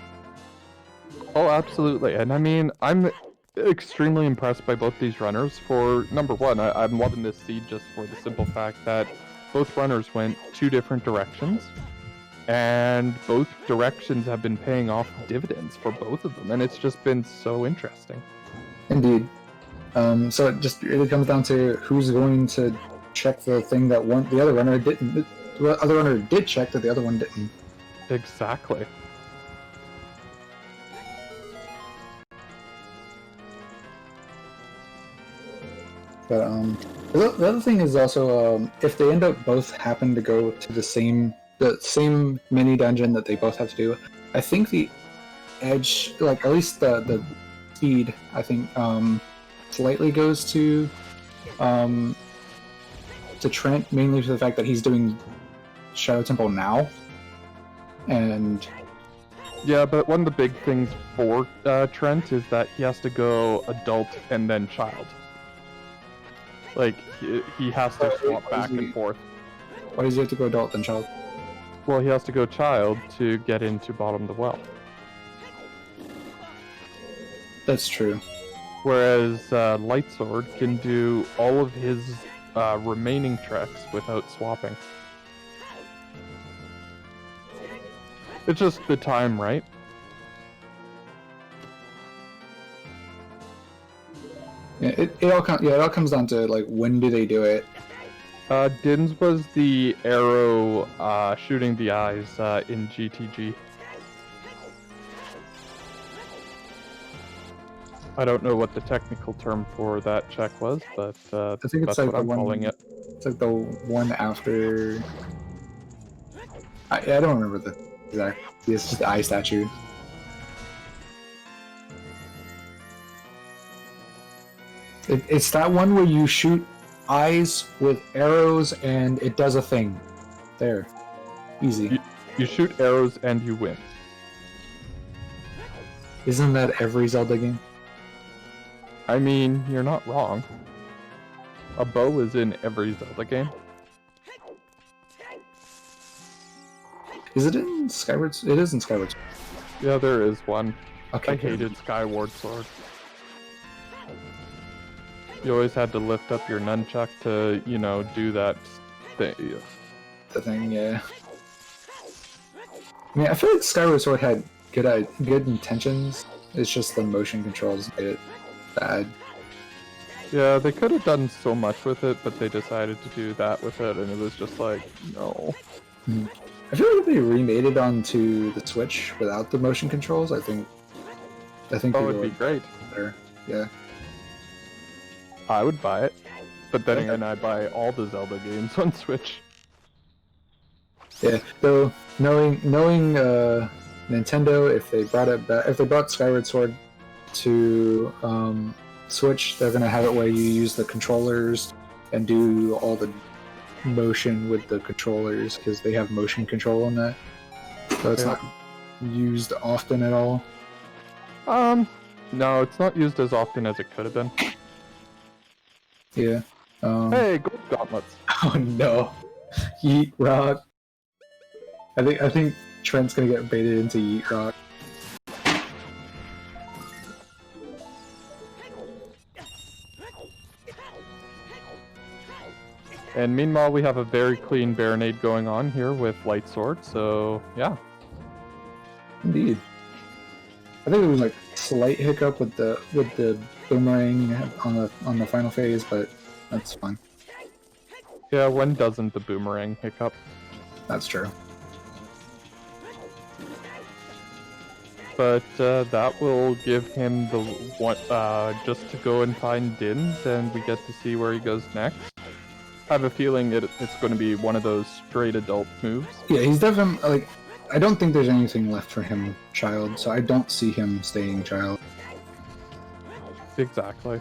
Oh, absolutely. And I mean, I'm extremely impressed by both these runners. For number one, I'm loving this seed just for the simple fact that both runners went two different directions, and both directions have been paying off dividends for both of them, and it's just been so interesting. Indeed. So it just really comes down to who's going to check the thing that the other runner didn't. The other runner did check that the other one didn't. Exactly. But the other thing is also if they end up both happen to go to the same mini dungeon that they both have to do, I think the edge, like at least the speed, I think slightly goes to Trent, mainly for the fact that he's doing Shadow Temple now, and yeah, but one of the big things for Trent is that he has to go adult and then child. Like, he has to swap back and forth. Why does he have to go adult then child? Well, he has to go child to get into Bottom the Well. That's true. Whereas Lightswoord can do all of his remaining treks without swapping. It's just the time, right? Yeah, it all comes down to like when do they do it. Din's was the arrow shooting the eyes in GTG. I don't know what the technical term for that check was, but I think it's that's like what I'm calling it. It's like the one after. I don't remember the exact. It's just the eye statue. It's that one where you shoot eyes with arrows and it does a thing. There. Easy. You shoot arrows and you win. Isn't that every Zelda game? I mean, you're not wrong. A bow is in every Zelda game. Is it in Skyward? It is in Skyward Sword. Yeah, there is one. Okay, I hated Skyward Sword. You always had to lift up your nunchuck to, you know, do that thing. The thing, yeah. I mean, I feel like Skyward Sword had good intentions. It's just the motion controls made it bad. Yeah, they could have done so much with it, but they decided to do that with it, and it was just like, no. I feel like if they remade it onto the Switch without the motion controls, I think Oh, it'd be great. better. Yeah. I would buy it, but then again, I buy all the Zelda games on Switch. Yeah. Though knowing Nintendo, if they brought Skyward Sword to Switch, they're gonna have it where you use the controllers and do all the motion with the controllers because they have motion control on that. so it's Yeah. not used often at all. No, it's not used as often as it could have been. Yeah. Hey, gold gauntlets. Oh no, Yeet Rock. I think Trent's gonna get baited into Yeet Rock. And meanwhile, we have a very clean Baronade going on here with Lightsword, so yeah. Indeed. I think it was like slight hiccup with the boomerang on the final phase, but that's fine. Yeah, when doesn't the boomerang hiccup? That's true. But that will give him the one just to go and find Dins, and we get to see where he goes next. I have a feeling it's going to be one of those straight adult moves. Yeah, he's definitely like. I don't think there's anything left for him, child. So I don't see him staying child. Exactly.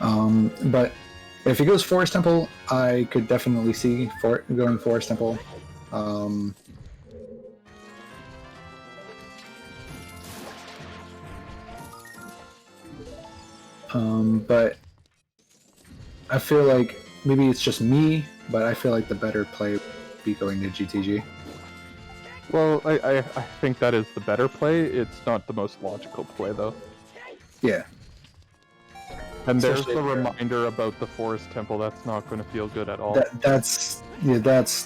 But if he goes Forest Temple, I could definitely see going Forest Temple. But I feel like maybe it's just me, but I feel like the better play would be going to GTG. Well, I think that is the better play. It's not the most logical play, though. Yeah. And there's Especially the if you're- reminder about the Forest Temple. That's not going to feel good at all. That's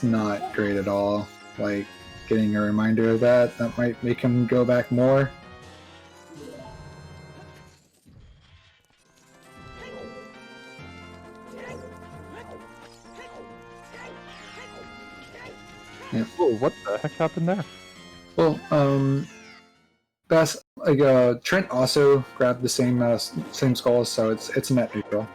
not great at all. Like getting a reminder of that might make him go back more. Oh, what the heck happened there? Well, that's like Trent also grabbed the same skulls, so it's net neutral.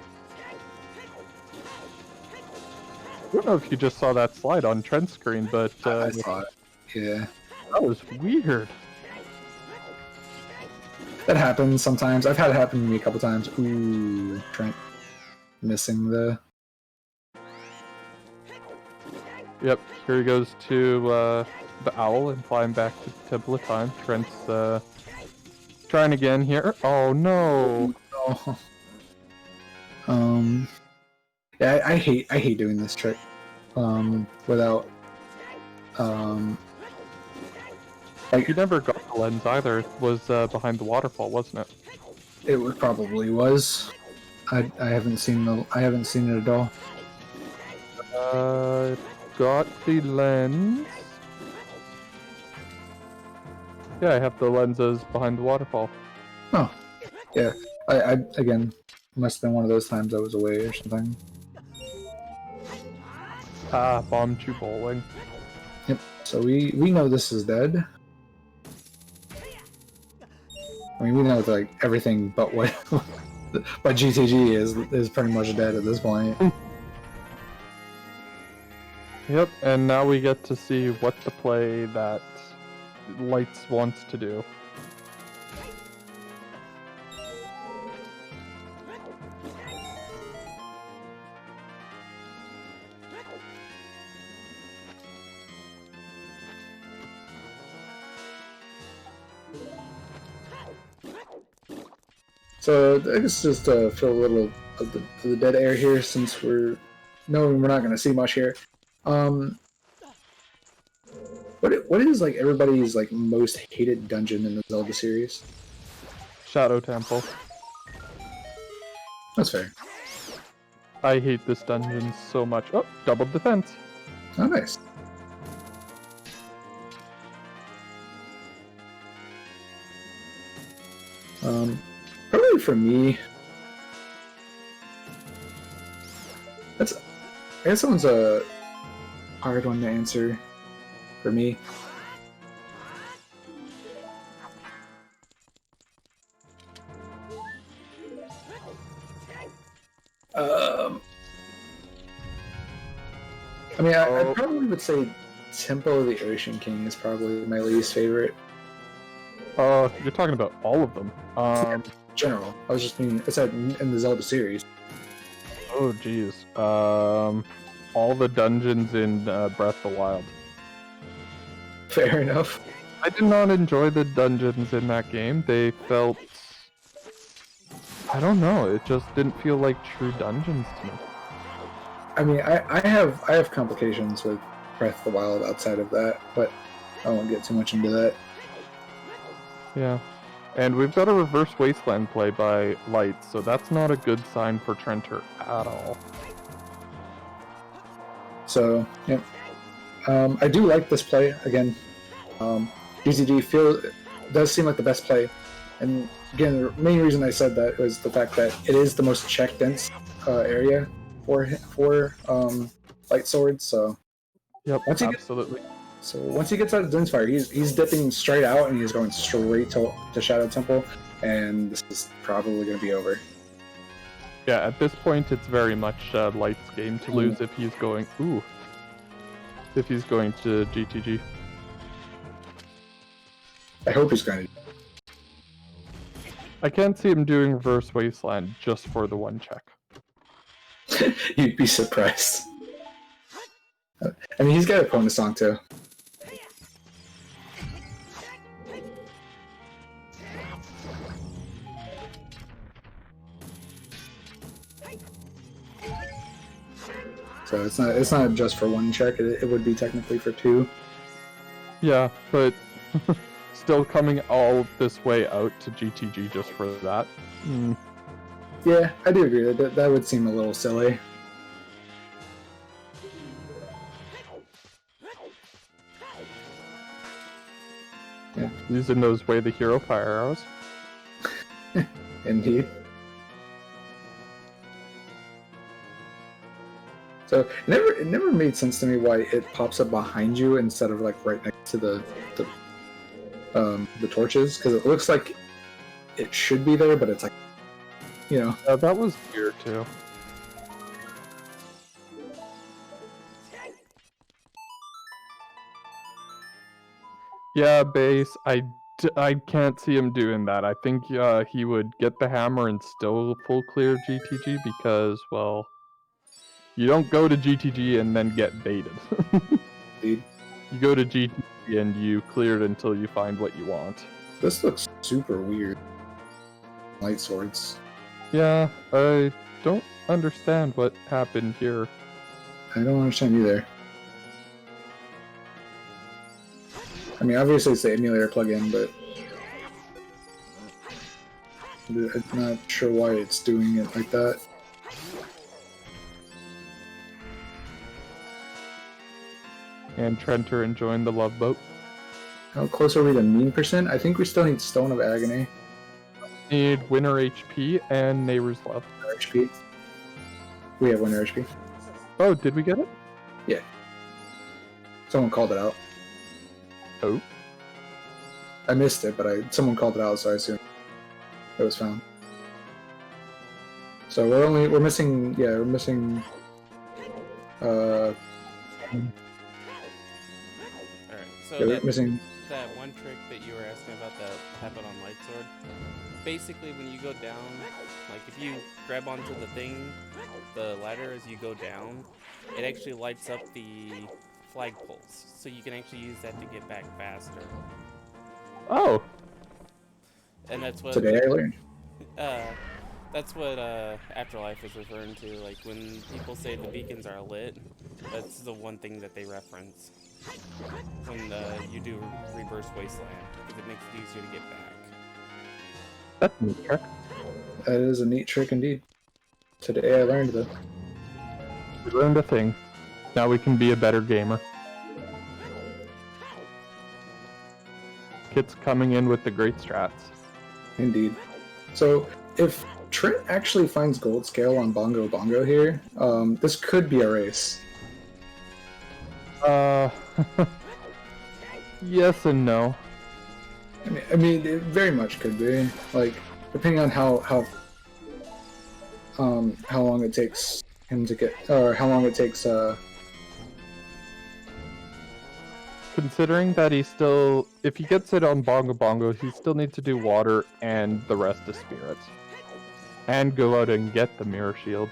I don't know if you just saw that slide on Trent's screen, but I saw it. Yeah, that was weird. that happens sometimes. I've had it happen to me a couple times. Ooh, Trent missing the. Yep, here he goes to the owl and flying back to the Temple of Time. Trent's trying again here. Oh no! Oh. Yeah, I hate doing this trick. Without. Like You never got the lens either. It was behind the waterfall, wasn't it? it probably was. I haven't seen it at all. Got the lens. Yeah, I have the lenses behind the waterfall. Oh, yeah. I again must have been one of those times I was away or something. Ah, bombed you bowling. Yep. So we know this is dead. I mean, we know that, like everything but what but GTG is pretty much dead at this point. Yep, and now we get to see what the play that Lights wants to do. So I guess just fill a little of the dead air here, since we're knowing we're not going to see much here. What is like everybody's like most hated dungeon in the Zelda series? Shadow Temple. That's fair. I hate this dungeon so much. Oh, double defense. Oh, nice. Probably for me, I guess that one's a hard one to answer for me. I mean, I probably would say Temple of the Ocean King is probably my least favorite. You're talking about all of them. General. I was just meaning, I said in the Zelda series. Oh, geez. All the dungeons in Breath of the Wild. Fair enough. I did not enjoy the dungeons in that game. They felt... I don't know, it just didn't feel like true dungeons to me. I mean, I have complications with Breath of the Wild outside of that, but I won't get too much into that. Yeah. And we've got a Reverse Wasteland play by Lights, so that's not a good sign for TrenteR at all. So, yeah. I do like this play, again. GTG does seem like the best play. And again, the main reason I said that was the fact that it is the most check dense area for light swords. So Yep, once absolutely. once he gets out of Dunsfire, he's dipping straight out and he's going straight to Shadow Temple, and this is probably going to be over. Yeah, at this point, it's very much Light's game to lose if he's going. If he's going to GTG. I hope he's going to. I can't see him doing Reverse Wasteland just for the one check. You'd be surprised. I mean, he's got a bonus song too. So it's not just for one check. It would be technically for two. Yeah, but still coming all this way out to GTG just for that. Yeah, I do agree. That would seem a little silly. Yeah. Using those Way the Hero fire arrows. Indeed. So it never made sense to me why it pops up behind you instead of like right next to the torches, because it looks like it should be there, but it's like, you know. That was weird too. Yeah, base. I can't see him doing that. I think he would get the hammer and still full clear GTG because, well, you don't go to GTG and then get baited. Indeed. You go to GTG and you clear it until you find what you want. This looks super weird. Light swords. Yeah, I don't understand what happened here. I don't understand either. I mean, obviously it's the emulator plugin, but I'm not sure why it's doing it like that. And TrenteR enjoying the love boat. How close are we to mean percent? I think we still need Stone of Agony. Need winner HP and neighbor's love. HP. We have winner HP. Oh, did we get it? Yeah. Someone called it out. Oh. I missed it, but someone called it out, so I assume it was found. So we're missing. Yeah, we're missing. Alright, so Yeah, we're missing. that one trick that you were asking about that happened on Lightsword. Basically, when you go down, like if you grab onto the thing, the ladder as you go down, it actually lights up the flagpoles, so you can actually use that to get back faster. Oh. And that's what today I learned. That's what Afterlife is referring to. Like when people say the beacons are lit, that's the one thing that they reference when you do Reverse Wasteland, because it makes it easier to get back. That's a neat trick. That is a neat trick indeed. Today I learned that. We learned a thing. Now we can be a better gamer. Kit's coming in with the great strats. Indeed. So if Trent actually finds gold scale on Bongo Bongo here, this could be a race. Yes and no. I mean, it very much could be. Like, depending on how long it takes him to get, or how long it takes. Considering that he still, if he gets it on Bongo Bongo, he still needs to do water and the rest of spirits, and go out and get the mirror shield.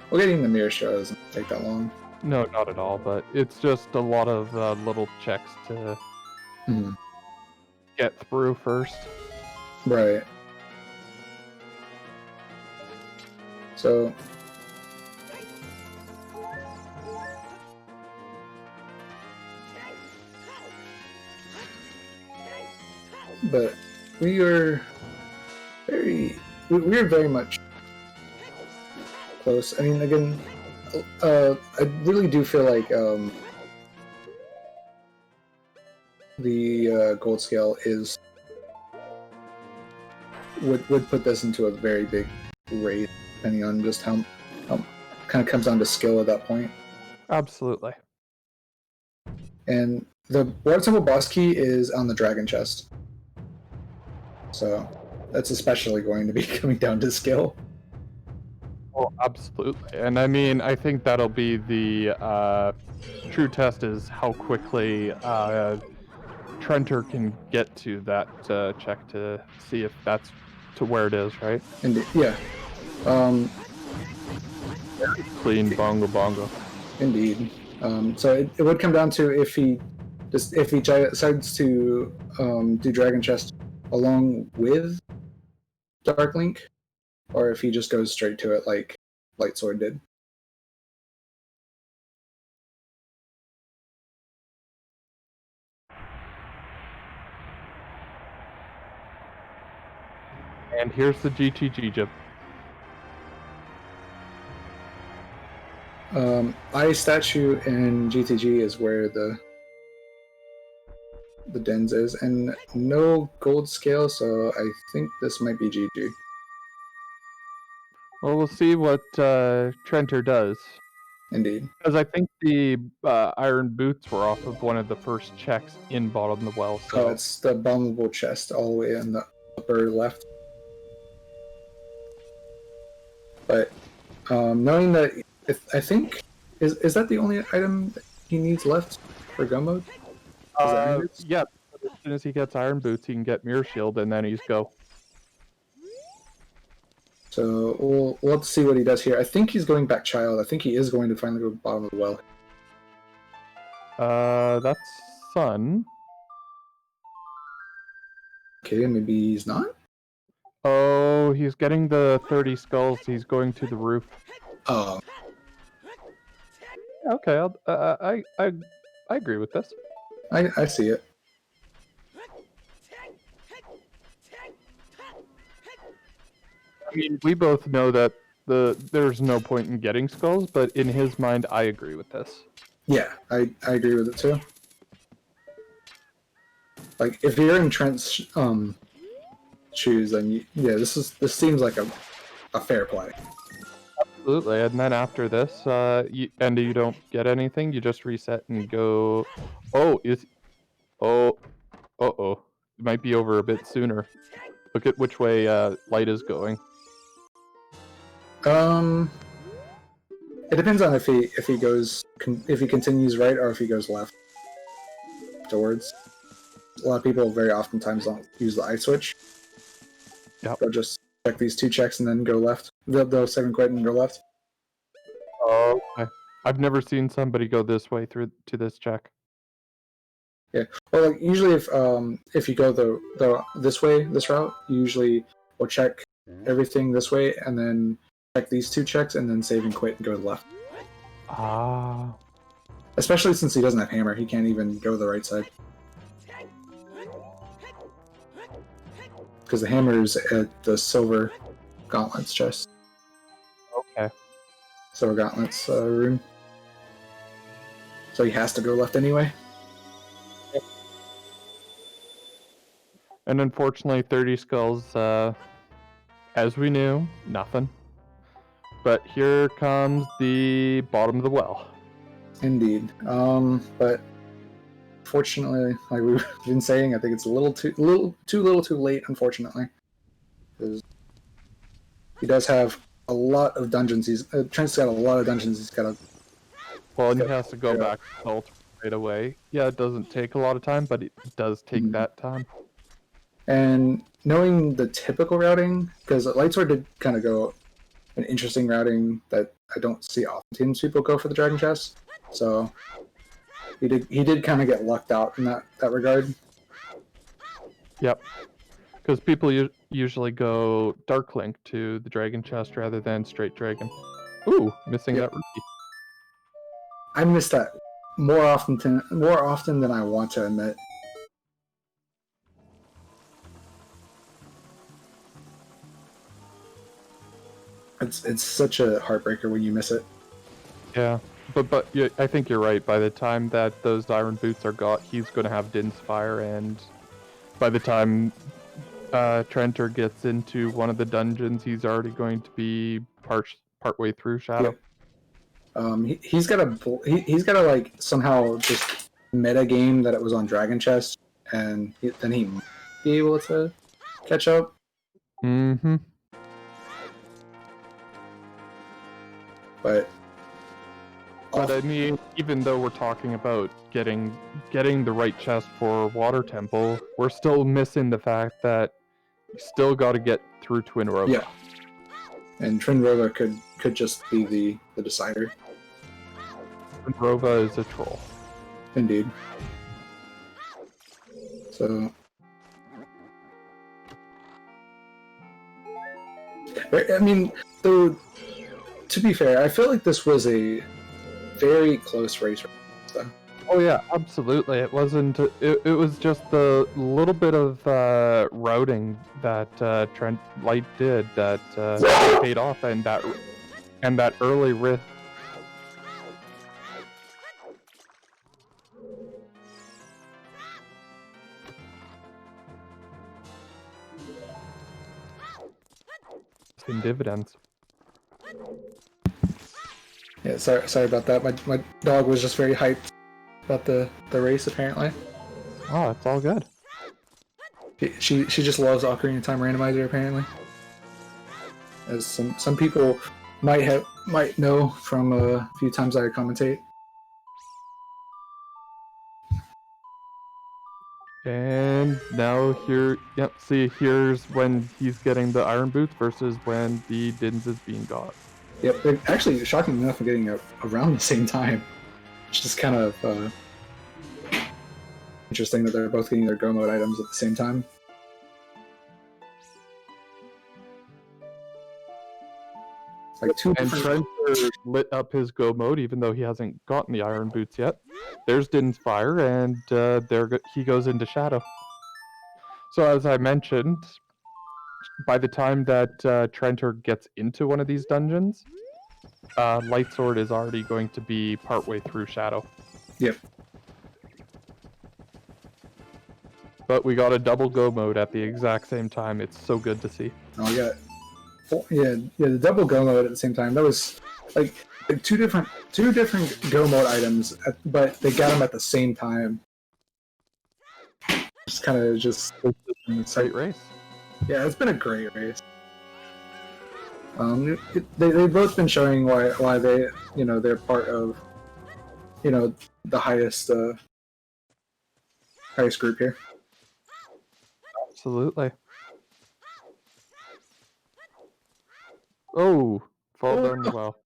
Well, getting the mirror shield doesn't take that long. No, not at all. But it's just a lot of little checks to Mhm. get through first. Right. So. But we are we're very much close. I mean, again, I really do feel like the gold scale would put this into a very big race, depending on just how kind of comes down to skill at that point. Absolutely. And the Water Temple boss key is on the dragon chest, so that's especially going to be coming down to skill. Well, absolutely. And I mean, I think that'll be the true test is how quickly TrenteR can get to that check to see if that's to where it is, right? Indeed, yeah. Clean bongo. Indeed. So it would come down to if he decides to do Dragon Chest along with Dark Link, or if he just goes straight to it like Lightsword did. And here's the GTG jib. Eye Statue in GTG is where the dens is, and no gold scale, so I think this might be GG. Well, we'll see what TrenteR does. Indeed. Because I think the iron boots were off of one of the first checks in bottom of the well. So It's the abominable chest all the way in the upper left. But knowing that, I think is that the only item that he needs left for go mode? yeah. As soon as he gets iron boots, he can get mirror shield, and then he's go. So we'll have to see what he does here. I think he's going back child. I think he is going to finally go to the bottom of the well. That's sun. Okay, maybe he's not. Oh, he's getting the 30 skulls. He's going to the roof. Oh, Okay, I agree with this. I see it. I mean, we both know that there's no point in getting skulls, but in his mind, I agree with this. Yeah, I agree with it too. Like if you're in Trent's shoes, then this seems like a fair play. Absolutely, and then after this, you don't get anything. You just reset and go. It might be over a bit sooner. Look at which way light is going. It depends on if he continues right or if he goes left afterwards. A lot of people very oftentimes don't use the eye switch. Yep. They'll just check these two checks and then go left. They'll save and quit and go left. Oh, okay. I've never seen somebody go this way through to this check. Yeah. Well, like, usually if you go this route, you usually will check everything this way and then check these two checks and then save and quit and go to the left. Ah. Especially since he doesn't have hammer, he can't even go to the right side. Because the hammer is at the silver gauntlets chest. Okay. Silver gauntlets room. So he has to go left anyway. Yep. And unfortunately, 30 skulls, as we knew, nothing. But here comes the bottom of the well. Indeed. But fortunately, like we've been saying, I think it's a little too late, unfortunately. Because he does have a lot of dungeons. Trent's got a lot of dungeons he's got to... Well, and he has to go back to Salt right away. Yeah, it doesn't take a lot of time, but it does take that time. And knowing the typical routing, because Lightsword did kind of go an interesting routing that I don't see often people go for the dragon chest. So he did kind of get lucked out in that regard. Yep. Because people usually go Dark Link to the dragon chest rather than straight dragon. Ooh, missing Yep. that rupee. I miss that more often than I want to admit. It's such a heartbreaker when you miss it. Yeah, but yeah, I think you're right. By the time that those iron boots are got, he's going to have Din's Fire, and by the time TrenteR gets into one of the dungeons, he's already going to be partway through Shadow. Yeah. He's got to like somehow just meta game that it was on Dragon Chest, and then he might be able to catch up. Mm-hmm. But I mean, even though we're talking about getting the right chest for Water Temple, we're still missing the fact that you still got to get through Twin Rova. Yeah, and TrenteR could just be the decider. Twin Rova is a troll. Indeed. So, I mean, though, to be fair, I feel like this was a very close race. Oh yeah, absolutely. It wasn't. It was just the little bit of routing that Trent Light did that paid off, and that early risk. In dividends. Yeah, sorry about that. My dog was just very hyped about the race apparently. Oh, it's all good. She just loves Ocarina of Time randomizer apparently, as some people might know from a few times I commentate. And now here, yep. See, here's when he's getting the iron boots versus when the Dins is being got. Yep, they're actually shockingly enough getting around the same time, which is kind of interesting that they're both getting their Go mode items at the same time. Like two And different. TrenteR lit up his Go mode even though he hasn't gotten the iron boots yet. There's Din's Fire, and he goes into Shadow. So as I mentioned, by the time that TrenteR gets into one of these dungeons, Lightswoord is already going to be partway through Shadow. Yep. But we got a double Go mode at the exact same time. It's so good to see. Oh yeah. The double Go mode at the same time. That was like two different Go mode items, but they got them at the same time. It's kind of just Great race. Yeah, it's been a great race. They've both been showing why they they're part of the highest group here. Absolutely. Oh, fall down the well.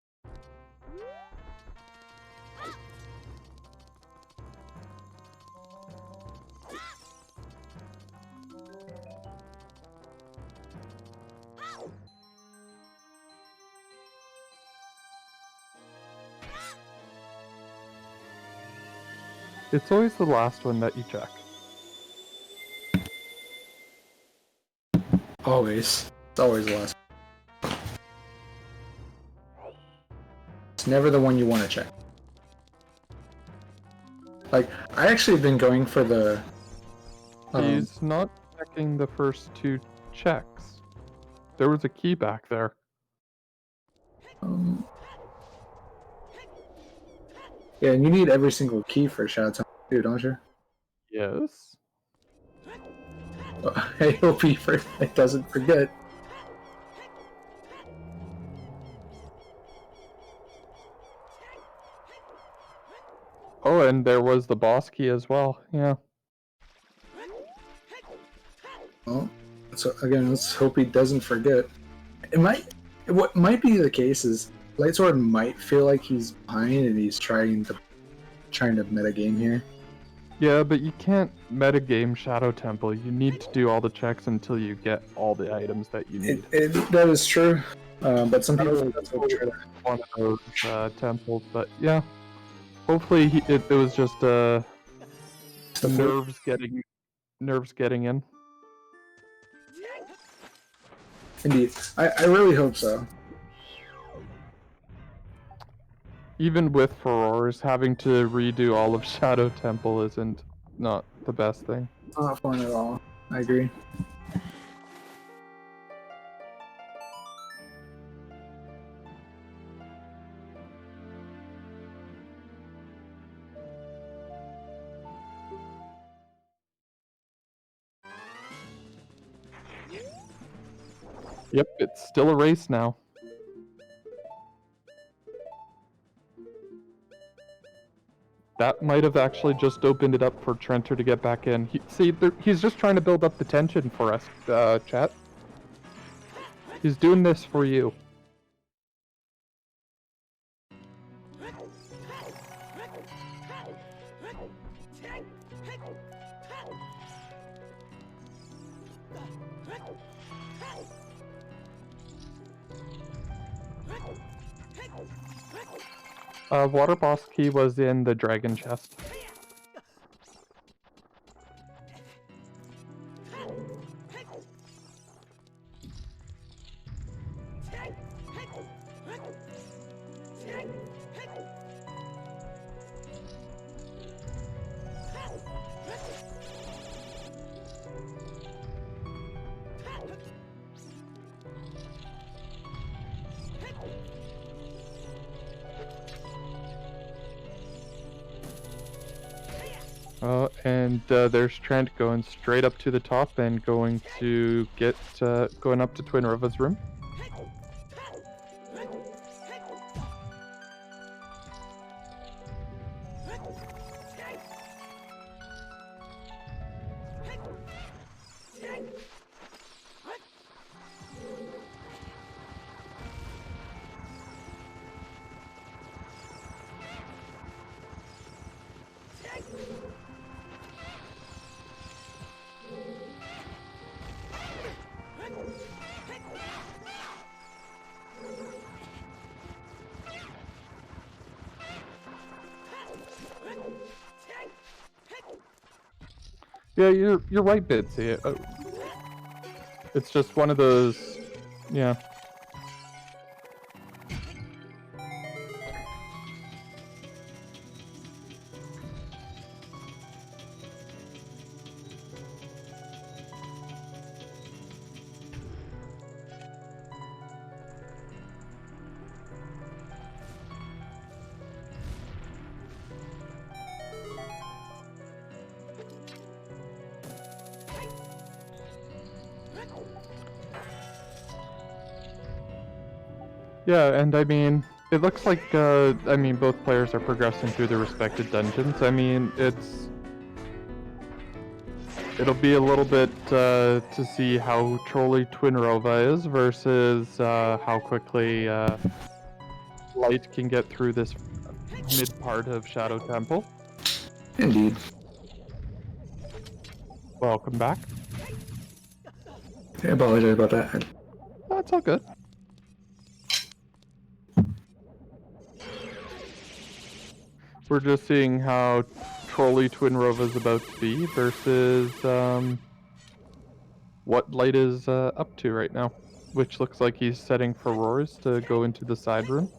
It's always the last one that you check. Always. It's always the last. It's never the one you want to check. Like, I actually have been going for the... He's not checking the first two checks. There was a key back there. Yeah, and you need every single key for Shadow Time too, don't you? Yes. I hope he doesn't forget. Oh, and there was the boss key as well. Yeah. Well, so again, let's hope he doesn't forget. What might be the case is Lightsword might feel like he's behind and he's trying to metagame here. Yeah, but you can't metagame Shadow Temple. You need to do all the checks until you get all the items that you need. That is true, but some people also try to. One of those temples, but yeah. Hopefully it was just nerves getting in. Indeed, I really hope so. Even with furores, having to redo all of Shadow Temple isn't not the best thing. Not fun at all. I agree. Yep, it's still a race now. That might have actually just opened it up for TrenteR to get back in. He's just trying to build up the tension for us, chat. He's doing this for you. Water boss key was in the dragon chest. And there's Trent going straight up to the top and going to get going up to Twin Rova's room. Yeah, you're right, Bitsy. It's just one of those, yeah. Yeah, and I mean, it looks like, both players are progressing through their respective dungeons. I mean, it'll be a little bit to see how trolly Twin Rova is versus how quickly Light can get through this mid part of Shadow Temple. Indeed. Welcome back. I apologize about that. Oh, it's all good. We're just seeing how trolly Twin Rova's about to be versus what Light is up to right now, which looks like he's setting for roars to go into the side room.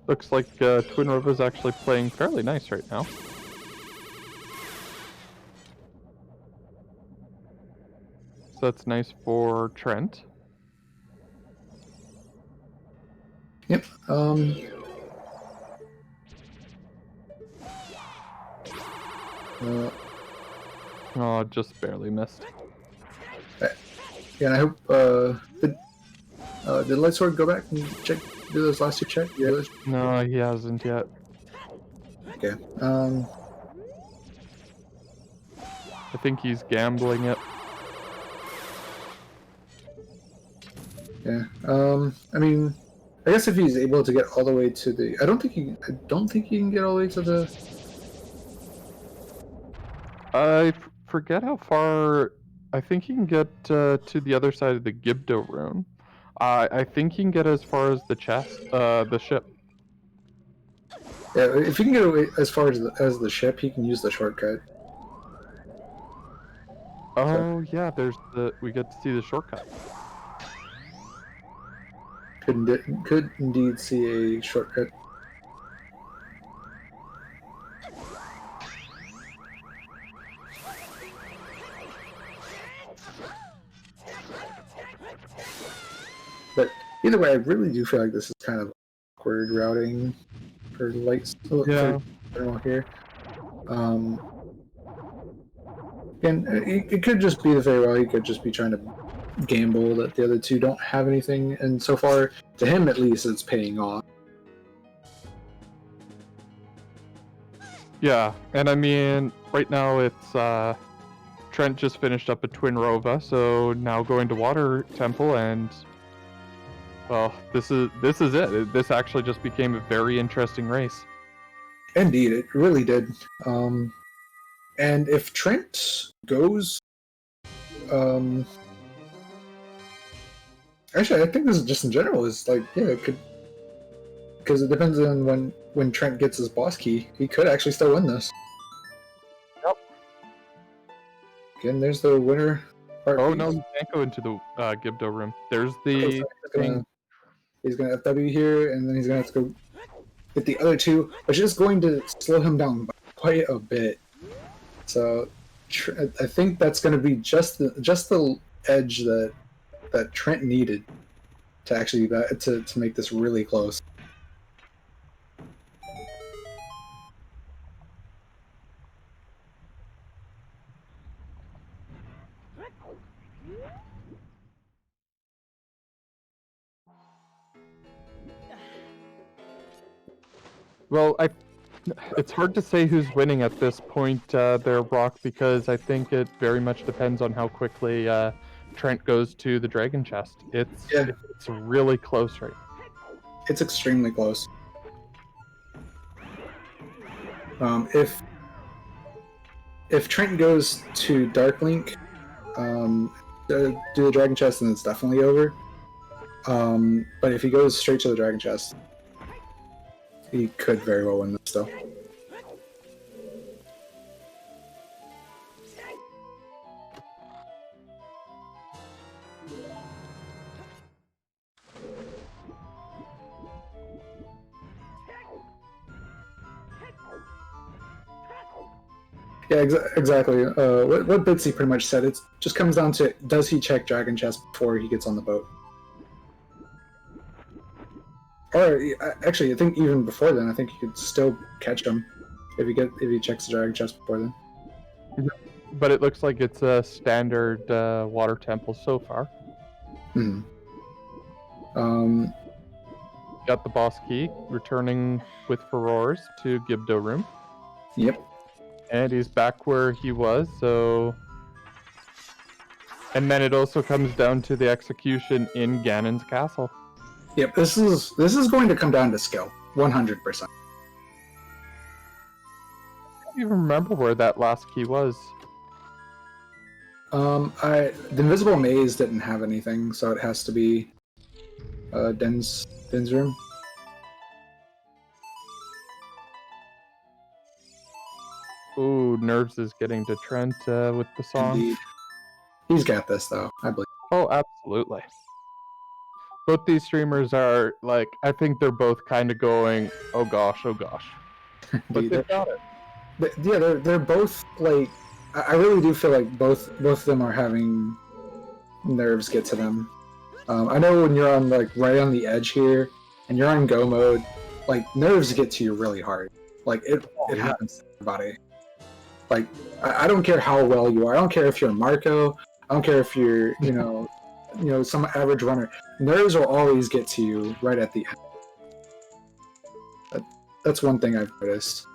Looks like Twin Rova's actually playing fairly nice right now. So that's nice for Trent. Yep. Oh, just barely missed. Yeah, and I hope did Lightsword go back and do those last two checks? Yeah. No, he hasn't yet. Okay. I think he's gambling it. Yeah. I mean, I guess if he's able to get all the way to the, I don't think he can get all the way to the. I forget how far. I think he can get to the other side of the Gibdo room. I think he can get as far as the chest, the ship. Yeah, if he can get away as far as the ship, he can use the shortcut. Oh yeah, we get to see the shortcut. Could indeed see a shortcut. But either way, I really do feel like this is kind of awkward routing for lights. Yeah. For here. And it could just be very well. He could just be trying to gamble that the other two don't have anything, and so far, to him at least, it's paying off. Yeah, and I mean, right now it's Trent just finished up a Twin Rova, so now going to Water Temple, and well, this is it. This actually just became a very interesting race. Indeed, it really did. And if Trent goes, actually, I think this is just in general is like, yeah, it could, because it depends on when Trent gets his boss key, he could actually still win this. Yep. Again, there's the winner. Oh no, you can't go into the Gibdo room. There's the thing. He's gonna FW here, and then he's gonna have to go with the other two, which is going to slow him down by quite a bit. So I think that's going to be just the edge that Trent needed to actually to make this really close. Well, it's hard to say who's winning at this point there, Brock, because I think it very much depends on how quickly Trent goes to the Dragon Chest. It's really close right now. It's extremely close. If Trent goes to Dark Link, do the Dragon Chest, then it's definitely over. But if he goes straight to the Dragon Chest, he could very well win this still. Yeah, exactly. What Bitsy pretty much said, it just comes down to, does he check Dragon Chest before he gets on the boat? Or actually, I think even before then, I think he could still catch him if he checks the Dragon Chest before then. But it looks like it's a standard Water Temple so far. Got the boss key, returning with furores to Gibdo room. Yep. And he's back where he was, so... And then it also comes down to the execution in Ganon's castle. Yep, this is going to come down to skill, 100%. I don't even remember where that last key was. The Invisible Maze didn't have anything, so it has to be Den's room. Ooh, Nerves is getting to Trent with the song. Indeed. He's got this, though, I believe. Oh, absolutely. Both these streamers are, like, I think they're both kind of going, oh gosh, oh gosh. But they got it. Yeah, they're both, like, I really do feel like both of them are having nerves get to them. I know when you're on, like, right on the edge here, and you're on go mode, like, nerves get to you really hard. Like, it happens to everybody. Like, I don't care how well you are. I don't care if you're Marco. I don't care if you're, some average runner, nerves will always get to you right at the end. That's one thing I've noticed.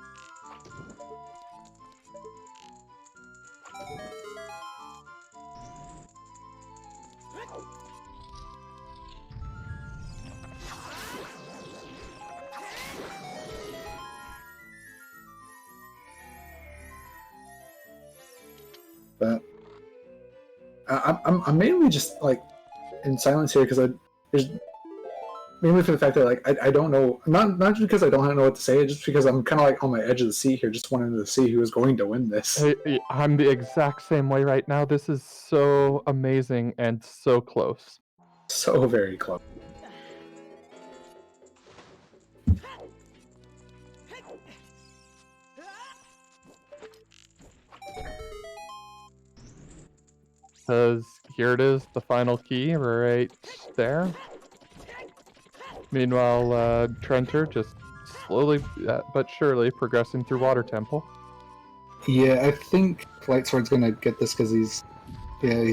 But I'm mainly just like in silence here because there's mainly for the fact that like I don't know, not just because I don't know what to say, just because I'm kind of like on my edge of the seat here, just wanting to see who is going to win this. Hey, I'm the exact same way right now. This is so amazing and so close. So very close. Because here it is, the final key right there. Meanwhile, TrenteR just slowly but surely progressing through Water Temple. Yeah, I think Lightsword's gonna get this because he's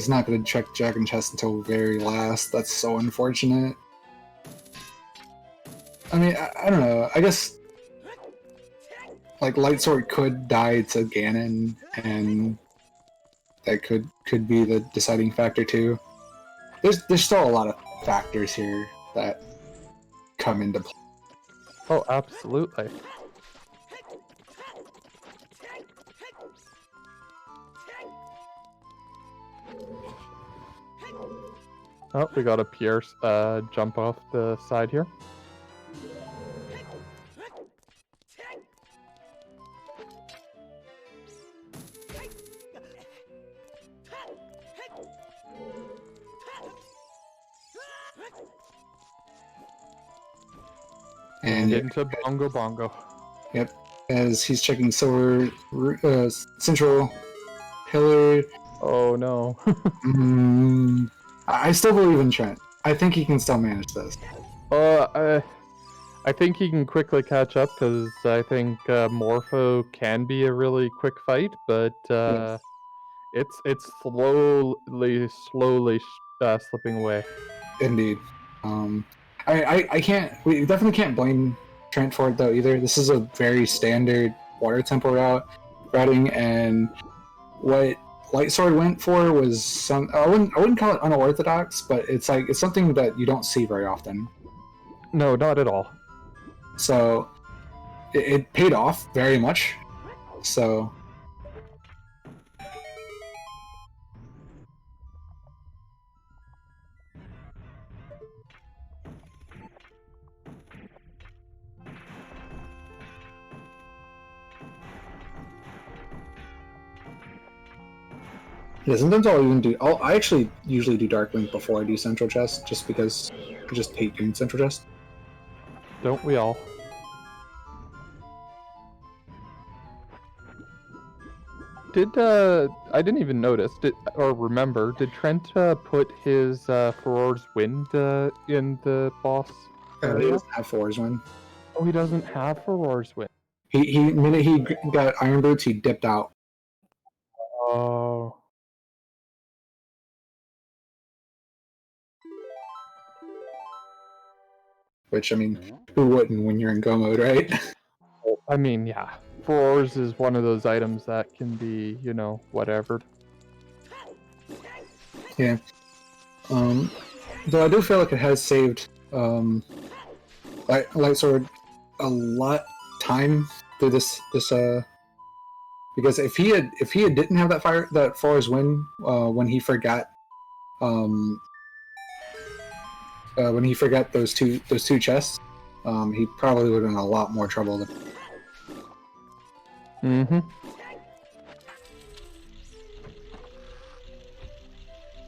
not gonna check Dragon Chest until very last. That's so unfortunate. I mean, I don't know. I guess like Lightsword could die to Ganon, and that could be the deciding factor too. There's still a lot of factors here that come into play. Oh, absolutely. Oh, we got a Pierce jump off the side here. And into Bongo Bongo. Yep, as he's checking Silver Central Pillar. Oh no. I still believe in Trent. I think he can still manage this. I think he can quickly catch up because I think Morpho can be a really quick fight, but it's slowly slipping away. Indeed. I can't. We definitely can't blame Trent for it though either. This is a very standard Water Temple routing, and what Lightsword went for was some. I wouldn't call it unorthodox, but it's something that you don't see very often. No, not at all. So it paid off very much. So. Yeah, sometimes I actually usually do Dark Link before I do Central Chest, just because I just hate doing Central Chest. Don't we all? I didn't even notice, remember, did Trent put his Furor's Wind in the boss He area? doesn't have Furor's Wind. Oh, he doesn't have Furor's Wind. The minute he got Iron Boots, he dipped out. Oh. Which, I mean, who wouldn't when you're in Go mode, right? I mean, yeah. Furor's is one of those items that can be, whatever. Yeah. Though I do feel like it has saved Lightsword a lot time through this because if he didn't have that Furor's Wind when he forgot those two chests, he probably would have been in a lot more trouble. Mm-hmm.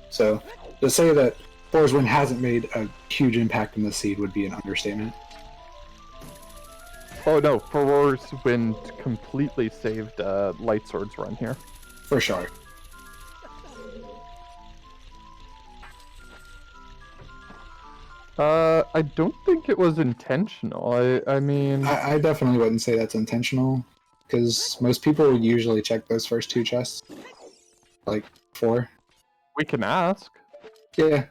So to say that Furor's Wind hasn't made a huge impact in the seed would be an understatement. Oh no, Furor's Wind completely saved Lightsword's run here. For sure. I don't think it was intentional. I mean... I definitely wouldn't say that's intentional, because most people usually check those first two chests. Like, 4. We can ask. Yeah,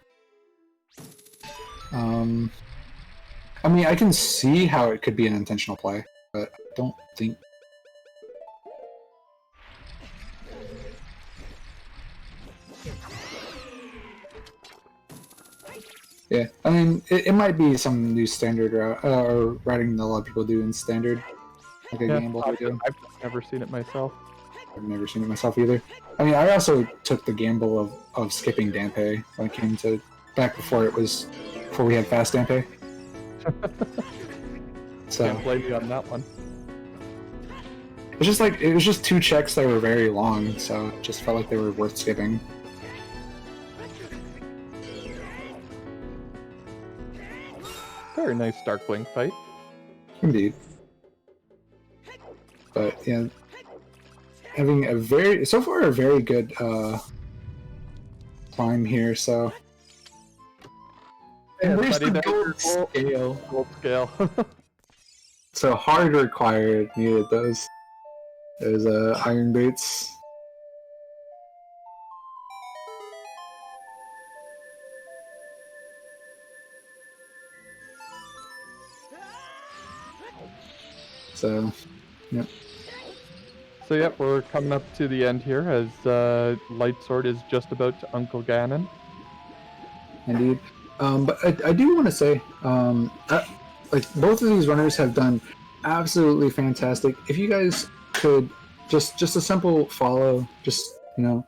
I mean, I can see how it could be an intentional play, but I don't think. Yeah, I mean, it might be some new standard route, or writing that a lot of people do in standard, like a gamble they do. I've just never seen it myself. I've never seen it myself either. I mean, I also took the gamble of skipping Dampe when it came to back before we had fast Dampe. So Can't blame you on that one. it's just like it was just 2 checks that were very long, so it just felt like they were worth skipping. Very nice Darkwing fight. Indeed. But yeah, having a very good climb here. So Yeah, and there's buddy, the there's gold scale. Gold scale. So hard required needed those iron boots. So, yep. So yep, we're coming up to the end here as Lightsword is just about to Uncle Ganon. Indeed. But I do want to say, like both of these runners have done absolutely fantastic. If you guys could just a simple follow, just give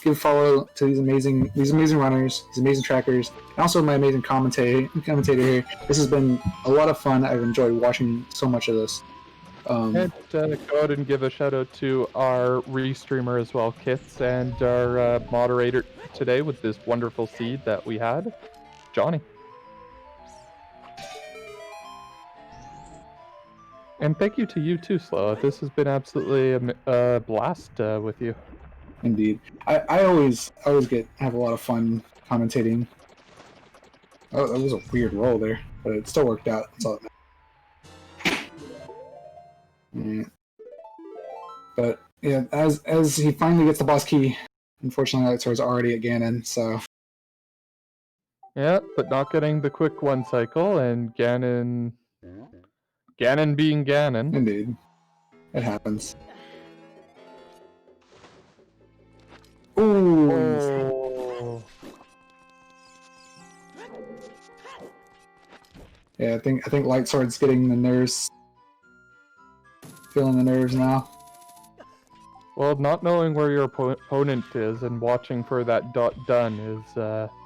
a follow to these amazing runners, these amazing trackers, and also my amazing commentator here. This has been a lot of fun. I've enjoyed watching so much of this. And go ahead and give a shout out to our restreamer as well, Kits, and our moderator today with this wonderful seed that we had, Johnny. And thank you to you too, Slow. This has been absolutely a blast with you. Indeed, I always have a lot of fun commentating. Oh, that was a weird roll there, but it still worked out. That's all that matters. Yeah. But yeah, as he finally gets the boss key, unfortunately Lightsword's already at Ganon, so Yeah, but not getting the quick 1 cycle, and Ganon being Ganon. indeed. It happens. Ooh. Oh. Yeah, I think Lightsword's getting the nerves. Feeling the nerves now. Well, not knowing where your opponent is and watching for that dot done is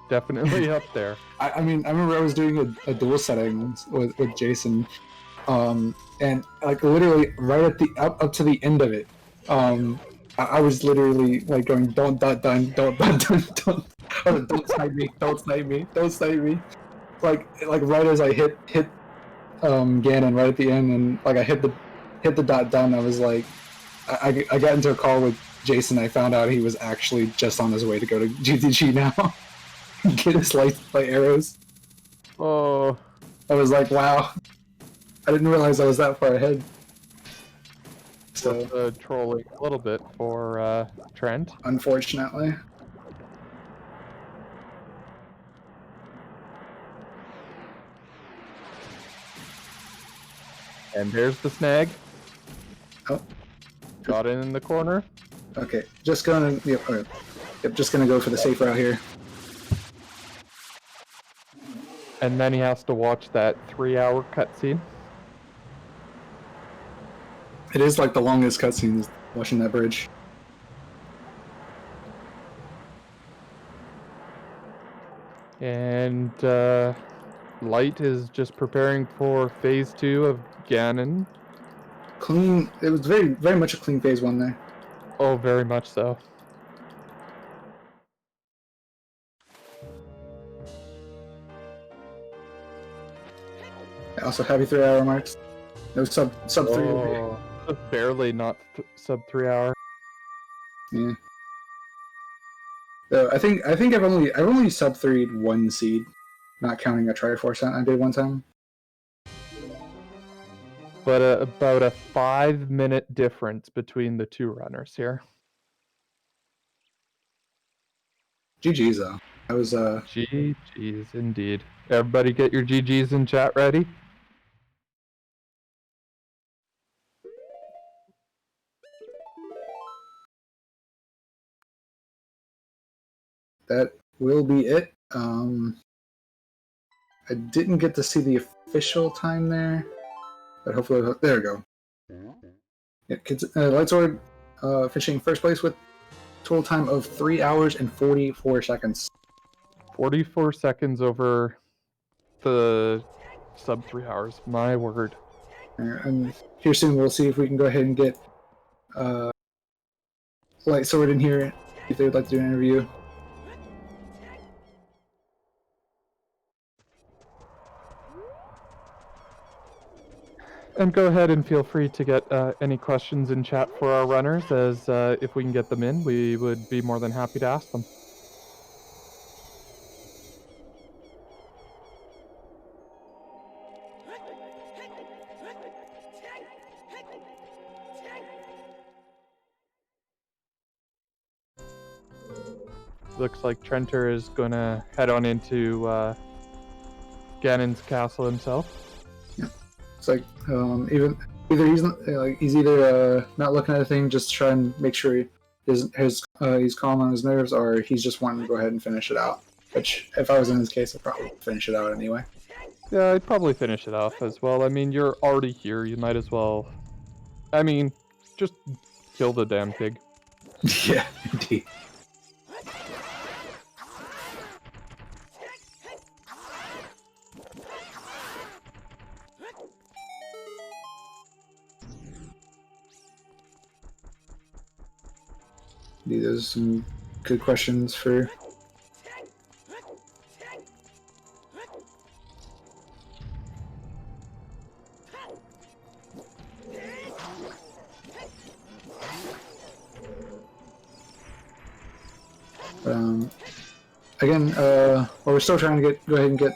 definitely up there. I mean, I remember I was doing a duel setting with Jason, and like literally right at the up to the end of it, I was literally like going, don't dot done, don't dot done, don't snipe me, don't snipe me, don't snipe me. Like right as I hit Ganon right at the end, and like I hit the dot done, I was like, I got into a call with Jason. I found out he was actually just on his way to go to GTG now. Get his light arrows. Oh. I was like, wow. I didn't realize I was that far ahead. So Just, trolling a little bit for Trent. unfortunately. And there's the snag. Oh. Got it in the corner. Okay, just gonna just gonna go for the safe route here. And then he has to watch that 3-hour cutscene. It is like the longest cutscene watching that bridge. And Light is just preparing for phase 2 of Ganon. Clean. It was very much a clean phase 1 there. Oh, very much so. Also, happy 3-hour marks. No sub 3. Oh, barely not sub 3 hour. Yeah. So I think I've only sub 3'd 1 seed, not counting a Triforce I did one time. But about a 5-minute difference between the 2 runners here. GG's though. I was GG's indeed. Everybody get your GGs in chat ready? That will be it. I didn't get to see the official time there, but hopefully, there we go. Yeah, kids, Lightsword finishing first place with total time of 3 hours and 44 seconds. 44 seconds over the sub 3 hours. My word. And here soon we'll see if we can go ahead and get Lightsword in here if they would like to do an interview. And go ahead and feel free to get any questions in chat for our runners, as if we can get them in, we would be more than happy to ask them. Looks like TrenteR is going to head on into Ganon's castle himself. It's like either he's either not looking at a thing, just try and make sure he's calm on his nerves, or he's just wanting to go ahead and finish it out. Which, if I was in his case, I'd probably finish it out anyway. Yeah, I'd probably finish it off as well. I mean, you're already here. You might as well. I mean, just kill the damn pig. Yeah, indeed. These are some good questions for. Again, well, we're still trying to go ahead and get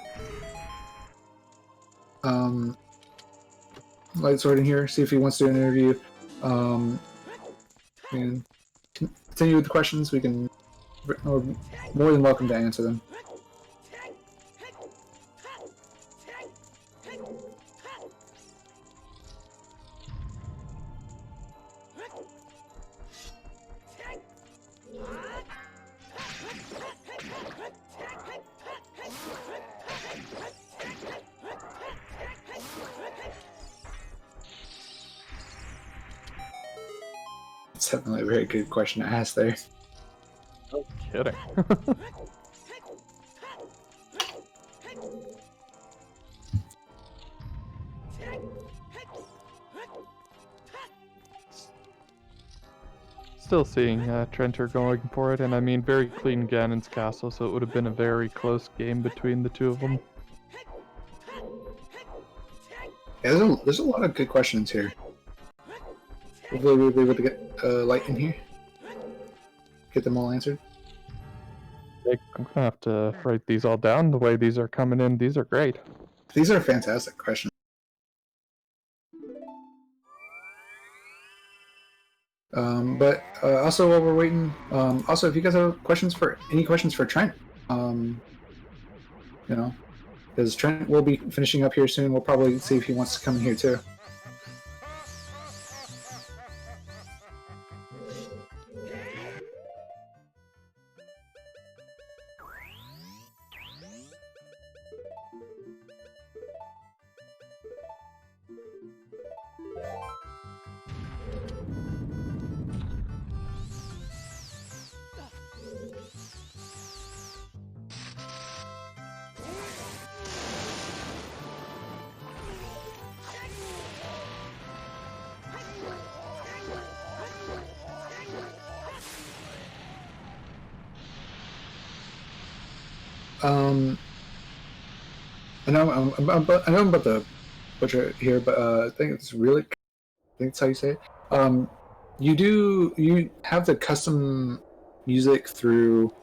Lightsword in here, see if he wants to do an interview. And continue with the questions. We're more than welcome to answer them. It's definitely a very good question to ask there. No kidding. Still seeing TrenteR going for it, and I mean, very clean Ganon's castle, so it would have been a very close game between the two of them. Yeah, there's a lot of good questions here. Hopefully we'll be able to get Light in here. Get them all answered. I'm gonna have to write these all down. The way these are coming in, these are great. These are fantastic questions. But also while we're waiting, also if you guys have any questions for Trent, you know, because Trent will be finishing up here soon. We'll probably see if he wants to come in here too. I know I'm about the butcher here, but I think it's really, I think that's how you say it. You have the custom music through.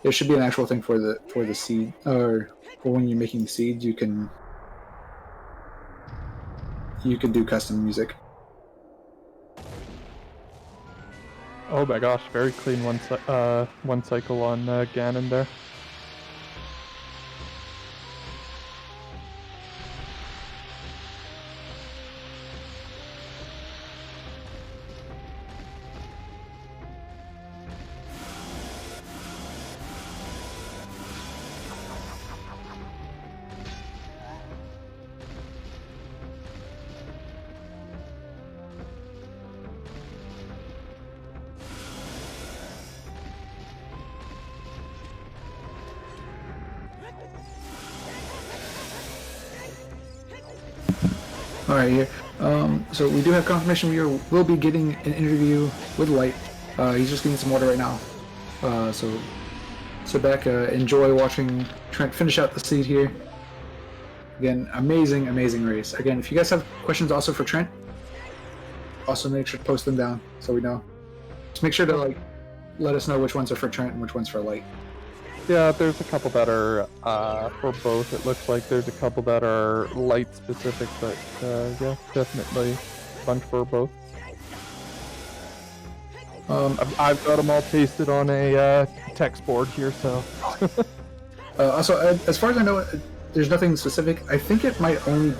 There should be an actual thing for the seed, or for when you're making seeds, you can do custom music. Oh my gosh, very clean one cycle on Ganon there. All right, here. So we do have confirmation we'll be getting an interview with Light. He's just getting some water right now. So sit back, enjoy watching Trent finish out the seed here. Again, amazing, amazing race. Again, if you guys have questions also for Trent, also make sure to post them down so we know. Just make sure to let us know which ones are for Trent and which ones for Light. Yeah, there's a couple that are for both. It looks like there's a couple that are light specific, but yeah, definitely a bunch for both. I've got them all pasted on a text board here, so. Also, as far as I know, there's nothing specific. I think it might only.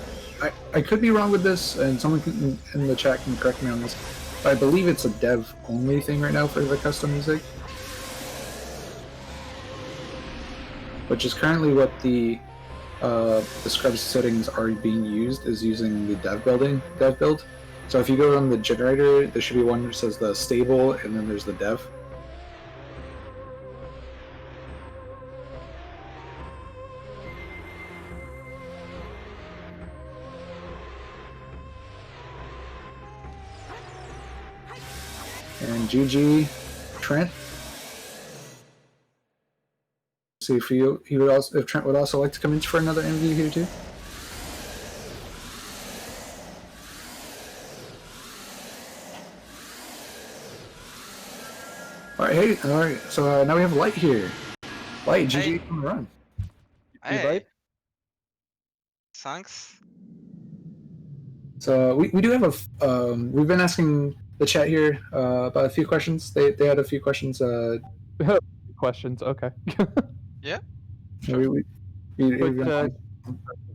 I could be wrong with this, and someone in the chat can correct me on this. But I believe it's a dev only thing right now for the custom music. Which is currently what the Scrubs settings are being used, is using the dev build. So if you go on the generator, there should be one that says the stable, and then there's the dev. And GG, Trent. See if if Trent would also like to come in for another interview here too. All right. So now we have Light here. Light, GG on the run. Hey. Thanks. So we do have we've been asking the chat here about a few questions. They had a few questions. Questions, okay. Yeah. Sure. But,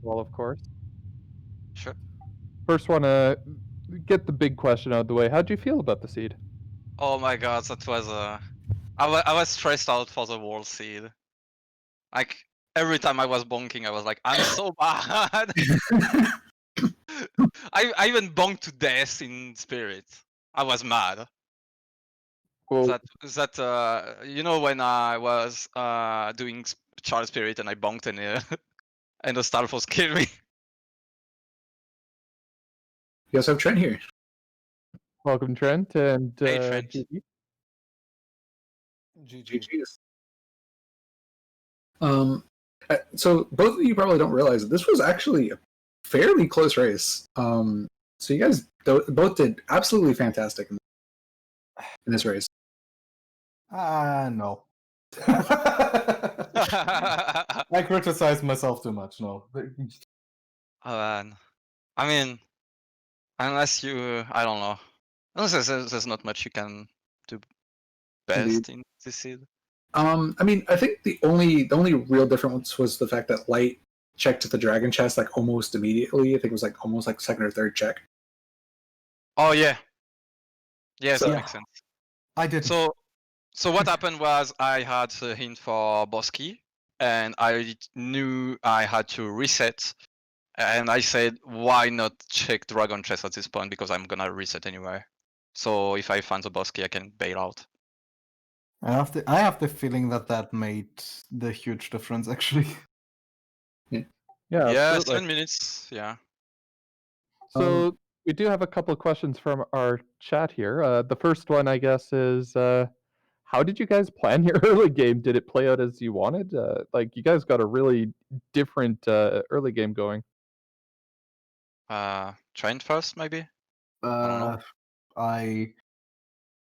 well, of course. Sure. First, want to get the big question out of the way. How'd you feel about the seed? Oh my god, that was I was stressed out for the world seed. Like every time I was bonking, I was like, I'm so bad. I even bonked to death in spirit. I was mad. Well, That you know, when I was doing Child Spirit and I bonked and and the Star Force killed me. You also have Trent here. welcome, Trent, and Hey, Trent. GG. GG's. So both of you probably don't realize that this was actually a fairly close race. So you guys both did absolutely fantastic in this race. No. I criticize myself too much. No. Oh man. I mean, unless you, I don't know. Unless there's not much you can do best in this seed. I mean, I think the only real difference was the fact that Light checked the dragon chest like almost immediately. I think it was like almost like second or third check. Oh yeah. Yes, So- that makes sense. I did. So what happened was I had a hint for Bosky, and I knew I had to reset, and I said, why not check Dragon Chest at this point, because I'm gonna reset anyway. So if I find the Bosky, I can bail out. I have the feeling that made the huge difference actually. Yeah, Yeah, absolutely. 7 minutes. Yeah. So we do have a couple of questions from our chat here. The first one, I guess, is how did you guys plan your early game? Did it play out as you wanted? Like, you guys got a really different early game going. Trent first, maybe. don't know.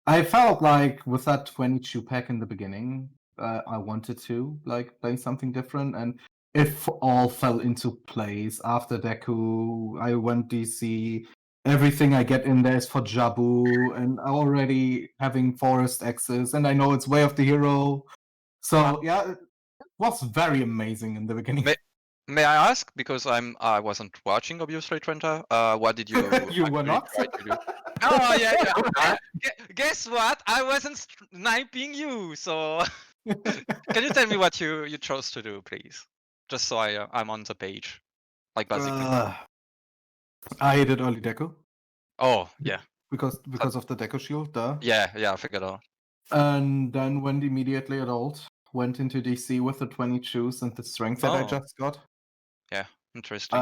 I felt like with that 22 pack in the beginning, I wanted to like play something different, and it all fell into place. After Deku, I went DC. Everything I get in there is for Jabu, and already having Forest X's, and I know it's Way of the Hero. So yeah, it was very amazing in the beginning. May I ask, because I wasn't watching, obviously, TrenteR. What did you? You were actually not. try to do? Oh yeah. Guess what? I wasn't sniping you. So can you tell me what you chose to do, please? Just so I'm on the page, like basically. I did early Deku Oh yeah. because of the Deku shield. Duh. Yeah. I figured out. And then went immediately at ult. Went into DC with the 22s and the strength that I Oh. just got. Yeah. Interesting.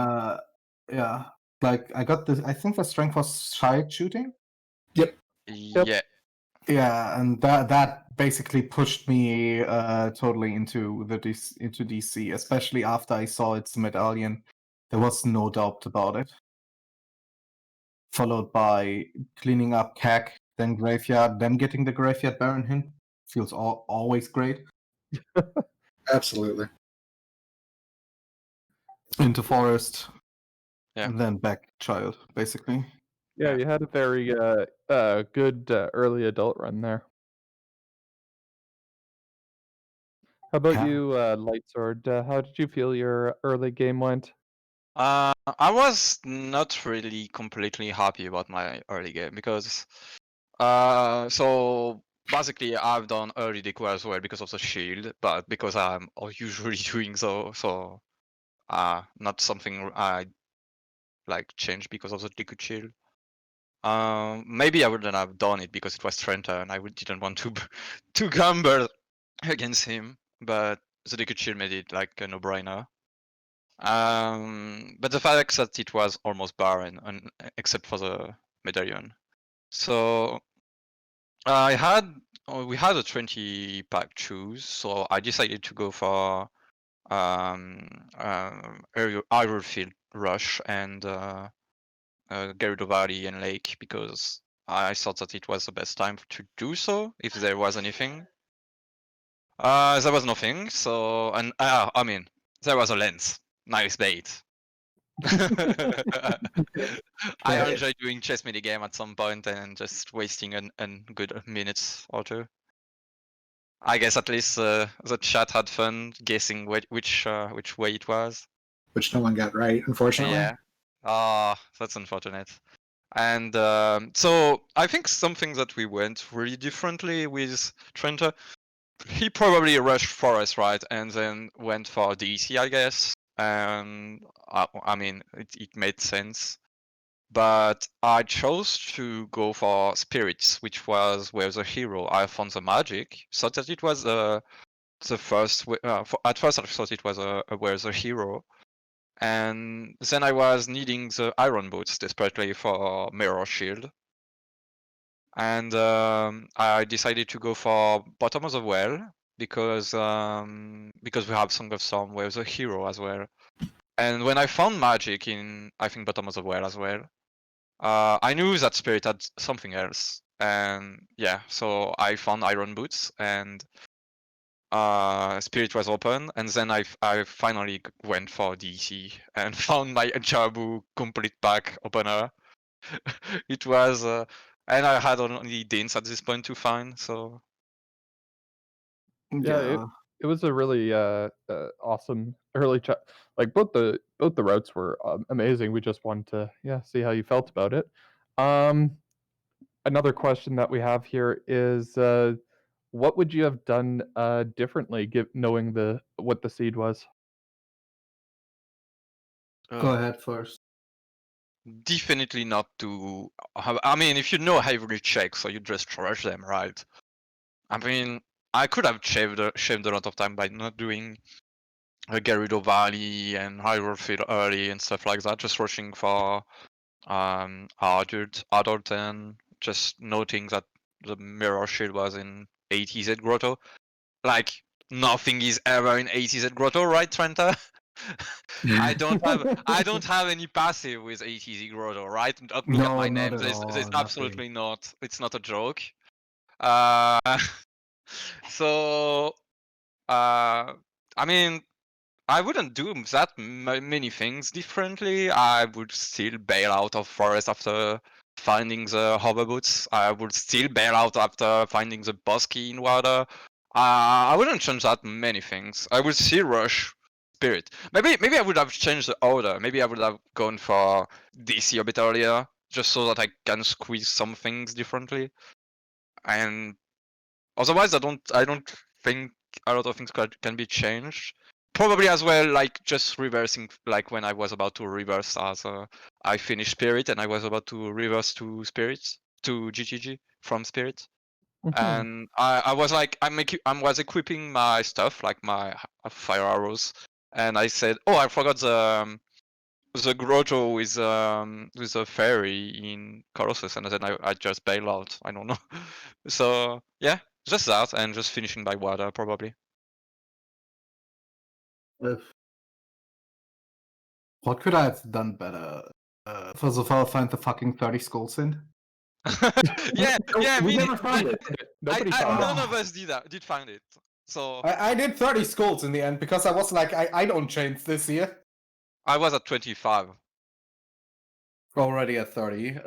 Yeah. like I got this. I think the strength was shy shooting. Yeah. Yeah, and that basically pushed me totally into into DC, especially after I saw its medallion. There was no doubt about it. Followed by cleaning up CAC, then Graveyard, then getting the Graveyard Baron hint. Feels always great. Absolutely. Into Forest, Yeah. and then back Child, basically. Yeah, Yeah. you had a very good early adult run there. How about Yeah. you, Lightsword? How did you feel your early game went? I was not really completely happy about my early game because so basically I've done early deco as well because of the shield, but because I'm usually doing so not something I like change because of the deco shield. Maybe I wouldn't have done it because it was TrenteR and didn't want to to gamble against him, but the deco shield made it like a no-brainer. But the fact that it was almost barren, except for the medallion. So we had a 20 pack choose, so I decided to go for Iron Field Rush and Gerudo Valley and Lake because I thought that it was the best time to do so if there was anything. There was nothing, so I mean there was a lens. Nice bait. I Yeah. enjoy doing chess minigame at some point and just wasting a good minute or two. I guess at least the chat had fun guessing which way it was. Which no one got right, unfortunately. Yeah. Ah, that's unfortunate. And so I think something that we went really differently with TrenteR. He probably rushed Forest, right, and then went for DC, I guess. And I mean, it made sense. But I chose to go for Spirits, which was where the hero. I found the magic, thought that it was the first. At first, I thought it was a where the hero, and then I was needing the Iron Boots desperately for Mirror Shield, and I decided to go for Bottom of the Well because we have Song of Storm where the hero as well. And when I found magic in I think Bottom of the Well as well. I knew that Spirit had something else, and yeah, so I found Iron Boots, and Spirit was open, and then I finally went for DC and found my Jabu complete pack opener. It was, and I had only Dins at this point to find, so Yeah, it was a really awesome early chat. Like both the routes were amazing. We just wanted to see how you felt about it. Another question that we have here is what would you have done differently knowing what the seed was? Go ahead first. definitely not to. I mean, if you know heavily check, so you just trash them, right? I mean, I could have shaved a lot of time by not doing Gerudo Valley and Hyrule Field early and stuff like that, just rushing for adult and just noting that the mirror shield was in ATZ Grotto. Like nothing is ever in ATZ Grotto, right, TrenteR? I don't have any passive with ATZ Grotto, right? Look at No, my not name. at There's all, nothing. absolutely not. It's not a joke. Uh, so I mean, I wouldn't do that many things differently. I would still bail out of forest after finding the hover boots. I would still bail out after finding the boss key in water. I wouldn't change that many things. I would still rush spirit. Maybe I would have changed the order. Maybe I would have gone for DC a bit earlier, just so that I can squeeze some things differently. And otherwise, I don't think a lot of things can be changed. Probably as well, like just reversing, like when I was about to reverse as I finished Spirit and I was about to reverse to Spirits to GTG from Spirit, and I was like I was equipping my stuff like my fire arrows, and I said, oh, I forgot the grotto with a fairy in Colossus, and then I just bail out. I don't know. So yeah, just that, and just finishing by water probably. What could I have done better? First of all, find the fucking 30 skulls in. Yeah, yeah. We Me, never found it. Nobody found none it. of us did find it. So I did 30 skulls in the end because I was like, I don't change this here. I was at 25. Already at 30.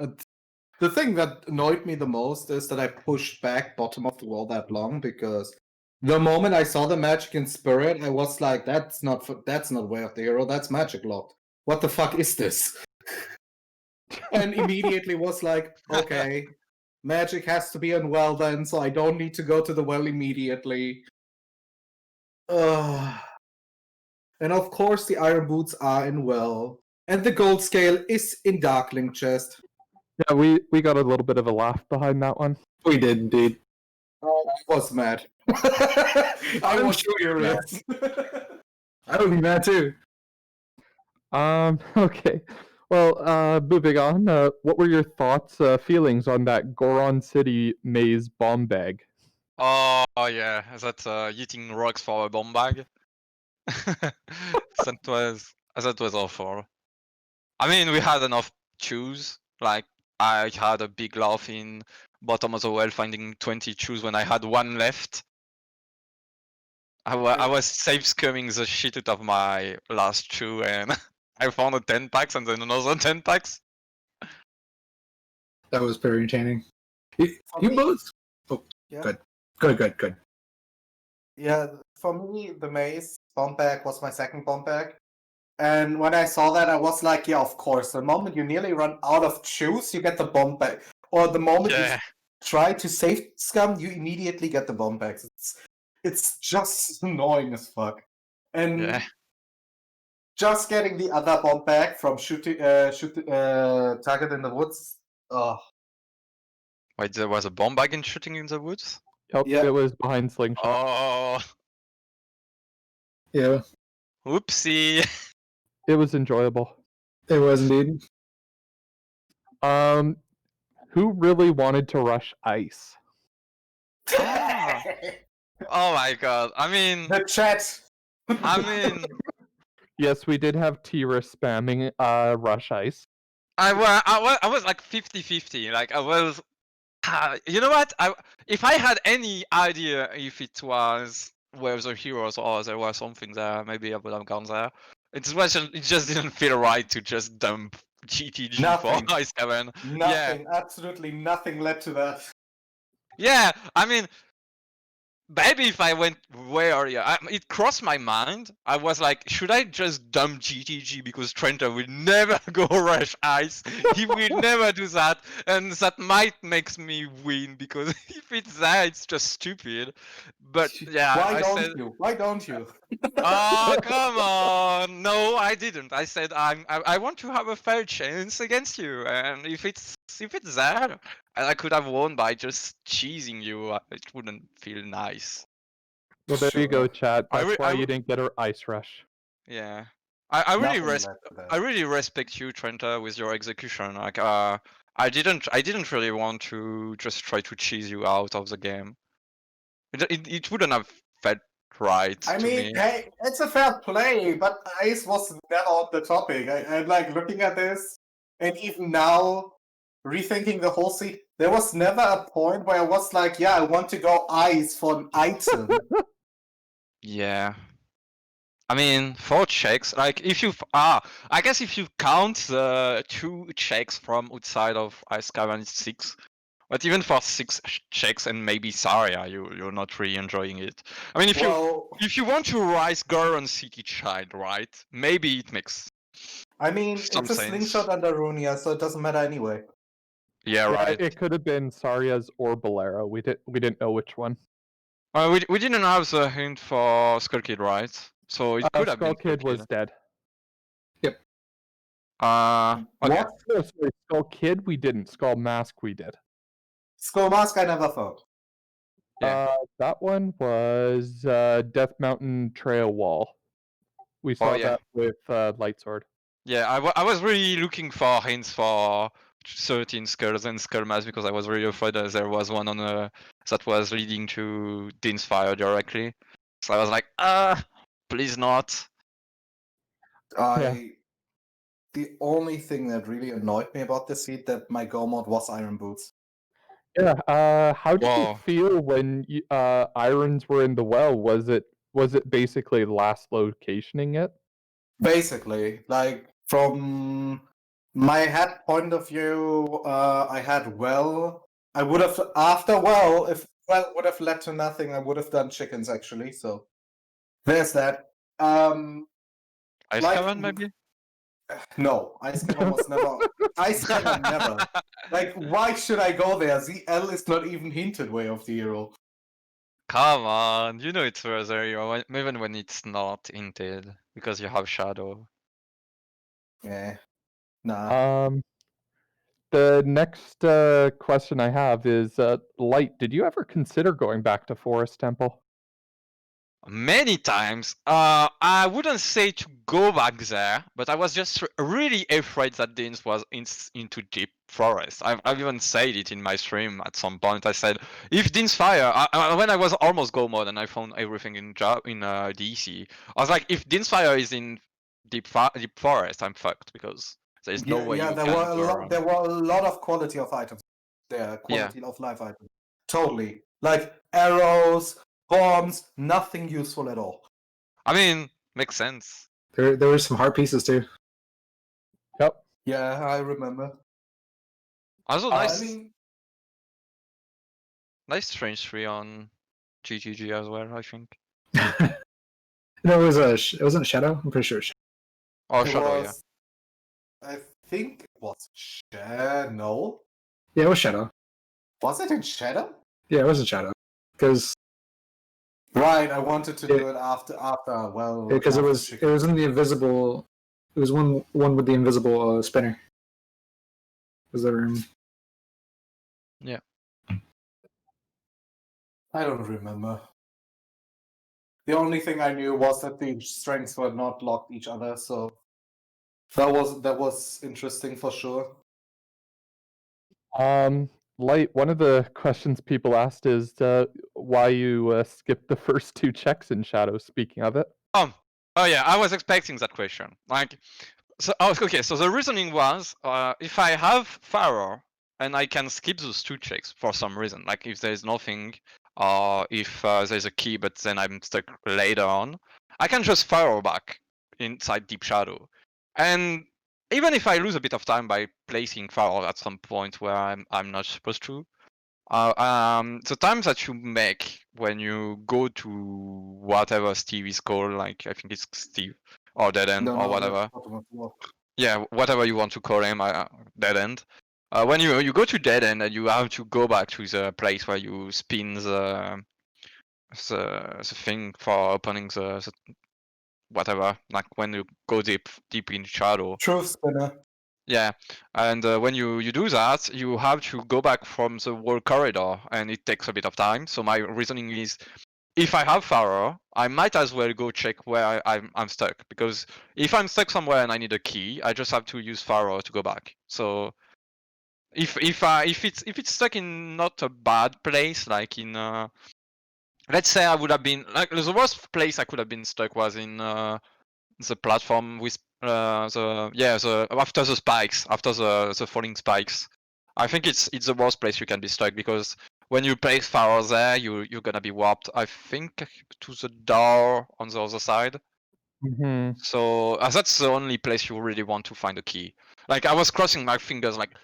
The thing that annoyed me the most is that I pushed back bottom of the wall that long because the moment I saw the magic in spirit, I was like, that's not Way of the Hero, that's magic locked. What the fuck is this? And immediately was like, okay, magic has to be on well then, so I don't need to go to the well immediately. And of course the iron boots are in well. And the gold scale is in Darkling chest. Yeah, we got a little bit of a laugh behind that one. We did indeed. I was mad. I I'm was sure furious. I would be mad too. Okay. Well, moving on. What were your thoughts, feelings on that Goron City maze bomb bag? Oh yeah, that eating rocks for a bomb bag. that was awful. I mean, we had enough choose. Like I had a big laugh in bottom of the well finding 20 choose when I had one left. I was safe scumming the shit out of my last chew, and I found a 10 packs and then another 10 packs. That was very entertaining. You both. Oh, Yeah. Good. Yeah, for me, the maze bomb bag was my second bomb bag. And when I saw that, I was like, yeah, of course. The moment you nearly run out of choose, you get the bomb bag. Or the moment you try to safe scum, you immediately get the bomb bags. It's just annoying as fuck. And just getting the other bomb bag from shooting target in the woods. Oh. Wait, there was a bomb bag in shooting in the woods? Yep, Yeah. it was behind Slingshot. Oh, Yeah, whoopsie. It was enjoyable. it was indeed. Who really wanted to rush ice? Ah. Oh my god. I mean, The chat. Yes, we did have Tira spamming rush ice. I was like 50-50. Like I was, you know what? If I had any idea if it was Where the Heroes or there was something there, maybe I would have gone there. It just didn't feel right to just dump GTG Nothing. for Ice Cavern. Nothing, absolutely nothing led to that. Yeah, I mean, maybe if I went way earlier, it crossed my mind. I was like, should I just dump GTG because TrenteR will never go rush ice. He will never do that, and that might makes me win because if it's there, it's just stupid. But yeah, Why don't you? Oh come on! No, I didn't. I said I want to have a fair chance against you, and if it's there, and I could have won by just cheesing you. It wouldn't feel nice. Well, there you go, chat. That's why I you didn't get her ice rush. Yeah, I really Nothing led to that. I really respect you, TrenteR, with your execution. Like I didn't really want to just try to cheese you out of the game. It wouldn't have felt right I to mean, me. hey, it's a fair play, but ice was never on the topic. I'm like looking at this, and even now, rethinking the whole scene, there was never a point where I was like, yeah, I want to go ice for an item. Yeah. I mean, 4 checks. Like, if you I guess if you count the 2 checks from outside of Ice Cavern, it's 6. But even for 6 checks and maybe Saria, you're not really enjoying it. I mean, if you want to rise Goron City Child, right? Maybe it makes. I mean, some it's a sense. slingshot under Runia, so it doesn't matter anyway. Yeah, right. It could have been Saria's or Bolero. We didn't know which one. We didn't have the hint for Skull Kid, right? So it could have been Skull Kid was dead. Yep. Okay. What? Oh, sorry, Skull Kid we didn't. Skull Mask we did. Skull Mask I never found. Yeah. That one was Death Mountain Trail Wall. We saw yeah. that with Lightsword. Yeah, I was really looking for hints for 13 skulls and skull mass because I was really afraid that there was one on that was leading to Dean's Fire directly. So I was like, please not. The only thing that really annoyed me about this seed that my go mod was Iron Boots. Yeah. How did you Whoa. feel when irons were in the well? Was it basically last locationing it? Basically, like from my head point of view, I had well. I would have after well, if well would have led to nothing, I would have done chickens actually. So there's that. Ice Like Cavern, maybe? no, Ice Cavern was never. Ice Cavern never. Like, why should I go there? ZL is not even hinted way of the hero. Come on, you know it's further, even when it's not hinted, because you have Shadow. Yeah, nah. The next question I have is, Light, did you ever consider going back to Forest Temple? Many times. I wouldn't say to go back there, but I was just really afraid that Deans was into deep forest. I've even said it in my stream at some point. I said, if Dean's Fire, when I was almost go mode and I found everything in DC, I was like, if Dean's Fire is in deep forest, I'm fucked because there's no way you There can were a go lot. around. There were a lot of quality of items. There, quality of life items. Totally, like arrows, bombs, nothing useful at all. I mean, makes sense. There were some heart pieces too. Yep. Yeah, I remember. Also, I nice, mean, nice strange tree on GGG as well, I think. No, it wasn't Shadow. I'm pretty sure. Or it Shadow, was. I think it was Shadow. Yeah, it was Shadow. Was it in Shadow? Yeah, it wasn't Shadow. Because Right, I wanted to do it after. Well, because after it was in the invisible. It was one with the invisible spinner. Was the room? Yeah. I don't remember. The only thing I knew was that the strengths were not locked each other, so that was interesting for sure. Light, one of the questions people asked is why you skipped the first two checks in Shadow, speaking of it. Oh yeah, I was expecting that question. Like, so okay. So the reasoning was, if I have Pharaoh and I can skip those two checks for some reason, like if there's nothing, or if there's a key, but then I'm stuck later on, I can just Pharaoh back inside Deep Shadow, and even if I lose a bit of time by placing Pharaoh at some point where I'm not supposed to, the times that you make when you go to whatever Steve is called, like I think it's Steve or Dead End or whatever. Yeah, whatever you want to call him, Dead End. When you go to Dead End and you have to go back to the place where you spin the thing for opening the whatever, like when you go deep in shadow. Truth spinner. Yeah, and when you do that, you have to go back from the wall corridor, and it takes a bit of time. So my reasoning is, if I have Pharaoh, I might as well go check where I'm stuck, because if I'm stuck somewhere and I need a key, I just have to use Pharaoh to go back. So if it's stuck in not a bad place, like in let's say I would have been like the worst place I could have been stuck was in the platform with the after the spikes, after the falling spikes. I think it's the worst place you can be stuck, because when you place Pharaoh there, you're gonna be warped, I think, to the door on the other side. Mm-hmm. So that's the only place you really want to find a key. Like, I was crossing my fingers, like,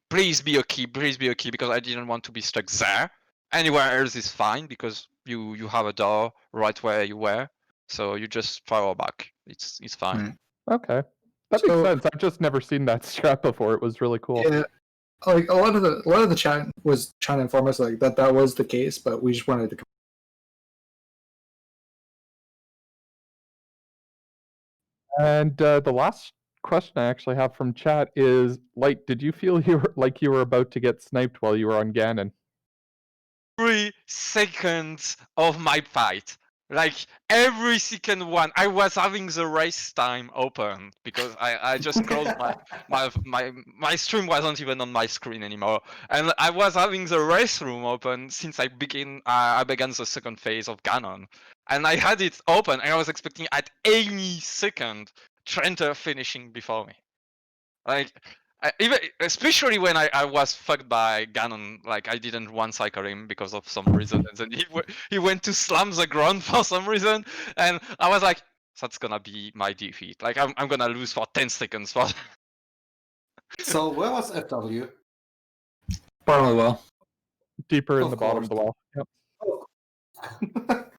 please be a key, because I didn't want to be stuck there. Anywhere else is fine, because you have a door right where you were. So you just Pharaoh back. It's fine. Right. Okay, that makes sense. I've just never seen that strat before. It was really cool. Yeah, like a lot of the chat was trying to inform us like that was the case, but we just wanted to. And the last question I actually have from chat is, Light, did you feel you were about to get sniped while you were on Ganon? 3 seconds of my fight, Like every second one, I was having the race time open because I just closed my stream wasn't even on my screen anymore, and I was having the race room open since I began the second phase of Ganon, and I had it open and I was expecting at any second TrenteR finishing before me. Like even especially when I was fucked by Ganon, like I didn't one cycle him because of some reason, and then he went to slam the ground for some reason, and I was like, that's gonna be my defeat. Like I'm gonna lose for 10 seconds. For... So where was FW? Barley well. Deeper in Of the bottom of the course. wall. Yep.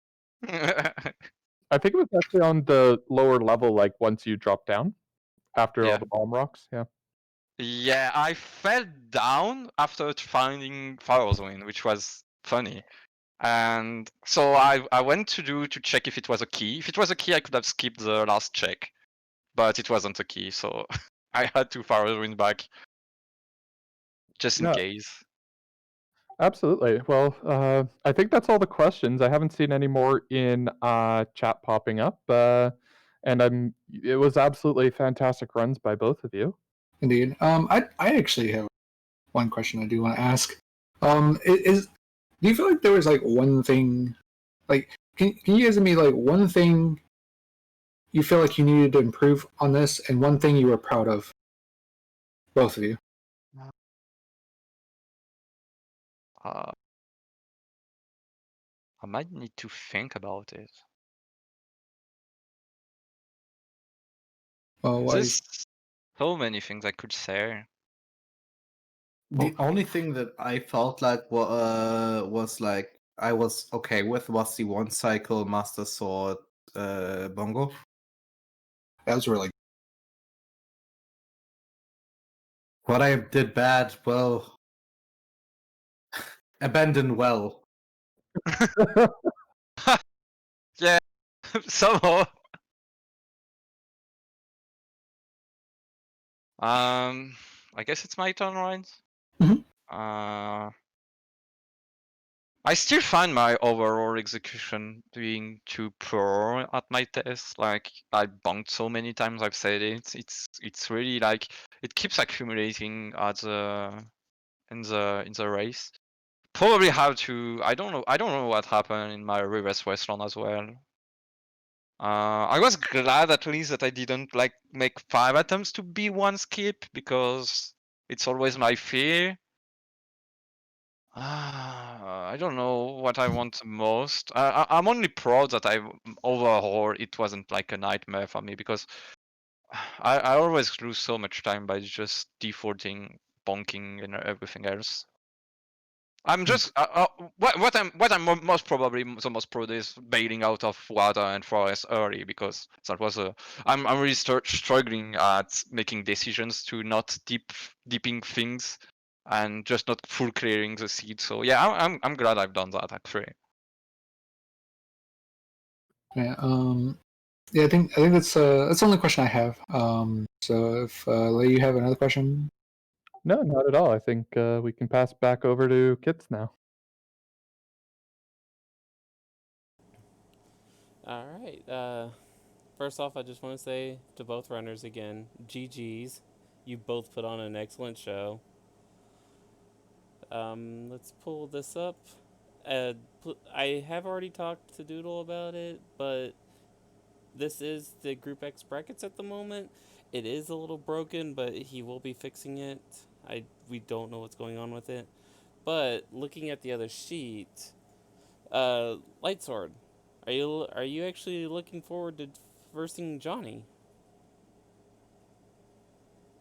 I think it was actually on the lower level, like once you drop down after all Yeah. the bomb rocks. Yeah. Yeah, I fell down after finding Pharaoh's Win, which was funny. And so I went to check if it was a key. If it was a key, I could have skipped the last check, but it wasn't a key, so I had to Pharaoh's Win back just in No. case. Absolutely. Well, I think that's all the questions. I haven't seen any more in chat popping up, and it was absolutely fantastic runs by both of you. Indeed. I actually have one question I do want to ask. Do you feel like there was like one thing, like can you guys give me like one thing you feel like you needed to improve on this, and one thing you were proud of, both of you? I might need to think about it. Well, There's so many things I could say. The only thing that I felt like was like I was okay with was the one cycle Master Sword bongo. that was really What I did bad, well, abandon well. Yeah, somehow. I guess it's my turn, right? Mhm. I still find my overall execution being too poor at my test. Like I bonked so many times, I've said it. It's really like it keeps accumulating at the in the race. Probably have to. I don't know what happened in my reverse Westland as well. I was glad at least that I didn't like make 5 attempts to be one skip because it's always my fear. I don't know what I want most. I'm only proud that overall it wasn't like a nightmare for me because I always lose so much time by just defaulting, bonking, and everything else. I'm just what I'm most probably the most proud is bailing out of water and forest early because that was a I'm really struggling at making decisions to not deeping things and just not full clearing the seed. So yeah, I'm glad I've done that actually. yeah. Yeah, I think that's the only question I have. So if Lei, you have another question? No, not at all. I think we can pass back over to Kits now. All right. First off, I just want to say to both runners again, GG's. You both put on an excellent show. Let's pull this up. I have already talked to Doodle about it, but this is the Group X brackets at the moment. It is a little broken, but he will be fixing it. We don't know what's going on with it. But looking at the other sheet, Lightsword, are you actually looking forward to versing Johnny?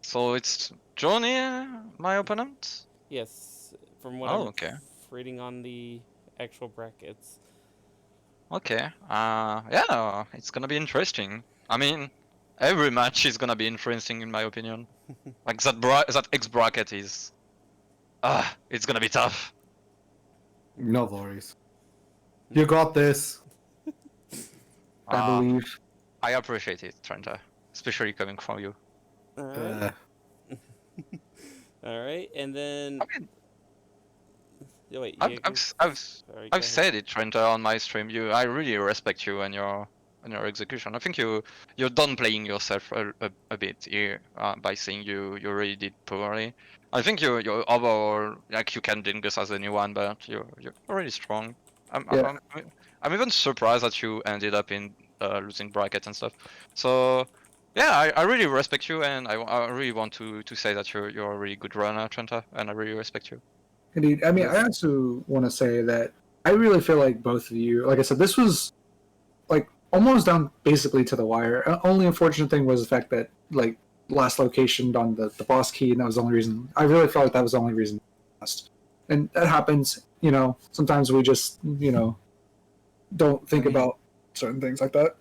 So it's Johnny, my opponent. Yes, from what Oh, I'm okay. reading on the actual brackets. Okay. Yeah, it's gonna be interesting. I mean, every match is gonna be interesting in my opinion. Like that X bracket is, it's gonna be tough. No worries. You got this. I Uh, believe. I appreciate it, TrenteR, especially coming from you. All right. All right, and then I mean, Wait, I've, you I've, agree? s- I've, s- Sorry, go I've ahead. said it, TrenteR, on my stream. I really respect you and your execution. I think you're downplaying yourself a bit here by saying you really did poorly. I think you're overall, like, you can dingus as anyone, but you're really strong. I'm I'm Yeah. I'm, I'm even surprised that you ended up in losing bracket and stuff. So yeah, I really respect you, and I really want to say that you're a really good runner, TrenteR, and I really respect you. Indeed. I mean, I This- also want to say that I really feel like both of you, like I said, this was like almost down basically to the wire. Only unfortunate thing was the fact that like last location on the boss key, and that was the only reason. I really felt like that was the only reason I lost. And that happens, you know. Sometimes we just, you know, don't think mean- about certain things like that.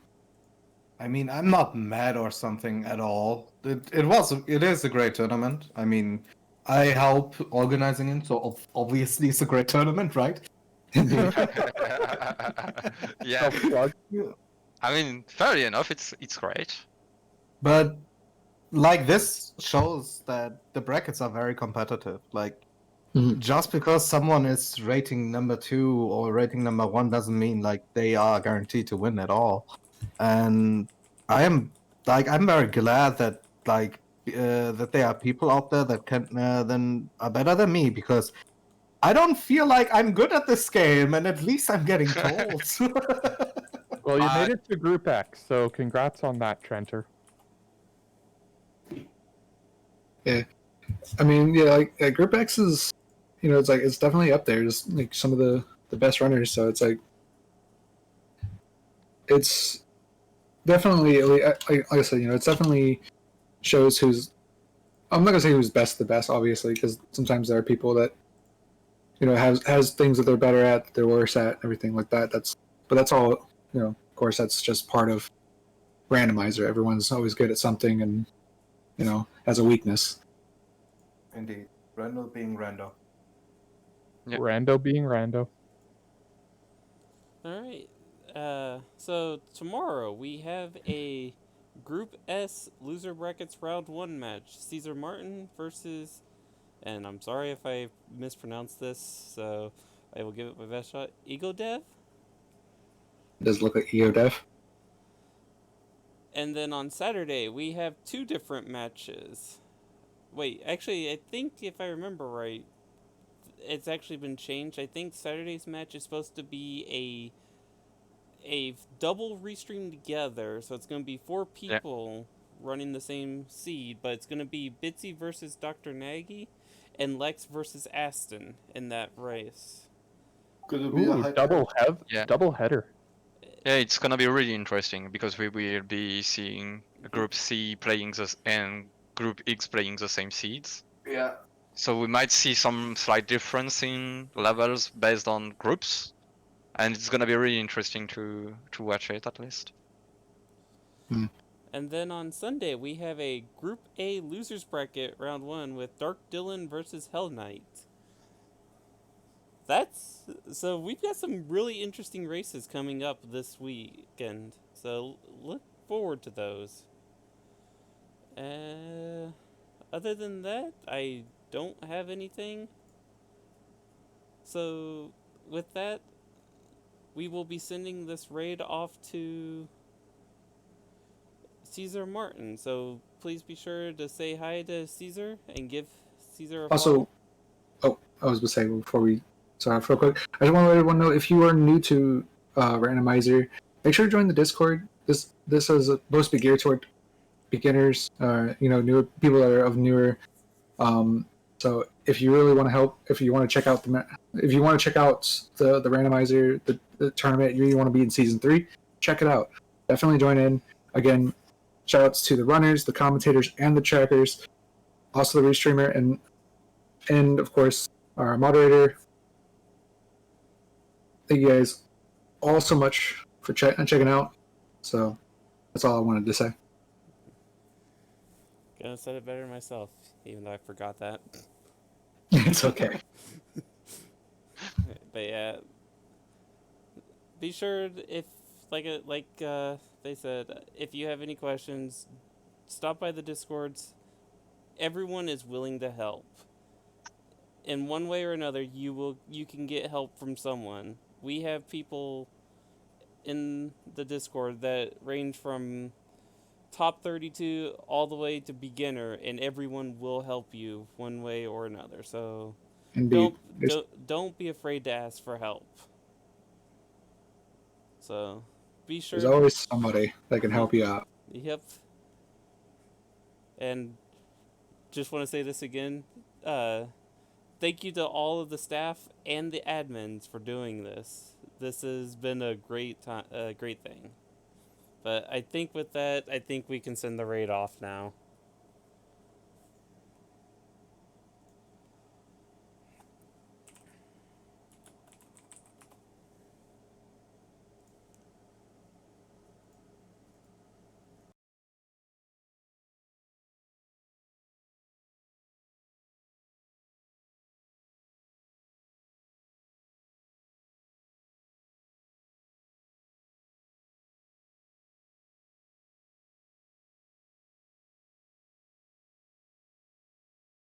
I mean, I'm not mad or something at all. It is a great tournament. I mean, I help organizing it, so obviously it's a great tournament, right? Indeed. Yeah, Self-plug. I mean, fairly enough, it's great. But like this shows that the brackets are very competitive. Like Mhm. just because someone is rating number 2 or rating number 1 doesn't mean like they are guaranteed to win at all. And I am I'm very glad that that there are people out there that can then are better than me, because I don't feel like I'm good at this game, and at least I'm getting told. Well, you made Uh, it to Group X, so congrats on that, TrenteR. I mean, yeah, like Group X is, you know, it's like it's definitely up there. It's like some of the best runners. So it's like it's definitely like I said, you know, it's definitely shows who's. I'm not gonna say who's best the best, obviously, because sometimes there are people that, you know, has things that they're better at, that they're worse at, everything like that. But that's all. You know, of course, that's just part of randomizer. Everyone's always good at something, and you know, has a weakness. Indeed, Randall being Randall. Yeah. Rando being Rando. All right. So tomorrow we have a Group S loser brackets round one match. Caesar Martin versus, and I'm sorry if I mispronounced this, so I will give it my best shot. Ego Dev. It does look like EODev. And then on Saturday we have two different matches. Wait, actually, I think if I remember right, it's actually been changed. I think Saturday's match is supposed to be a double restream together, so it's going to be four Yeah. people running the same seed, but it's going to be Bitsy versus Dr. Nagy and Lex versus Aston in that race. Could it Ooh, Yeah. double header. Yeah, it's gonna be really interesting because we will be seeing Group C playing and Group X playing the same seeds. Yeah. So we might see some slight difference in levels based on groups, and it's gonna be really interesting to watch it at least. And then on Sunday, we have a Group A losers bracket round one with Dark Dylan versus Hell Knight. So we've got some really interesting races coming up this weekend. So look forward to those. Other than that, I don't have anything. So with that, we will be sending this raid off to Caesar Martin. So please be sure to say hi to Caesar and give Caesar a Also, follow. oh, I was going to say before we sign off real quick, I just want to let everyone know, if you are new to Randomizer, make sure to join the Discord. This is supposed to be geared toward beginners, you know, newer people that are of newer. So if you really want to help, if you want to check out the Randomizer, the tournament, you really want to be in season 3, check it out. Definitely join in. Again, shout outs to the runners, the commentators, and the trackers. Also the restreamer, and of course our moderator. Thank you guys all so much for checking out. So that's all I wanted to say. Gonna said it better myself, even though I forgot that. It's okay. But yeah, be sure if they said, if you have any questions, stop by the Discords. Everyone is willing to help. in one way or another, you can get help from someone. We have people in the Discord that range from top 32 all the way to beginner, and everyone will help you one way or another. So Indeed. don't be afraid to ask for help. So be sure. There's always somebody that can help you out. Yep. And just want to say this again. Thank you to all of the staff and the admins for doing this. This has been a great time, great thing. But I think with that, I think we can send the raid off now.